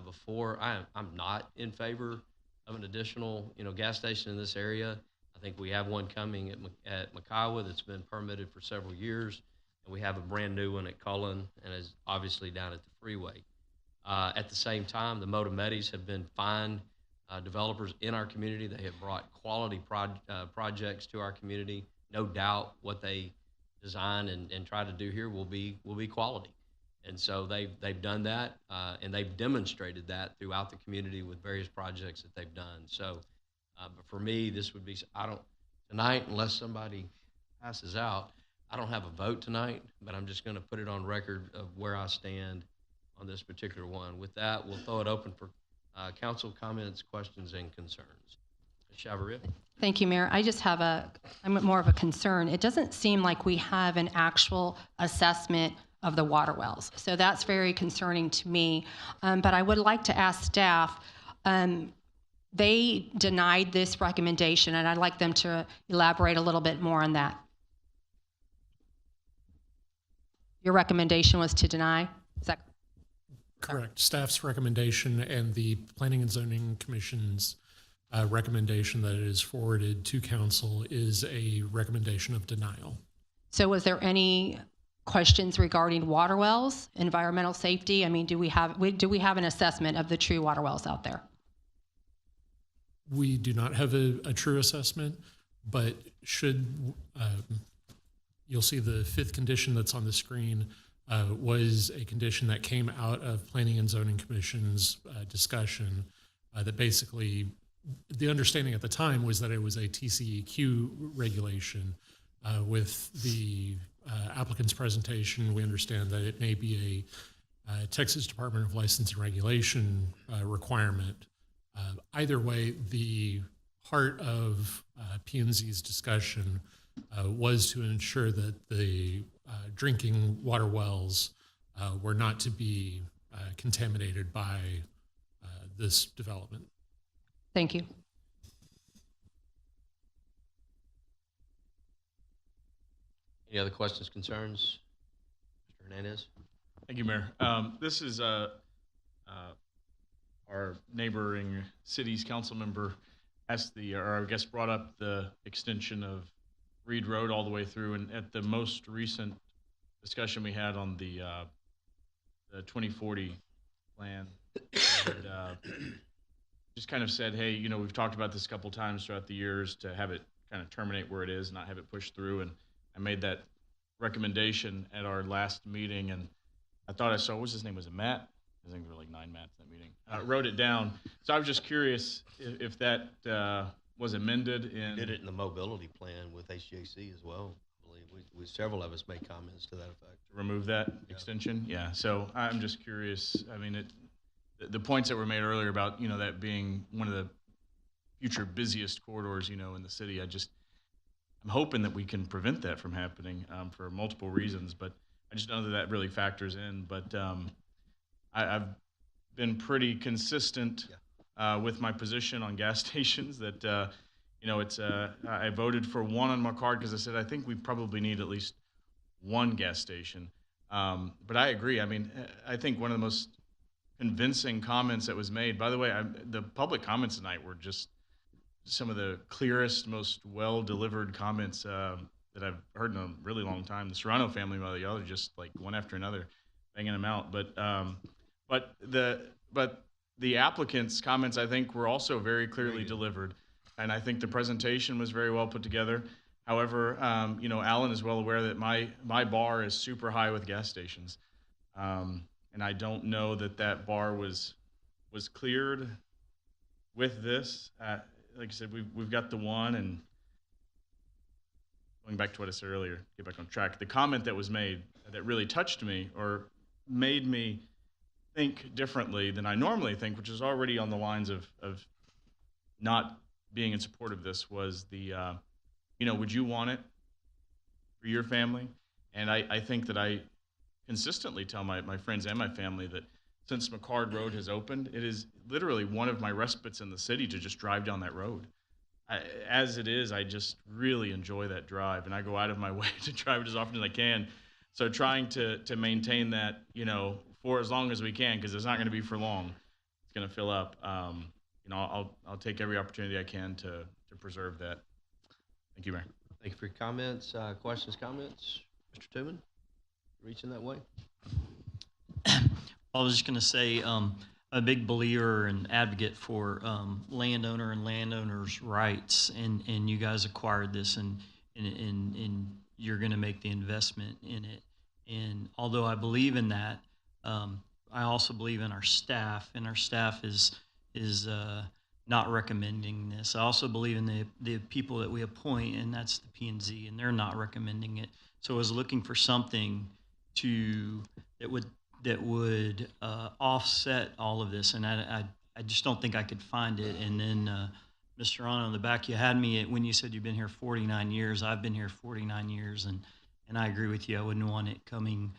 Speaker 1: before. I'm not in favor of an additional, gas station in this area. I think we have one coming at Makawa that's been permitted for several years, and we have a brand new one at Cullen and is obviously down at the freeway. At the same time, the Motometis have been fine developers in our community. They have brought quality projects to our community. No doubt what they design and try to do here will be quality. And so they've done that, and they've demonstrated that throughout the community with various projects that they've done. So, but for me, this would be, tonight, unless somebody passes out, I don't have a vote tonight, but I'm just going to put it on record of where I stand on this particular one. With that, we'll throw it open for council comments, questions, and concerns. Ms. Chavarria?
Speaker 18: Thank you, Mayor. I just have I'm more of a concern. It doesn't seem like we have an actual assessment of the water wells. So that's very concerning to me. But I would like to ask staff, they denied this recommendation, and I'd like them to elaborate a little bit more on that. Your recommendation was to deny? Is that
Speaker 11: correct? Staff's recommendation and the Planning and Zoning Commission's recommendation that it is forwarded to council is a recommendation of denial.
Speaker 18: So was there any questions regarding water wells, environmental safety? I mean, do we have an assessment of the true water wells out there?
Speaker 11: We do not have a true assessment, but you'll see the fifth condition that's on the screen was a condition that came out of Planning and Zoning Commission's discussion that basically the understanding at the time was that it was a TCEQ regulation. With the applicant's presentation, we understand that it may be a Texas Department of License and Regulation requirement. Either way, the heart of P&Z's discussion was to ensure that the drinking water wells were not to be contaminated by this development.
Speaker 18: Thank you.
Speaker 1: Any other questions, concerns? Mr. Hernandez?
Speaker 5: Thank you, Mayor. This is our neighboring city's council member brought up the extension of Reed Road all the way through, and at the most recent discussion we had on the 2040 plan, and, just kind of said, hey, we've talked about this a couple times throughout the years to have it kind of terminate where it is, not have it pushed through, and I made that recommendation at our last meeting, and I thought I saw, what's his name? Was it Matt? I think there were like 9 Matts in that meeting. Wrote it down. So I was just curious if that was amended in.
Speaker 16: We did it in the mobility plan with HGAC as well. I believe several of us made comments to that effect.
Speaker 5: Remove that extension? Yeah. So I'm just curious. I mean, the points that were made earlier about, that being one of the future busiest corridors, in the city, I'm hoping that we can prevent that from happening for multiple reasons, but I just know that really factors in. But I've been pretty consistent with my position on gas stations that, I voted for one on my card because I said I think we probably need at least one gas station. But I agree. I mean, I think one of the most convincing comments that was made, by the way, the public comments tonight were just some of the clearest, most well-delivered comments that I've heard in a really long time. The Serrano family, by the other, just like one after another, banging them out. But the applicants' comments, I think, were also very clearly delivered, and I think the presentation was very well put together. However, Alan is well aware that my bar is super high with gas stations, and I don't know that bar was cleared with this. Like I said, we've got the one, and going back to what I said earlier, get back on track. The comment that was made that really touched me or made me think differently than I normally think, which is already on the lines of not being in support of this, was the, would you want it for your family? And I think that I consistently tell my friends and my family that since McCard Road has opened, it is literally one of my respites in the city to just drive down that road. As it is, I just really enjoy that drive, and I go out of my way to drive it as often as I can. So trying to maintain that, for as long as we can, because it's not going to be for long. It's going to fill up. I'll take every opportunity I can to preserve that. Thank you, Mayor.
Speaker 16: Thank you for your comments. Questions, comments? Mr. Tooman, reaching that way?
Speaker 21: I was just going to say I'm a big believer and advocate for landowner and landowners' rights, and you guys acquired this, and you're going to make the investment in it. And although I believe in that, I also believe in our staff, and our staff is not recommending this. I also believe in the people that we appoint, and that's the P&Z, and they're not recommending it. So I was looking for something that would offset all of this, and I just don't think I could find it. And then, Mr. Serrano, in the back, you had me when you said you've been here 49 years. I've been here 49 years, and I agree with you. I wouldn't want it coming,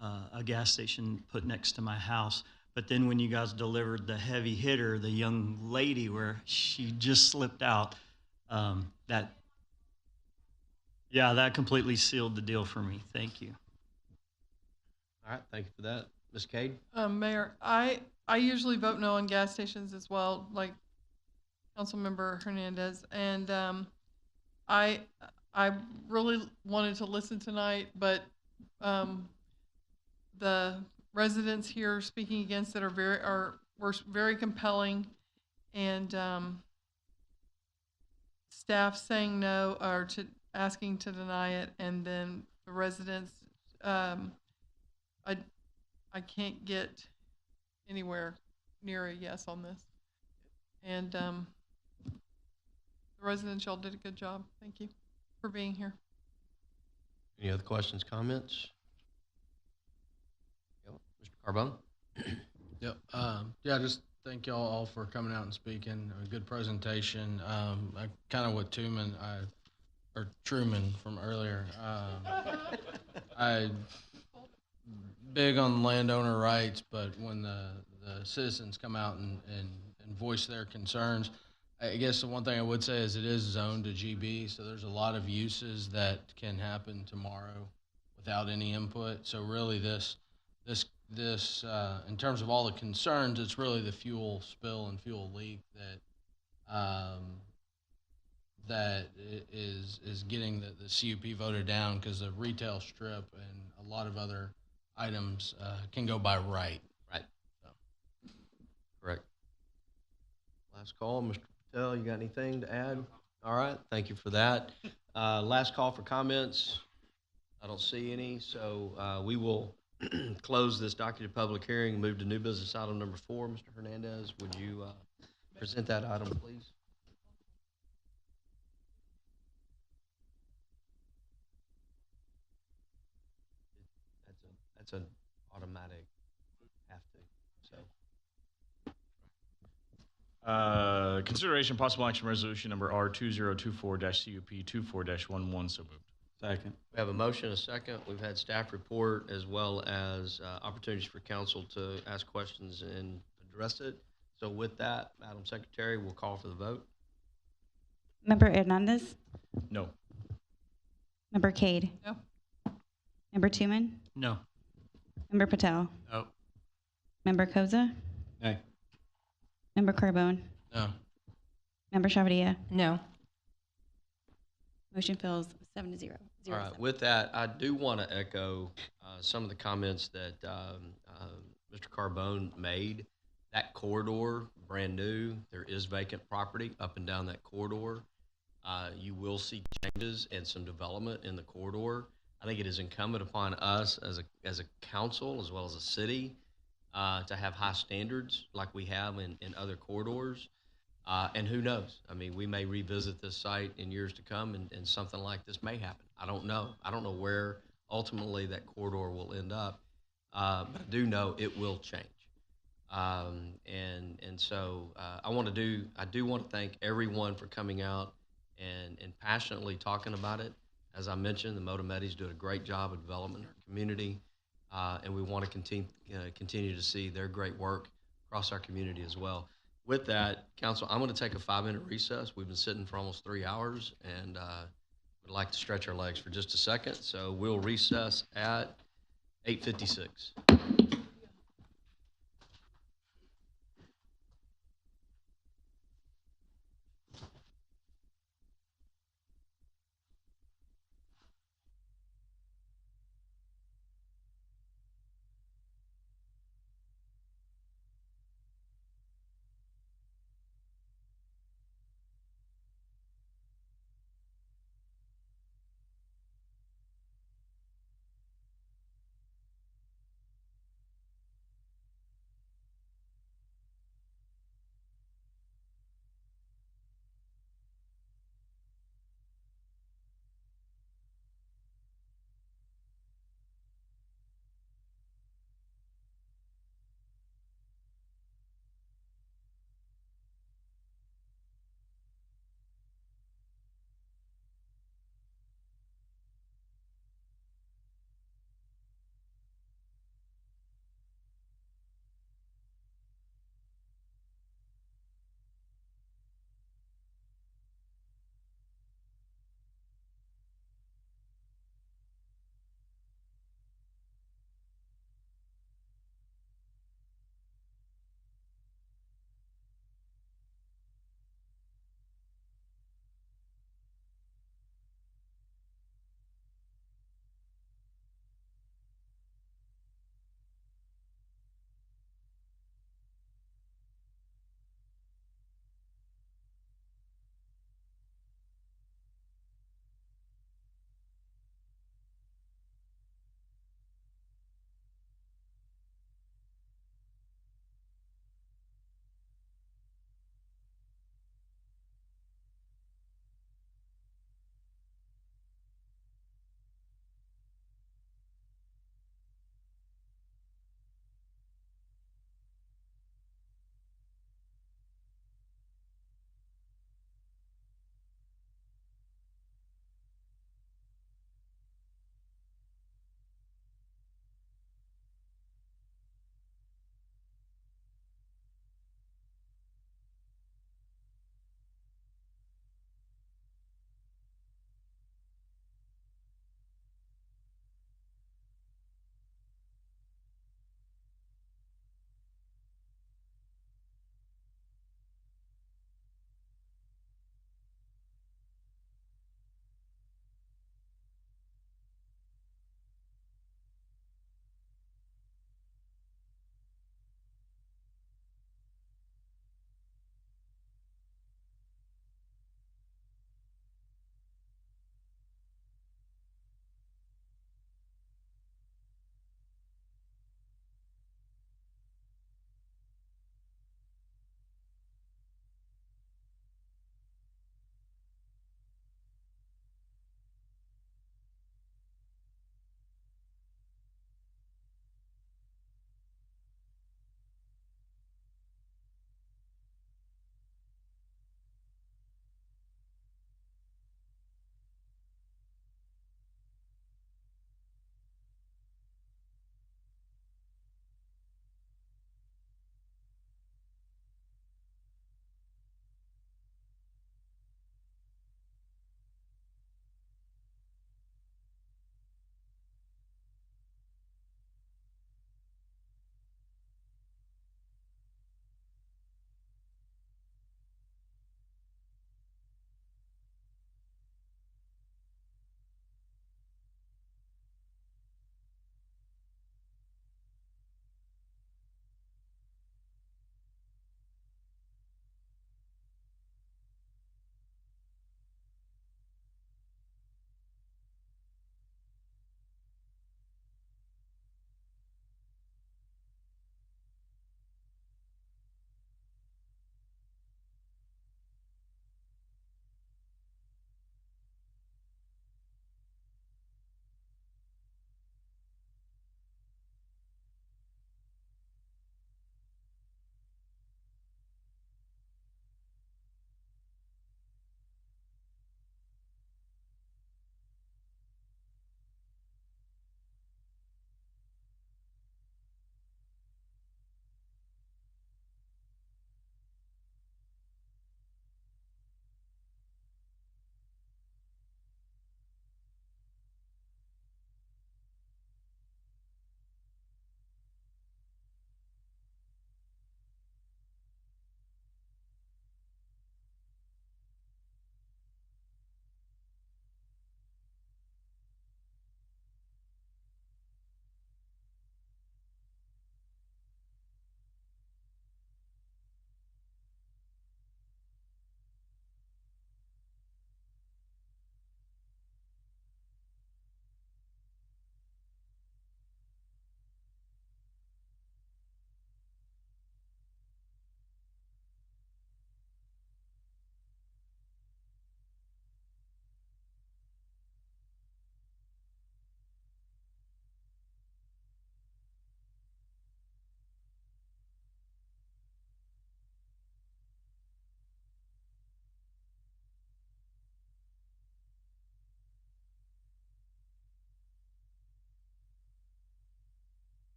Speaker 21: a gas station put next to my house. But then when you guys delivered the heavy hitter, the young lady where she just slipped out, that completely sealed the deal for me. Thank you.
Speaker 16: All right, thank you for that. Ms. Cade?
Speaker 23: Mayor, I usually vote no on gas stations as well, like Councilmember Hernandez. And I really wanted to listen tonight, but the residents here speaking against it were very compelling, and staff saying no or asking to deny it, and then the residents. I can't get anywhere near a yes on this. And the residents, y'all did a good job. Thank you for being here.
Speaker 16: Any other questions, comments? Mr. Carbone?
Speaker 14: Yep. Just thank y'all all for coming out and speaking. A good presentation. I kind of with Truman from earlier. I big on landowner rights, but when the citizens come out and voice their concerns, I guess the one thing I would say is it is zoned to GB, so there's a lot of uses that can happen tomorrow without any input. So really this in terms of all the concerns, it's really the fuel spill and fuel leak that is getting the CUP voted down, because the retail strip and a lot of other items can go by right.
Speaker 16: Right. So. Correct. Last call, Mr. Patel, you got anything to add? All right, thank you for that. Last call for comments.
Speaker 1: I don't see any, so we will close this docketed public hearing and move to new business item number 4. Mr. Hernandez, would you present that item, please? That's an automatic have to, so.
Speaker 5: Consideration possible action resolution number R2024-CUP24-11, so moved.
Speaker 6: Second.
Speaker 1: We have a motion, a second. We've had staff report as well as opportunities for council to ask questions and address it. So with that, Madam Secretary, we'll call for the vote.
Speaker 2: Member Hernandez?
Speaker 5: No.
Speaker 2: Member Cade?
Speaker 23: No.
Speaker 2: Member Tuman?
Speaker 21: No.
Speaker 2: Member Patel?
Speaker 14: No.
Speaker 2: Member Koza?
Speaker 6: Nay.
Speaker 2: Member Carbone?
Speaker 14: No.
Speaker 2: Member Chavarria?
Speaker 18: No.
Speaker 2: Motion fails 7-0.
Speaker 1: All right. With that, I do want to echo some of the comments that Mr. Carbone made. That corridor, brand new. There is vacant property up and down that corridor. You will see changes and some development in the corridor. I think it is incumbent upon us as a council as well as a city to have high standards like we have in other corridors. And who knows? I mean, we may revisit this site in years to come and something like this may happen. I don't know. I don't know where ultimately that corridor will end up, but I do know it will change. So I do want to thank everyone for coming out and passionately talking about it. As I mentioned, the Motometis do a great job of development in our community, and we want to continue to see their great work across our community as well. With that, Council, I'm going to take a 5-minute recess. We've been sitting for almost 3 hours, and would like to stretch our legs for just a second. So we'll recess at 8:56.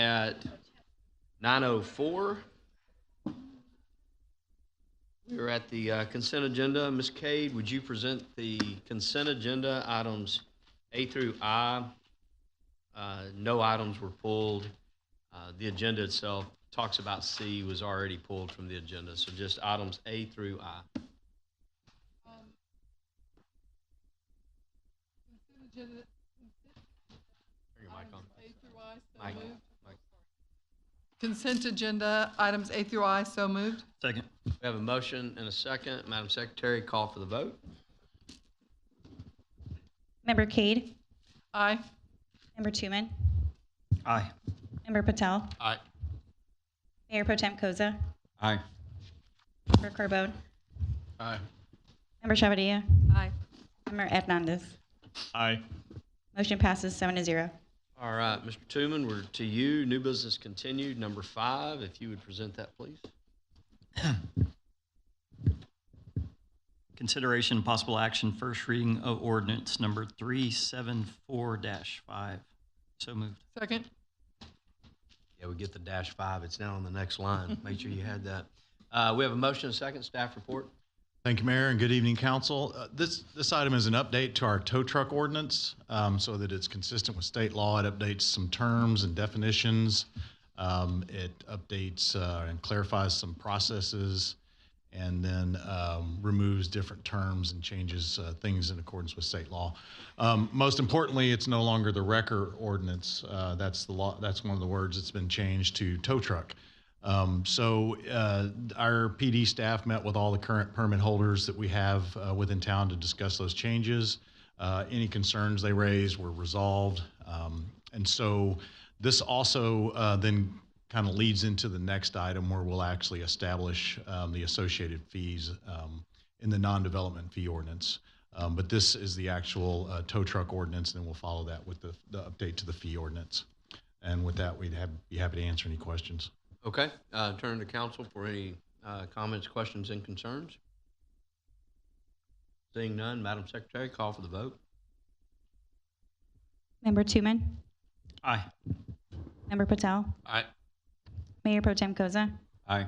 Speaker 1: at 9:04. We're at the consent agenda. Ms. Cade, would you present the consent agenda items A through I? No items were pulled. The agenda itself talks about C was already pulled from the agenda, so just items A through I.
Speaker 23: Consent agenda.
Speaker 1: Turn your mic on.
Speaker 23: A through I, so
Speaker 1: Mic.
Speaker 23: moved.
Speaker 1: Mic.
Speaker 23: Consent agenda items A through I, so moved.
Speaker 21: Second.
Speaker 1: We have a motion and a second. Madam Secretary, call for the vote.
Speaker 2: Member Cade?
Speaker 23: Aye.
Speaker 2: Member Tuman?
Speaker 21: Aye.
Speaker 2: Member Patel?
Speaker 8: Aye.
Speaker 2: Mayor Pro Tem Koza?
Speaker 6: Aye.
Speaker 2: Member Carbone?
Speaker 8: Aye.
Speaker 2: Member Chavadilla?
Speaker 18: Aye.
Speaker 2: Member Hernandez?
Speaker 5: Aye.
Speaker 2: Motion passes 7-0.
Speaker 1: All right, Mr. Tooman, we're to you. New business continued, number 5. If you would present that, please.
Speaker 21: Consideration and possible action, first reading of ordinance number 374-5. So moved.
Speaker 23: Second.
Speaker 1: Yeah, we get the -5. It's now on the next line. Make sure you had that. We have a motion and a second. Staff report.
Speaker 9: Thank you, Mayor, and good evening, Council. This item is an update to our tow truck ordinance so that it's consistent with state law. It updates some terms and definitions. It updates and clarifies some processes, and then removes different terms and changes things in accordance with state law. Most importantly, it's no longer the wrecker ordinance. That's the law. That's one of the words that's been changed to tow truck. So our PD staff met with all the current permit holders that we have within town to discuss those changes. Any concerns they raised were resolved. And so this also then kind of leads into the next item where we'll actually establish the associated fees in the non-development fee ordinance. But this is the actual tow truck ordinance, and then we'll follow that with the update to the fee ordinance. And with that, we'd be happy to answer any questions.
Speaker 1: Okay. Turn to council for any comments, questions, and concerns. Seeing none, Madam Secretary, call for the vote.
Speaker 2: Member Tuman?
Speaker 21: Aye.
Speaker 2: Member Patel?
Speaker 8: Aye.
Speaker 2: Mayor Pro Tem Koza?
Speaker 6: Aye.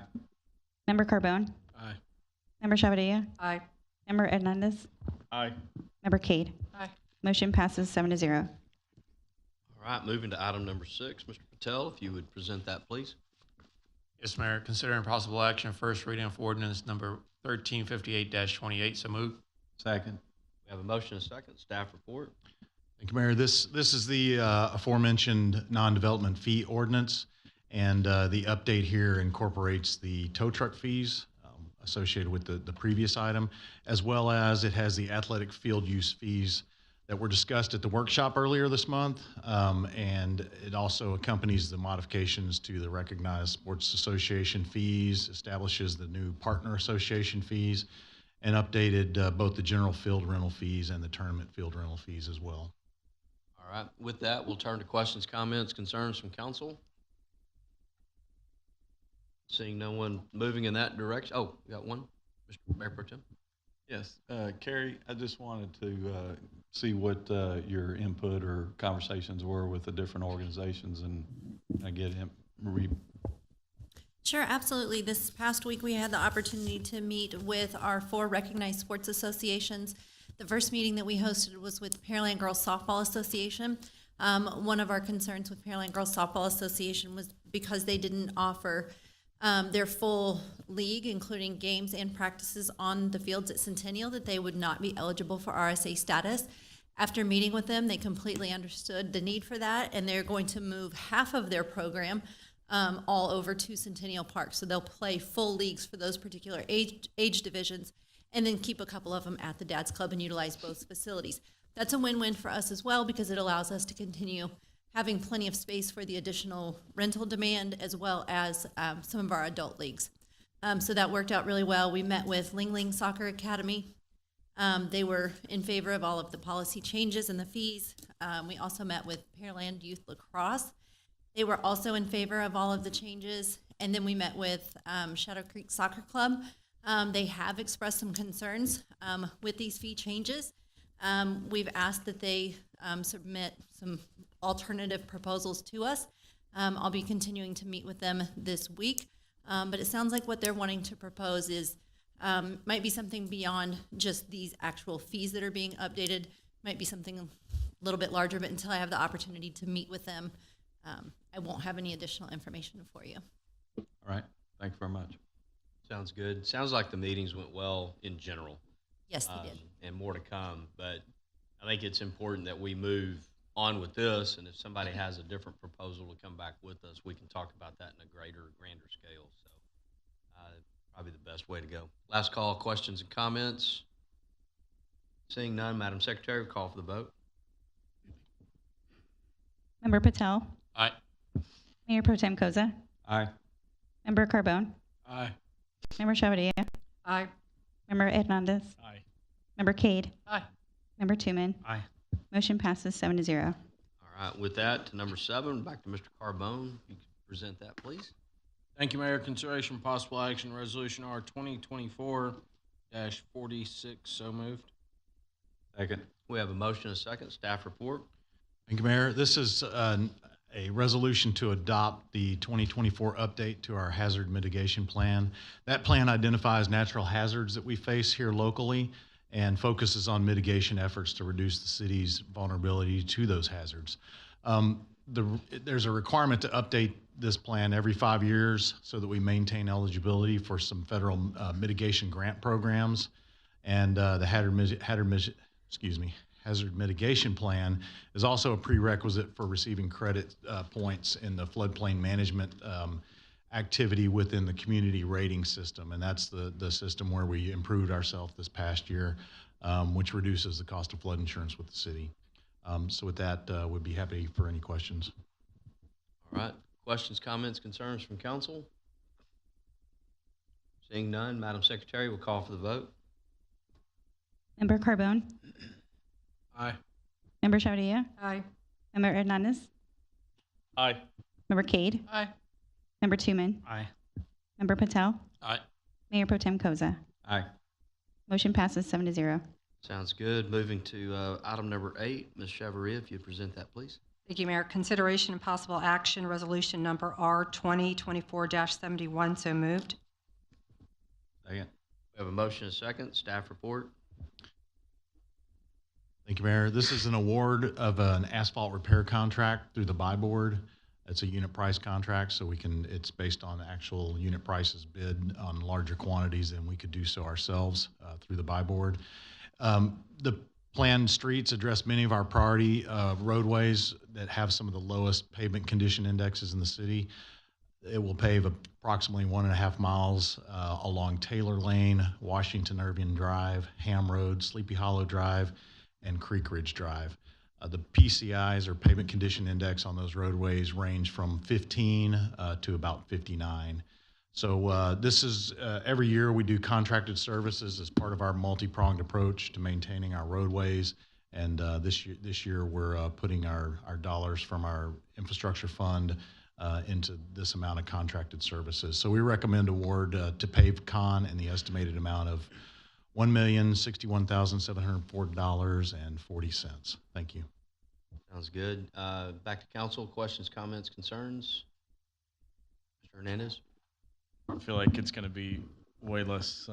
Speaker 2: Member Carbone?
Speaker 8: Aye.
Speaker 2: Member Chavadilla?
Speaker 18: Aye.
Speaker 2: Member Hernandez?
Speaker 5: Aye.
Speaker 2: Member Cade?
Speaker 23: Aye.
Speaker 2: Motion passes 7-0.
Speaker 1: All right, moving to item number 6. Mr. Patel, if you would present that, please.
Speaker 11: Yes, Mayor. Considering possible action, first reading of ordinance number 1358-28. So moved.
Speaker 6: Second.
Speaker 1: We have a motion and a second. Staff report.
Speaker 9: Thank you, Mayor. This is the aforementioned non-development fee ordinance, and the update here incorporates the tow truck fees associated with the previous item, as well as it has the athletic field use fees that were discussed at the workshop earlier this month, and it also accompanies the modifications to the Recognized Sports Association fees, establishes the new partner association fees, and updated both the general field rental fees and the tournament field rental fees as well.
Speaker 1: All right, with that, we'll turn to questions, comments, concerns from council. Seeing no one moving in that direction. Oh, we got one. Mr. Mayor Pro Tem.
Speaker 6: Yes, Carrie, I just wanted to see what your input or conversations were with the different organizations and get him.
Speaker 13: Sure, absolutely. This past week, we had the opportunity to meet with our 4 recognized sports associations. The first meeting that we hosted was with Pearland Girls Softball Association. One of our concerns with Pearland Girls Softball Association was because they didn't offer their full league, including games and practices on the fields at Centennial, that they would not be eligible for RSA status. After meeting with them, they completely understood the need for that, and they're going to move half of their program all over to Centennial Park. So they'll play full leagues for those particular age divisions, and then keep a couple of them at the Dad's Club and utilize both facilities. That's a win-win for us as well, because it allows us to continue having plenty of space for the additional rental demand, as well as some of our adult leagues. So that worked out really well. We met with Ling Ling Soccer Academy. They were in favor of all of the policy changes and the fees. We also met with Pearland Youth Lacrosse. They were also in favor of all of the changes. And then we met with Shadow Creek Soccer Club. They have expressed some concerns with these fee changes. We've asked that they submit some alternative proposals to us. I'll be continuing to meet with them this week, but it sounds like what they're wanting to propose is might be something beyond just these actual fees that are being updated, might be something a little bit larger, but until I have the opportunity to meet with them, I won't have any additional information for you.
Speaker 6: All right. Thank you very much.
Speaker 1: Sounds good. Sounds like the meetings went well in general.
Speaker 13: Yes, they did.
Speaker 1: And more to come. But I think it's important that we move on with this. And if somebody has a different proposal to come back with us, we can talk about that in a grander scale. So probably the best way to go. Last call, questions and comments. Seeing none, Madam Secretary, call for the vote.
Speaker 2: Member Patel.
Speaker 1: Aye.
Speaker 2: Mayor Pro Tem Koza.
Speaker 6: Aye.
Speaker 2: Member Carbone.
Speaker 14: Aye.
Speaker 2: Member Chavadilla.
Speaker 23: Aye.
Speaker 2: Member Hernandez.
Speaker 5: Aye.
Speaker 2: Member Cade.
Speaker 23: Aye.
Speaker 2: Member Tooman.
Speaker 5: Aye.
Speaker 2: Motion passes 7-0.
Speaker 1: All right. With that, to number 7, back to Mr. Carbone. You can present that, please.
Speaker 14: Thank you, Mayor. Consideration possible action, Resolution R 2024-46. So moved.
Speaker 6: Second.
Speaker 1: We have a motion and a second. Staff report.
Speaker 9: Thank you, Mayor. This is a resolution to adopt the 2024 update to our hazard mitigation plan. That plan identifies natural hazards that we face here locally and focuses on mitigation efforts to reduce the city's vulnerability to those hazards. There's a requirement to update this plan every 5 years so that we maintain eligibility for some federal mitigation grant programs. And the hazard mitigation plan is also a prerequisite for receiving credit points in the floodplain management activity within the community rating system. And that's the system where we improved ourselves this past year, which reduces the cost of flood insurance with the city. So with that, we'd be happy for any questions.
Speaker 1: All right. Questions, comments, concerns from council? Seeing none, Madam Secretary will call for the vote.
Speaker 2: Member Carbone.
Speaker 14: Aye.
Speaker 2: Member Chavadilla.
Speaker 23: Aye.
Speaker 2: Member Hernandez.
Speaker 5: Aye.
Speaker 2: Member Cade.
Speaker 23: Aye.
Speaker 2: Member Tooman.
Speaker 5: Aye.
Speaker 2: Member Patel.
Speaker 14: Aye.
Speaker 2: Mayor Pro Tem Koza.
Speaker 6: Aye.
Speaker 2: Motion passes 7-0.
Speaker 1: Sounds good. Moving to item number 8, Ms. Chavaria, if you present that, please.
Speaker 18: Thank you, Mayor. Consideration and possible action, resolution number R 2024-71. So moved.
Speaker 6: Second.
Speaker 1: We have a motion and a second. Staff report.
Speaker 9: Thank you, Mayor. This is an award of an asphalt repair contract through the buy board. It's a unit price contract, so it's based on actual unit prices bid on larger quantities than we could do so ourselves through the buy board. The planned streets address many of our priority roadways that have some of the lowest pavement condition indexes in the city. It will pave approximately 1.5 miles along Taylor Lane, Washington Irving Drive, Ham Road, Sleepy Hollow Drive, and Creek Ridge Drive. The PCIs, or pavement condition index, on those roadways range from 15 to about 59. So this is every year we do contracted services as part of our multi-pronged approach to maintaining our roadways. And this year we're putting our dollars from our infrastructure fund into this amount of contracted services. So we recommend award to PaveCon in the estimated amount of $1,061,704.40. Thank you.
Speaker 1: Sounds good. Back to council. Questions, comments, concerns? Mr. Hernandez?
Speaker 5: I feel like it's going to be way less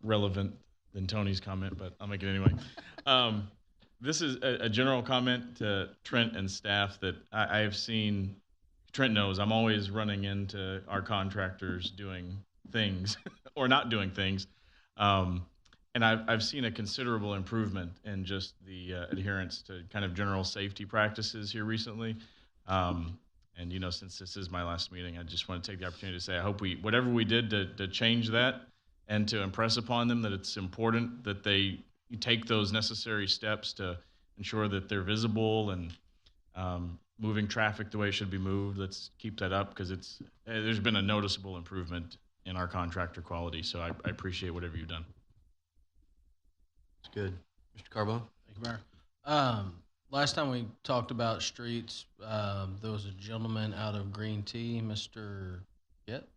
Speaker 5: relevant than Tony's comment, but I'll make it anyway. This is a general comment to Trent and staff that I have seen. Trent knows I'm always running into our contractors doing things or not doing things. And I've seen a considerable improvement in just the adherence to kind of general safety practices here recently. And, since this is my last meeting, I just want to take the opportunity to say I hope whatever we did to change that and to impress upon them that it's important that they take those necessary steps to ensure that they're visible and moving traffic the way it should be moved. Let's keep that up because there's been a noticeable improvement in our contractor quality. So I appreciate whatever you've done.
Speaker 1: That's good. Mr. Carbone?
Speaker 14: Thank you, Mayor. Last time we talked about streets, there was a gentleman out of Green Tea, Mr. Yet,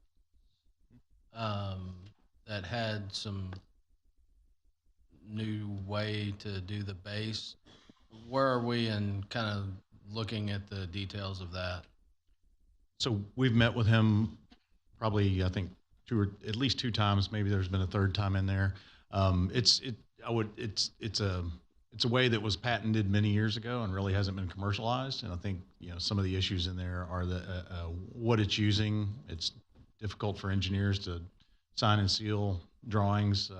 Speaker 14: that had some new way to do the base. Where are we in kind of looking at the details of that?
Speaker 9: So we've met with him probably, I think, at least two times. Maybe there's been a third time in there. It's a way that was patented many years ago and really hasn't been commercialized. And I think some of the issues in there are what it's using. It's difficult for engineers to sign and seal drawings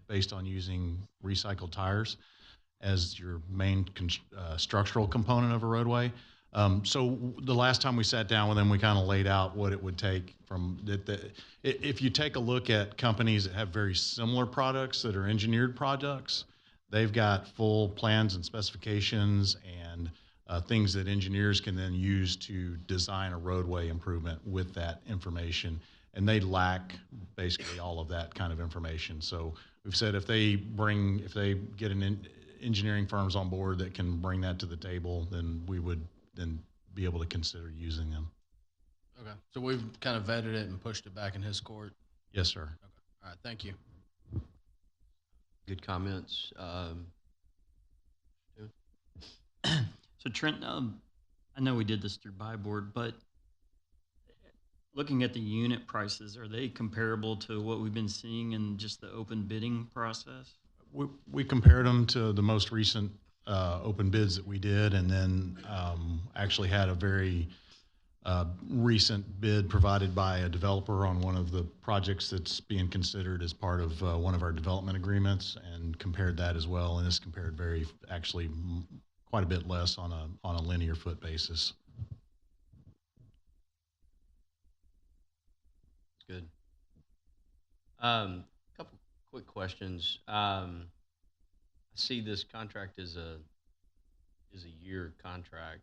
Speaker 9: based on using recycled tires as your main structural component of a roadway. So the last time we sat down with them, we kind of laid out what it would take from if you take a look at companies that have very similar products that are engineered products, they've got full plans and specifications and things that engineers can then use to design a roadway improvement with that information. And they lack basically all of that kind of information. So we've said if they get engineering firms on board that can bring that to the table, then we would then be able to consider using them.
Speaker 14: Okay. So we've kind of vetted it and pushed it back in his court.
Speaker 9: Yes, sir.
Speaker 14: Okay. All right. Thank you.
Speaker 1: Good comments.
Speaker 21: So Trent, I know we did this through buy board, but looking at the unit prices, are they comparable to what we've been seeing in just the open bidding process?
Speaker 9: We compared them to the most recent open bids that we did, and then actually had a very recent bid provided by a developer on one of the projects that's being considered as part of one of our development agreements, and compared that as well. And this compared quite a bit less on a linear foot basis.
Speaker 1: Good. A couple quick questions. I see this contract is a year contract.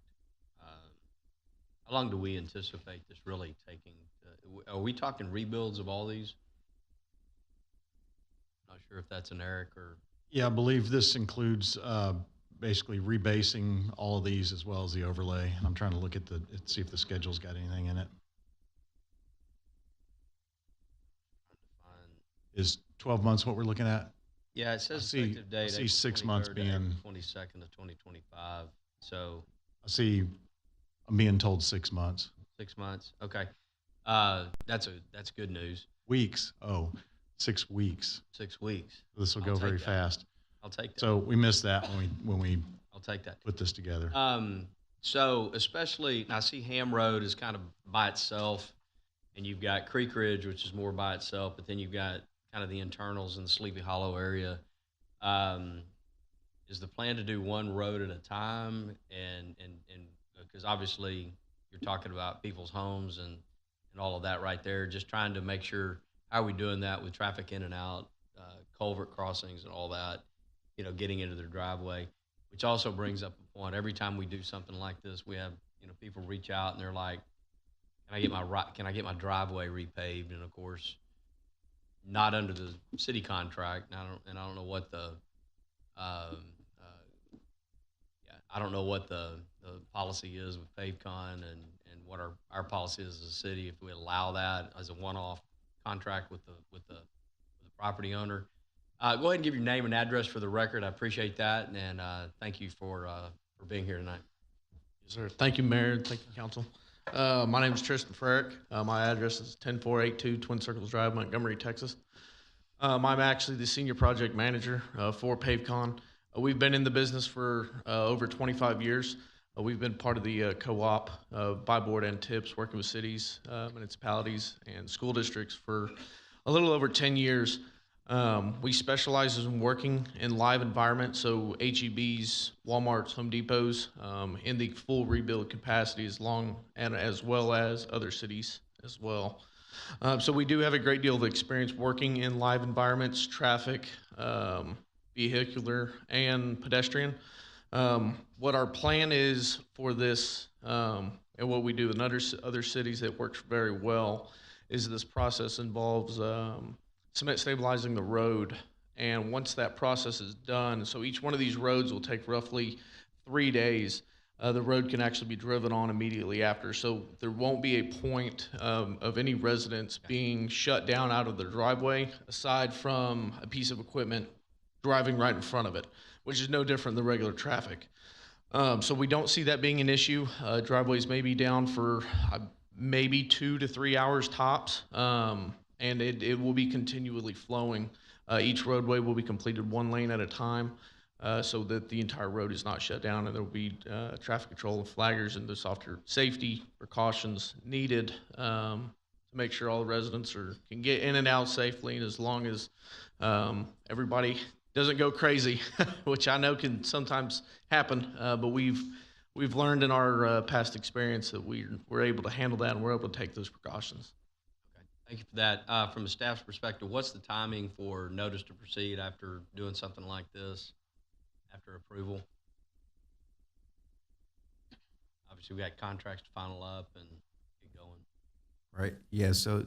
Speaker 1: How long do we anticipate this really taking? Are we talking rebuilds of all these? Not sure if that's an Eric or.
Speaker 9: Yeah, I believe this includes basically rebasing all of these as well as the overlay. I'm trying to look at see if the schedule's got anything in it. Is 12 months what we're looking at?
Speaker 1: Yeah, it says effective date.
Speaker 9: I see 6 months being
Speaker 1: 22nd of 2025. So.
Speaker 9: I'm being told 6 months.
Speaker 1: 6 months. Okay. That's good news.
Speaker 9: Weeks. Oh, 6 weeks.
Speaker 1: 6 weeks.
Speaker 9: This will go very fast.
Speaker 1: I'll take that.
Speaker 9: So we missed that when we
Speaker 1: I'll take that.
Speaker 9: Put this together.
Speaker 1: So especially, I see Ham Road is kind of by itself, and you've got Creek Ridge, which is more by itself, but then you've got kind of the internals in the Sleepy Hollow area. Is the plan to do one road at a time? And because obviously you're talking about people's homes and all of that right there, just trying to make sure, how are we doing that with traffic in and out, culvert crossings and all that, getting into their driveway, which also brings up a point. Every time we do something like this, we have, people reach out and they're like, can I get my driveway repaved? And of course, not under the city contract. And I don't know what the, I don't know what the policy is with PaveCon and what our policy is as a city, if we allow that as a one-off contract with the property owner. Go ahead and give your name and address for the record. I appreciate that, and thank you for being here tonight.
Speaker 12: Yes, sir. Thank you, Mayor. Thank you, Council. My name is Tristan Frerick. My address is 10482 Twin Circles Drive, Montgomery, Texas. I'm actually the senior project manager for PaveCon. We've been in the business for over 25 years. We've been part of the co-op buy board and TIPS, working with cities, municipalities, and school districts for a little over 10 years. We specialize in working in live environments, so HEBs, Walmarts, Home Depots, in the full rebuild capacity as well as other cities as well. So we do have a great deal of experience working in live environments, traffic, vehicular, and pedestrian. What our plan is for this, and what we do in other cities that works very well, is this process involves cement stabilizing the road. And once that process is done, so each one of these roads will take roughly 3 days. The road can actually be driven on immediately after. So there won't be a point of any residents being shut down out of their driveway, aside from a piece of equipment driving right in front of it, which is no different than regular traffic. So we don't see that being an issue. Driveways may be down for maybe 2 to 3 hours tops, and it will be continually flowing. Each roadway will be completed one lane at a time, so that the entire road is not shut down, and there will be traffic control and flaggers and the softer safety precautions needed to make sure all the residents can get in and out safely, and as long as everybody doesn't go crazy, which I know can sometimes happen, but we've learned in our past experience that we're able to handle that, and we're able to take those precautions.
Speaker 1: Thank you for that. From a staff's perspective, what's the timing for notice to proceed after doing something like this, after approval? Obviously, we got contracts to final up and get going.
Speaker 15: Right. Yeah. So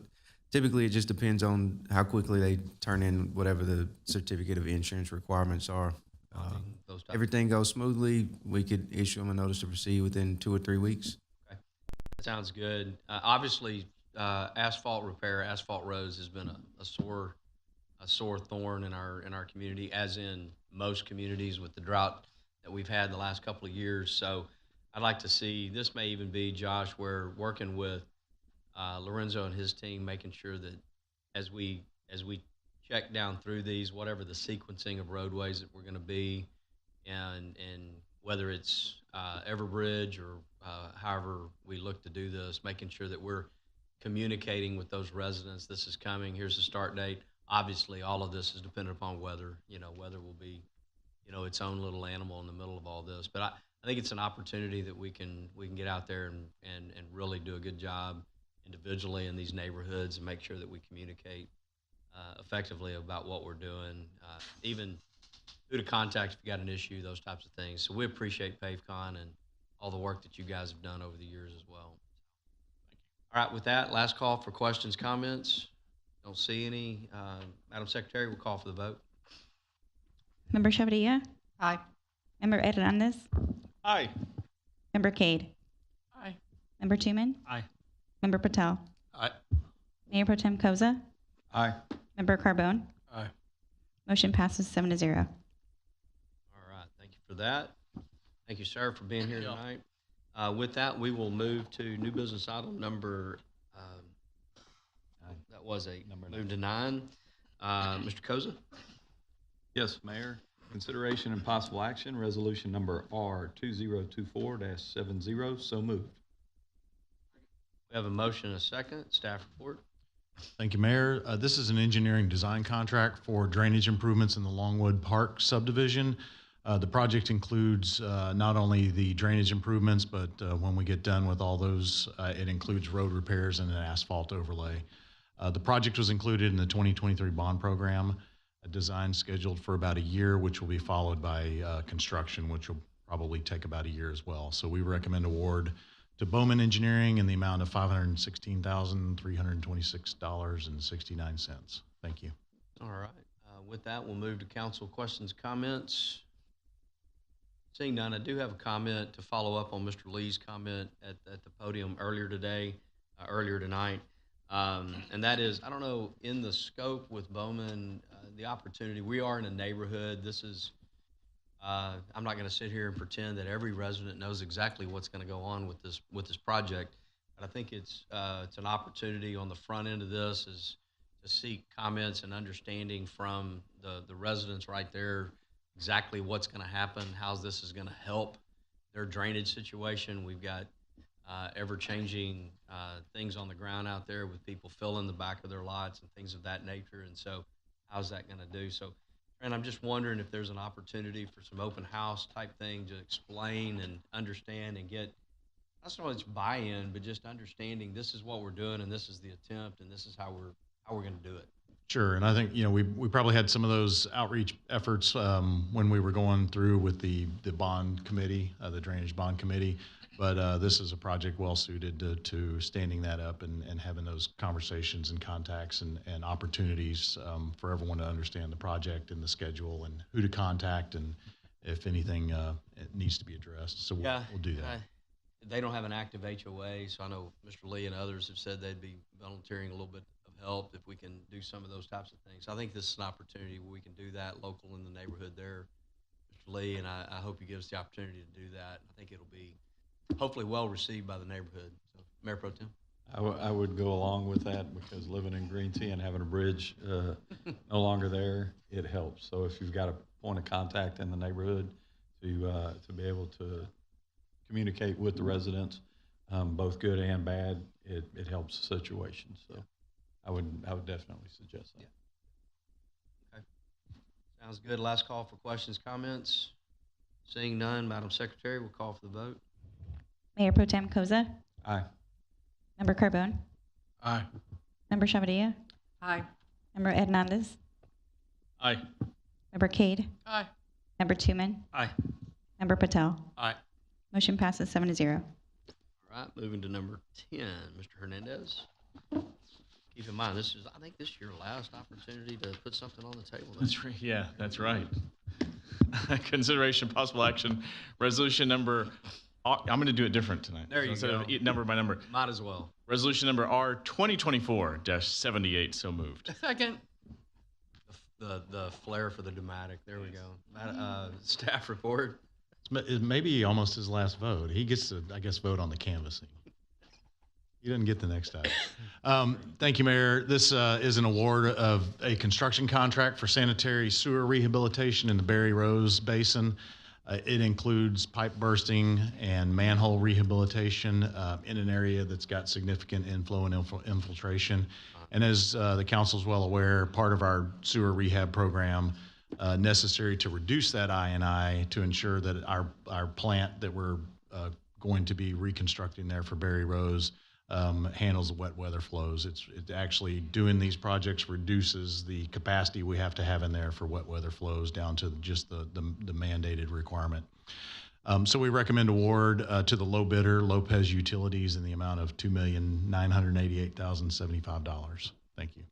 Speaker 15: typically, it just depends on how quickly they turn in whatever the certificate of insurance requirements are. Everything goes smoothly, we could issue them a notice to proceed within 2 or 3 weeks.
Speaker 1: Okay. That sounds good. Obviously, asphalt repair, asphalt roads has been a sore thorn in our community, as in most communities with the drought that we've had in the last couple of years. So I'd like to see, this may even be, Josh, where working with Lorenzo and his team, making sure that as we check down through these, whatever the sequencing of roadways that we're going to be, and whether it's Everbridge or however we look to do this, making sure that we're communicating with those residents. This is coming. Here's the start date. Obviously, all of this is dependent upon weather. Weather will be, its own little animal in the middle of all this. But I think it's an opportunity that we can get out there and really do a good job individually in these neighborhoods and make sure that we communicate effectively about what we're doing, even who to contact if you got an issue, those types of things. So we appreciate PaveCon and all the work that you guys have done over the years as well. All right, with that, last call for questions, comments. Don't see any. Madam Secretary, we'll call for the vote.
Speaker 2: Member Chavarria?
Speaker 18: Aye.
Speaker 2: Member Hernandez?
Speaker 5: Aye.
Speaker 2: Member Cade?
Speaker 23: Aye.
Speaker 2: Member Tuman?
Speaker 5: Aye.
Speaker 2: Member Patel?
Speaker 5: Aye.
Speaker 2: Mayor Pro Tem Koza?
Speaker 6: Aye.
Speaker 2: Member Carbone?
Speaker 5: Aye.
Speaker 2: Motion passes 7-0.
Speaker 1: All right, thank you for that. Thank you, sir, for being here tonight. With that, we will move to new business item number, that was move to 9. Mr. Koza?
Speaker 6: Yes, Mayor. Consideration and possible action, resolution number R2024-70, so moved.
Speaker 1: We have a motion and a second. Staff report.
Speaker 9: Thank you, Mayor. This is an engineering design contract for drainage improvements in the Longwood Park subdivision. The project includes not only the drainage improvements, but when we get done with all those, it includes road repairs and an asphalt overlay. The project was included in the 2023 bond program, a design scheduled for about a year, which will be followed by construction, which will probably take about a year as well. So we recommend award to Bowman Engineering in the amount of $516,326.69. Thank you.
Speaker 1: All right. With that, we'll move to council questions, comments. Seeing none, I do have a comment to follow up on Mr. Lee's comment at the podium earlier tonight. And that is, I don't know, in the scope with Bowman, the opportunity, we are in a neighborhood. This is, I'm not going to sit here and pretend that every resident knows exactly what's going to go on with this project, but I think it's an opportunity on the front end of this is to seek comments and understanding from the residents right there, exactly what's going to happen, how this is going to help their drainage situation. We've got ever-changing things on the ground out there with people filling the back of their lots and things of that nature, and so how's that going to do? So, and I'm just wondering if there's an opportunity for some open house type thing to explain and understand and get, not so much buy-in, but just understanding this is what we're doing and this is the attempt and this is how we're going to do it.
Speaker 9: Sure, and I think we probably had some of those outreach efforts when we were going through with the bond committee, the drainage bond committee. But this is a project well suited to standing that up and having those conversations and contacts and opportunities for everyone to understand the project and the schedule and who to contact and if anything it needs to be addressed. So we'll do that.
Speaker 1: They don't have an active HOA, so I know Mr. Lee and others have said they'd be volunteering a little bit of help if we can do some of those types of things. I think this is an opportunity where we can do that local in the neighborhood there, Mr. Lee, and I hope you give us the opportunity to do that. I think it'll be hopefully well received by the neighborhood. So, Mayor Pro Tem.
Speaker 6: I would go along with that because living in Green Tea and having a bridge no longer there, it helps. So if you've got a point of contact in the neighborhood to be able to communicate with the residents, both good and bad, it helps the situation. So I would definitely suggest that.
Speaker 1: Okay. Sounds good. Last call for questions, comments. Seeing none, Madam Secretary, we'll call for the vote.
Speaker 2: Mayor Pro Tem Koza,
Speaker 6: Aye.
Speaker 2: Member Carbone,
Speaker 14: Aye.
Speaker 2: Member Shavadilla,
Speaker 23: Aye.
Speaker 2: Member Hernandez,
Speaker 5: Aye.
Speaker 2: Member Cade,
Speaker 23: Aye.
Speaker 2: Member Tuman,
Speaker 1: Aye.
Speaker 2: Member Patel.
Speaker 1: Aye.
Speaker 2: Motion passes 7-0.
Speaker 1: All right, moving to number 10, Mr. Hernandez. Keep in mind, I think this is your last opportunity to put something on the table.
Speaker 5: That's right. Yeah, that's right. Consideration possible action, resolution number, I'm going to do it different tonight.
Speaker 1: There you
Speaker 5: Instead
Speaker 1: go.
Speaker 5: of number by number.
Speaker 1: Might as well.
Speaker 5: Resolution number R 2024-78, so moved.
Speaker 23: Second.
Speaker 1: The flair for the dramatic. There we go. Staff report.
Speaker 9: It may be almost his last vote. He gets to, I guess, vote on the canvassing. He doesn't get the next item. Thank you, Mayor. This is an award of a construction contract for sanitary sewer rehabilitation in the Barry Rose Basin. It includes pipe bursting and manhole rehabilitation in an area that's got significant inflow and infiltration. And as the council is well aware, part of our sewer rehab program necessary to reduce that I&I to ensure that our plant that we're going to be reconstructing there for Barry Rose handles the wet weather flows. It actually doing these projects reduces the capacity we have to have in there for wet weather flows down to just the mandated requirement. So we recommend award to the low bidder, Lopez Utilities, in the amount of $2,988,075. Thank you.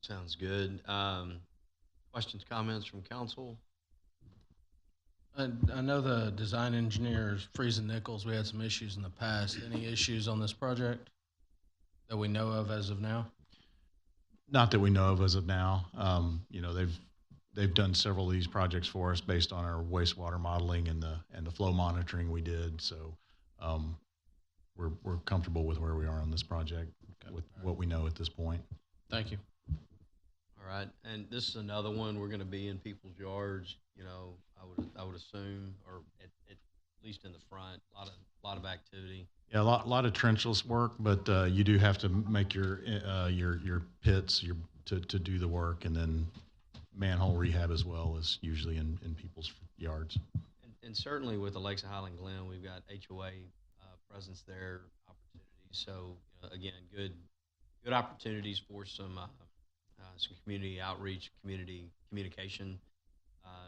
Speaker 1: Sounds good. Questions, comments from council?
Speaker 14: I know the design engineers, Freeze and Nichols, we had some issues in the past. Any issues on this project that we know of as of now?
Speaker 9: Not that we know of as of now. They've done several of these projects for us based on our wastewater modeling and the flow monitoring we did. So we're comfortable with where we are on this project with what we know at this point.
Speaker 14: Thank you.
Speaker 1: All right, and this is another one, we're gonna be in people's yards, I would assume, or at least in the front, a lot of activity.
Speaker 9: Yeah, a lot of trenchless work, but you do have to make your pits to do the work, and then manhole rehab as well is usually in people's yards.
Speaker 1: And certainly with the Lakes of Highland Glen, we've got HOA presence there, opportunities. So again, good opportunities for some community outreach, community communication.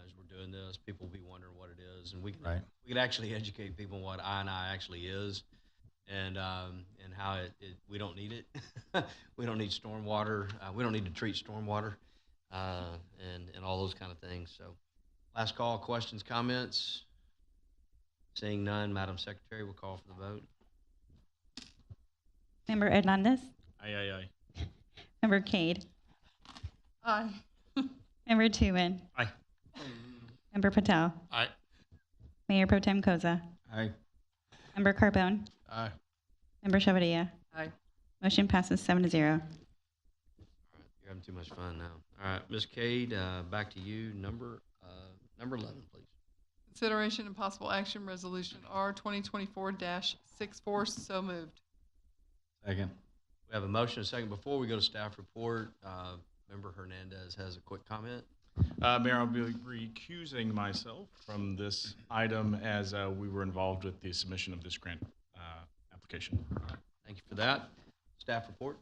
Speaker 1: As we're doing this, people will be wondering what it is, and we can actually educate people on what I&I actually is, and how we don't need it. We don't need stormwater. We don't need to treat stormwater, and all those kind of things. So, last call, questions, comments. Seeing none, Madam Secretary, we'll call for the vote.
Speaker 2: Member Hernandez,
Speaker 5: Aye.
Speaker 2: Member Cade,
Speaker 23: Aye.
Speaker 2: Member Tuman,
Speaker 5: Aye.
Speaker 2: Member Patel,
Speaker 14: Aye.
Speaker 2: Mayor Pro Tem Koza,
Speaker 6: Aye.
Speaker 2: Member Carbone,
Speaker 14: Aye.
Speaker 2: Member Shavadilla.
Speaker 23: Aye.
Speaker 2: Motion passes 7-0.
Speaker 1: You're having too much fun now. All right, Ms. Cade, back to you. Number 11, please.
Speaker 23: Consideration and possible action, resolution R 2024-64, so moved.
Speaker 6: Second.
Speaker 1: We have a motion, a second. Before we go to staff report, Member Hernandez has a quick comment.
Speaker 5: Mayor, I'll be recusing myself from this item as we were involved with the submission of this grant application.
Speaker 1: Thank you for that. Staff report.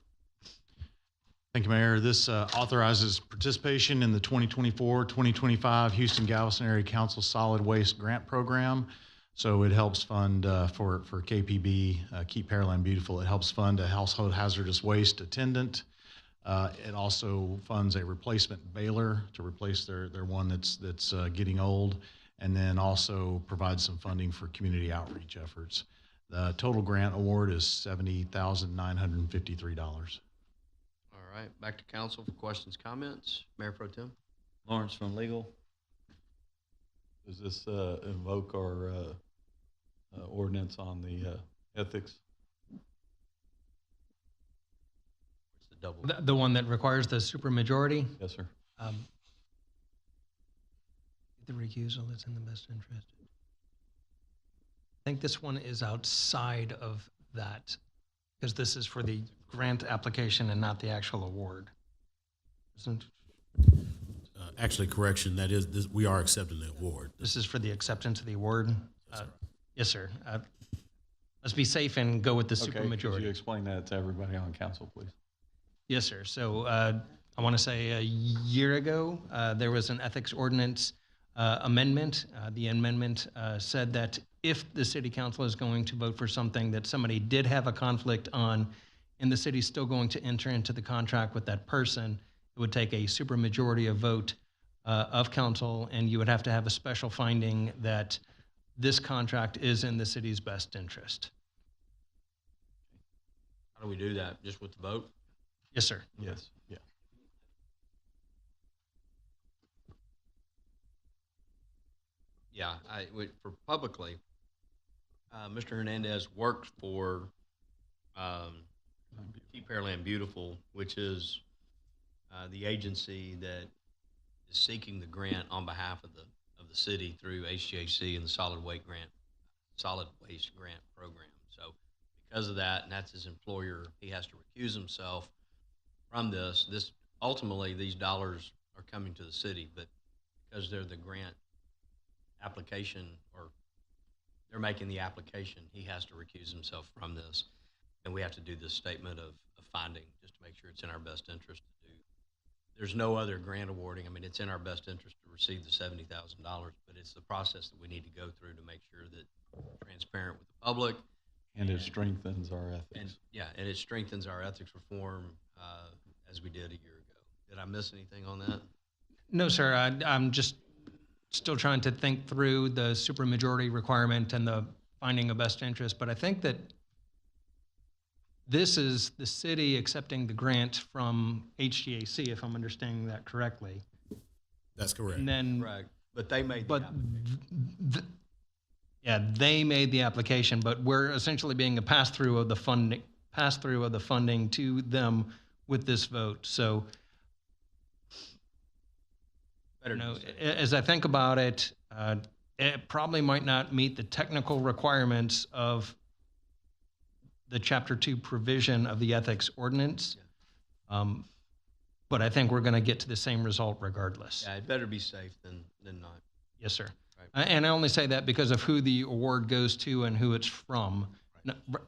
Speaker 9: Thank you, Mayor. This authorizes participation in the 2024-2025 Houston-Galveston Area Council Solid Waste Grant Program. So it helps fund for KPB, Keep Pearland Beautiful. It helps fund a household hazardous waste attendant. It also funds a replacement baler to replace their one that's getting old, and then also provides some funding for community outreach efforts. The total grant award is $70,953.
Speaker 1: All right, back to council for questions, comments. Mayor Pro Tem.
Speaker 6: Lawrence from legal. Does this invoke our ordinance on the ethics?
Speaker 1: double.
Speaker 3: The one that requires the supermajority?
Speaker 6: Yes, sir.
Speaker 3: The recusal is in the best interest. I think this one is outside of that, because this is for the grant application and not the actual award.
Speaker 20: Actually, correction, that is, this, we are accepting the award.
Speaker 3: This is for the acceptance of the award? Yes, sir. Let's be safe and go with the
Speaker 6: Okay,
Speaker 3: supermajority.
Speaker 6: could you explain that to everybody on council, please?
Speaker 3: Yes, sir. So I want to say a year ago, there was an ethics ordinance amendment. The amendment said that if the city council is going to vote for something that somebody did have a conflict on, and the city's still going to enter into the contract with that person, it would take a supermajority of vote of council, and you would have to have a special finding that this contract is in the city's best interest.
Speaker 1: How do we do that? Just with the vote?
Speaker 3: Yes, sir.
Speaker 6: Yes. Yeah.
Speaker 1: Yeah, for publicly, Mr. Hernandez worked for Keep Pearland Beautiful, which is the agency that is seeking the grant on behalf of the city through HGAC and the solid waste grant program. So because of that, and that's his employer, he has to recuse himself from this. Ultimately, these dollars are coming to the city, but because they're the grant application, or they're making the application, he has to recuse himself from this. And we have to do this statement of finding just to make sure it's in our best interest to do. There's no other grant awarding. I mean, it's in our best interest to receive the $70,000, but it's the process that we need to go through to make sure that we're transparent with the public.
Speaker 6: And it strengthens our ethics.
Speaker 1: And it strengthens our ethics reform as we did a year ago. Did I miss anything on that?
Speaker 3: No, sir. I'm just still trying to think through the supermajority requirement and the finding of best interest, but I think that this is the city accepting the grant from HGAC, if I'm understanding that correctly.
Speaker 20: That's correct.
Speaker 3: And then,
Speaker 1: Correct. But they made the application.
Speaker 3: Yeah, they made the application, but we're essentially being a pass-through of the funding to them with this vote. So, as I think about it, it probably might not meet the technical requirements of the Chapter 2 provision of the ethics ordinance, but I think we're going to get to the same result regardless.
Speaker 1: Yeah, it better be safe than not.
Speaker 3: Yes, sir.
Speaker 1: Right.
Speaker 3: And I only say that because of who the award goes to and who it's from.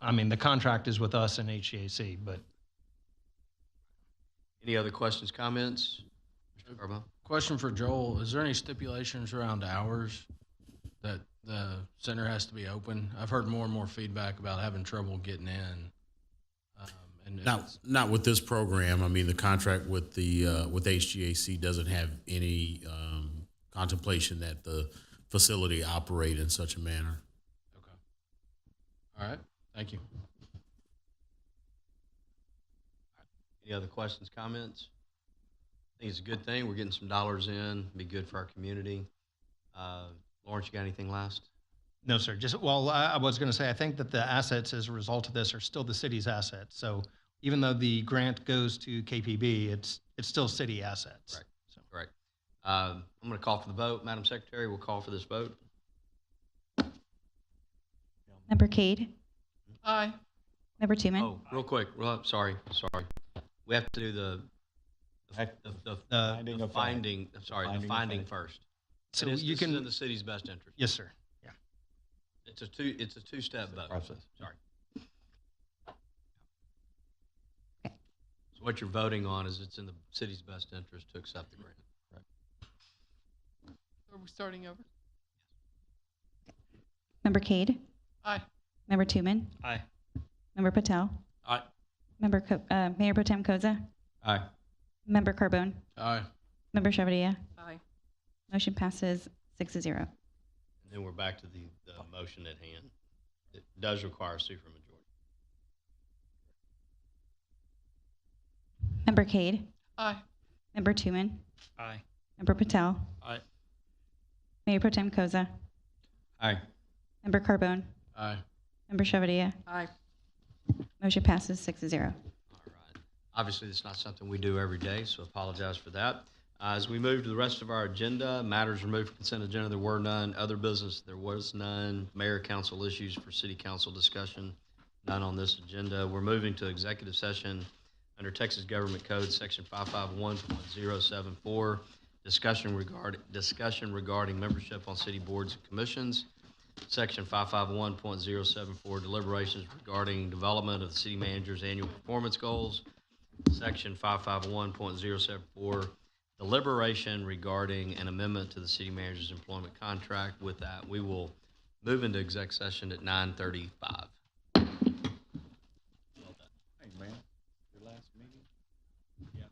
Speaker 3: I mean, the contract is with us and HGAC, but.
Speaker 1: Any other questions, comments? Mr. Carbone?
Speaker 14: Question for Joel. Is there any stipulations around hours that the center has to be open? I've heard more and more feedback about having trouble getting in.
Speaker 20: Not with this program. I mean, the contract with the with HGAC doesn't have any contemplation that the facility operate in such a manner.
Speaker 14: Okay. All right. Thank you.
Speaker 1: Any other questions, comments? I think it's a good thing. We're getting some dollars in. Be good for our community. Lawrence, you got anything last?
Speaker 3: No, sir. I was going to say, I think that the assets as a result of this are still the city's assets. So even though the grant goes to KPB, it's still city assets.
Speaker 1: Right. So. Correct. I'm going to call for the vote. Madam Secretary, we'll call for this vote.
Speaker 2: Member Cade?
Speaker 23: Aye.
Speaker 2: Member Tooman?
Speaker 1: Oh, real quick. Sorry. We have to do the finding first.
Speaker 3: So
Speaker 1: this
Speaker 3: you can
Speaker 1: is in the city's best interest.
Speaker 3: Yes, sir. Yeah.
Speaker 1: It's a two-step vote.
Speaker 6: Process.
Speaker 1: Sorry. So what you're voting on is it's in the city's best interest to accept the grant.
Speaker 6: Right.
Speaker 23: Are we starting over?
Speaker 2: Member Cade?
Speaker 23: Aye.
Speaker 2: Member Tooman?
Speaker 3: Aye.
Speaker 2: Member Patel?
Speaker 14: Aye.
Speaker 2: Mayor Pro Tem Koza?
Speaker 6: Aye.
Speaker 2: Member Carbone?
Speaker 14: Aye.
Speaker 2: Member Chavadia?
Speaker 23: Aye.
Speaker 2: Motion passes 6-0.
Speaker 1: And then we're back to the motion at hand. It does require a supermajority.
Speaker 2: Member Cade?
Speaker 23: Aye.
Speaker 2: Member Tooman?
Speaker 3: Aye.
Speaker 2: Member Patel?
Speaker 14: Aye.
Speaker 2: Mayor Pro Tem Koza?
Speaker 6: Aye.
Speaker 2: Member Carbone?
Speaker 14: Aye.
Speaker 2: Member Chavadia?
Speaker 23: Aye.
Speaker 2: Motion passes 6-0.
Speaker 1: All right. Obviously, it's not something we do every day, so apologize for that. As we move to the rest of our agenda, matters removed from consent agenda, there were none. Other business, there was none. Mayor, council issues for city council discussion, none on this agenda. We're moving to executive session under Texas Government Code, Section 551.074, discussion regarding membership on city boards and commissions. Section 551.074, deliberations regarding development of the city manager's annual performance goals. Section 551.074, deliberation regarding an amendment to the city manager's employment contract. With that, we will move into exec session at 9:35.
Speaker 6: Hey, man, your last meeting? Yeah.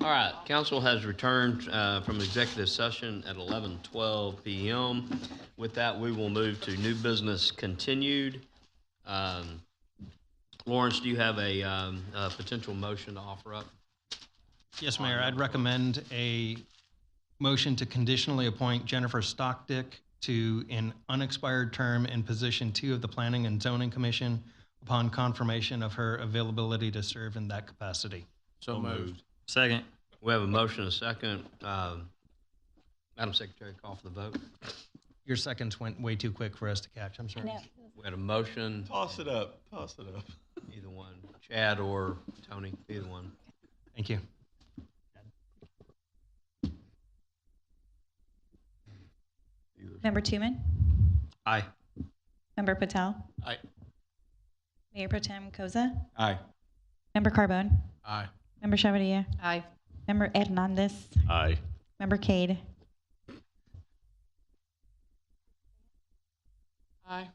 Speaker 1: All right, council has returned from executive session at 11:12 p.m. With that, we will move to new business continued. Lawrence, do you have a potential motion to offer up?
Speaker 3: Yes, Mayor, I'd recommend a motion to conditionally appoint Jennifer Stockdick to an unexpired term in position 2 of the Planning and Zoning Commission upon confirmation of her availability to serve in that capacity.
Speaker 16: So moved.
Speaker 21: Second.
Speaker 1: We have a motion and a second. Madam Secretary, call for the vote.
Speaker 3: Your seconds went way too quick for us to catch. I'm sorry.
Speaker 1: We had a motion.
Speaker 6: Toss it up. Toss it up.
Speaker 1: Either one, Chad or Tony, either one.
Speaker 3: Thank you.
Speaker 2: Member Tuman?
Speaker 1: Aye.
Speaker 2: Member Patel?
Speaker 14: Aye.
Speaker 2: Mayor Pro Tem Koza?
Speaker 6: Aye.
Speaker 2: Member Carbone?
Speaker 14: Aye.
Speaker 2: Member Chavadilla?
Speaker 18: Aye.
Speaker 2: Member Hernandez?
Speaker 6: Aye.
Speaker 2: Member Cade?
Speaker 23: Aye.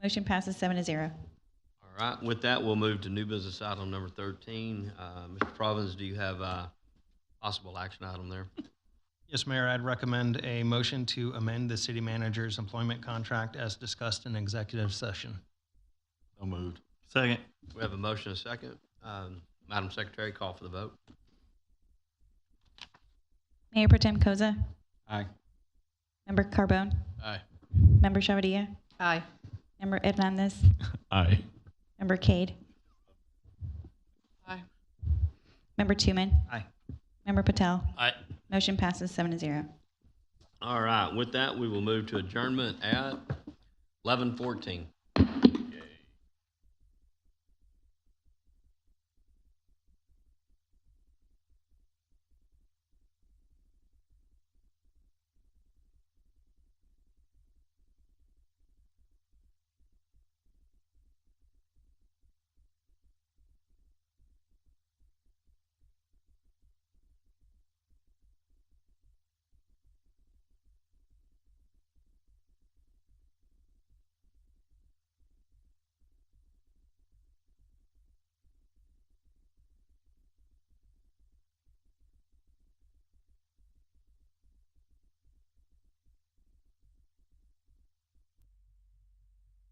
Speaker 2: Motion passes 7-0.
Speaker 1: All right, with that, we'll move to new business item number 13. Mr. Provins, do you have a possible action item there?
Speaker 3: Yes, Mayor, I'd recommend a motion to amend the city manager's employment contract as discussed in executive session.
Speaker 6: So moved.
Speaker 21: Second.
Speaker 1: We have a motion and a second. Madam Secretary, call for the vote.
Speaker 2: Mayor Pro Tem Koza?
Speaker 6: Aye.
Speaker 2: Member Carbone?
Speaker 14: Aye.
Speaker 2: Member Chavadilla?
Speaker 18: Aye.
Speaker 2: Member Hernandez?
Speaker 6: Aye.
Speaker 2: Member Cade?
Speaker 23: Aye.
Speaker 2: Member Tuman?
Speaker 21: Aye.
Speaker 2: Member Patel?
Speaker 14: Aye.
Speaker 2: Motion passes 7-0.
Speaker 1: All right, with that, we will move to adjournment at 11:14.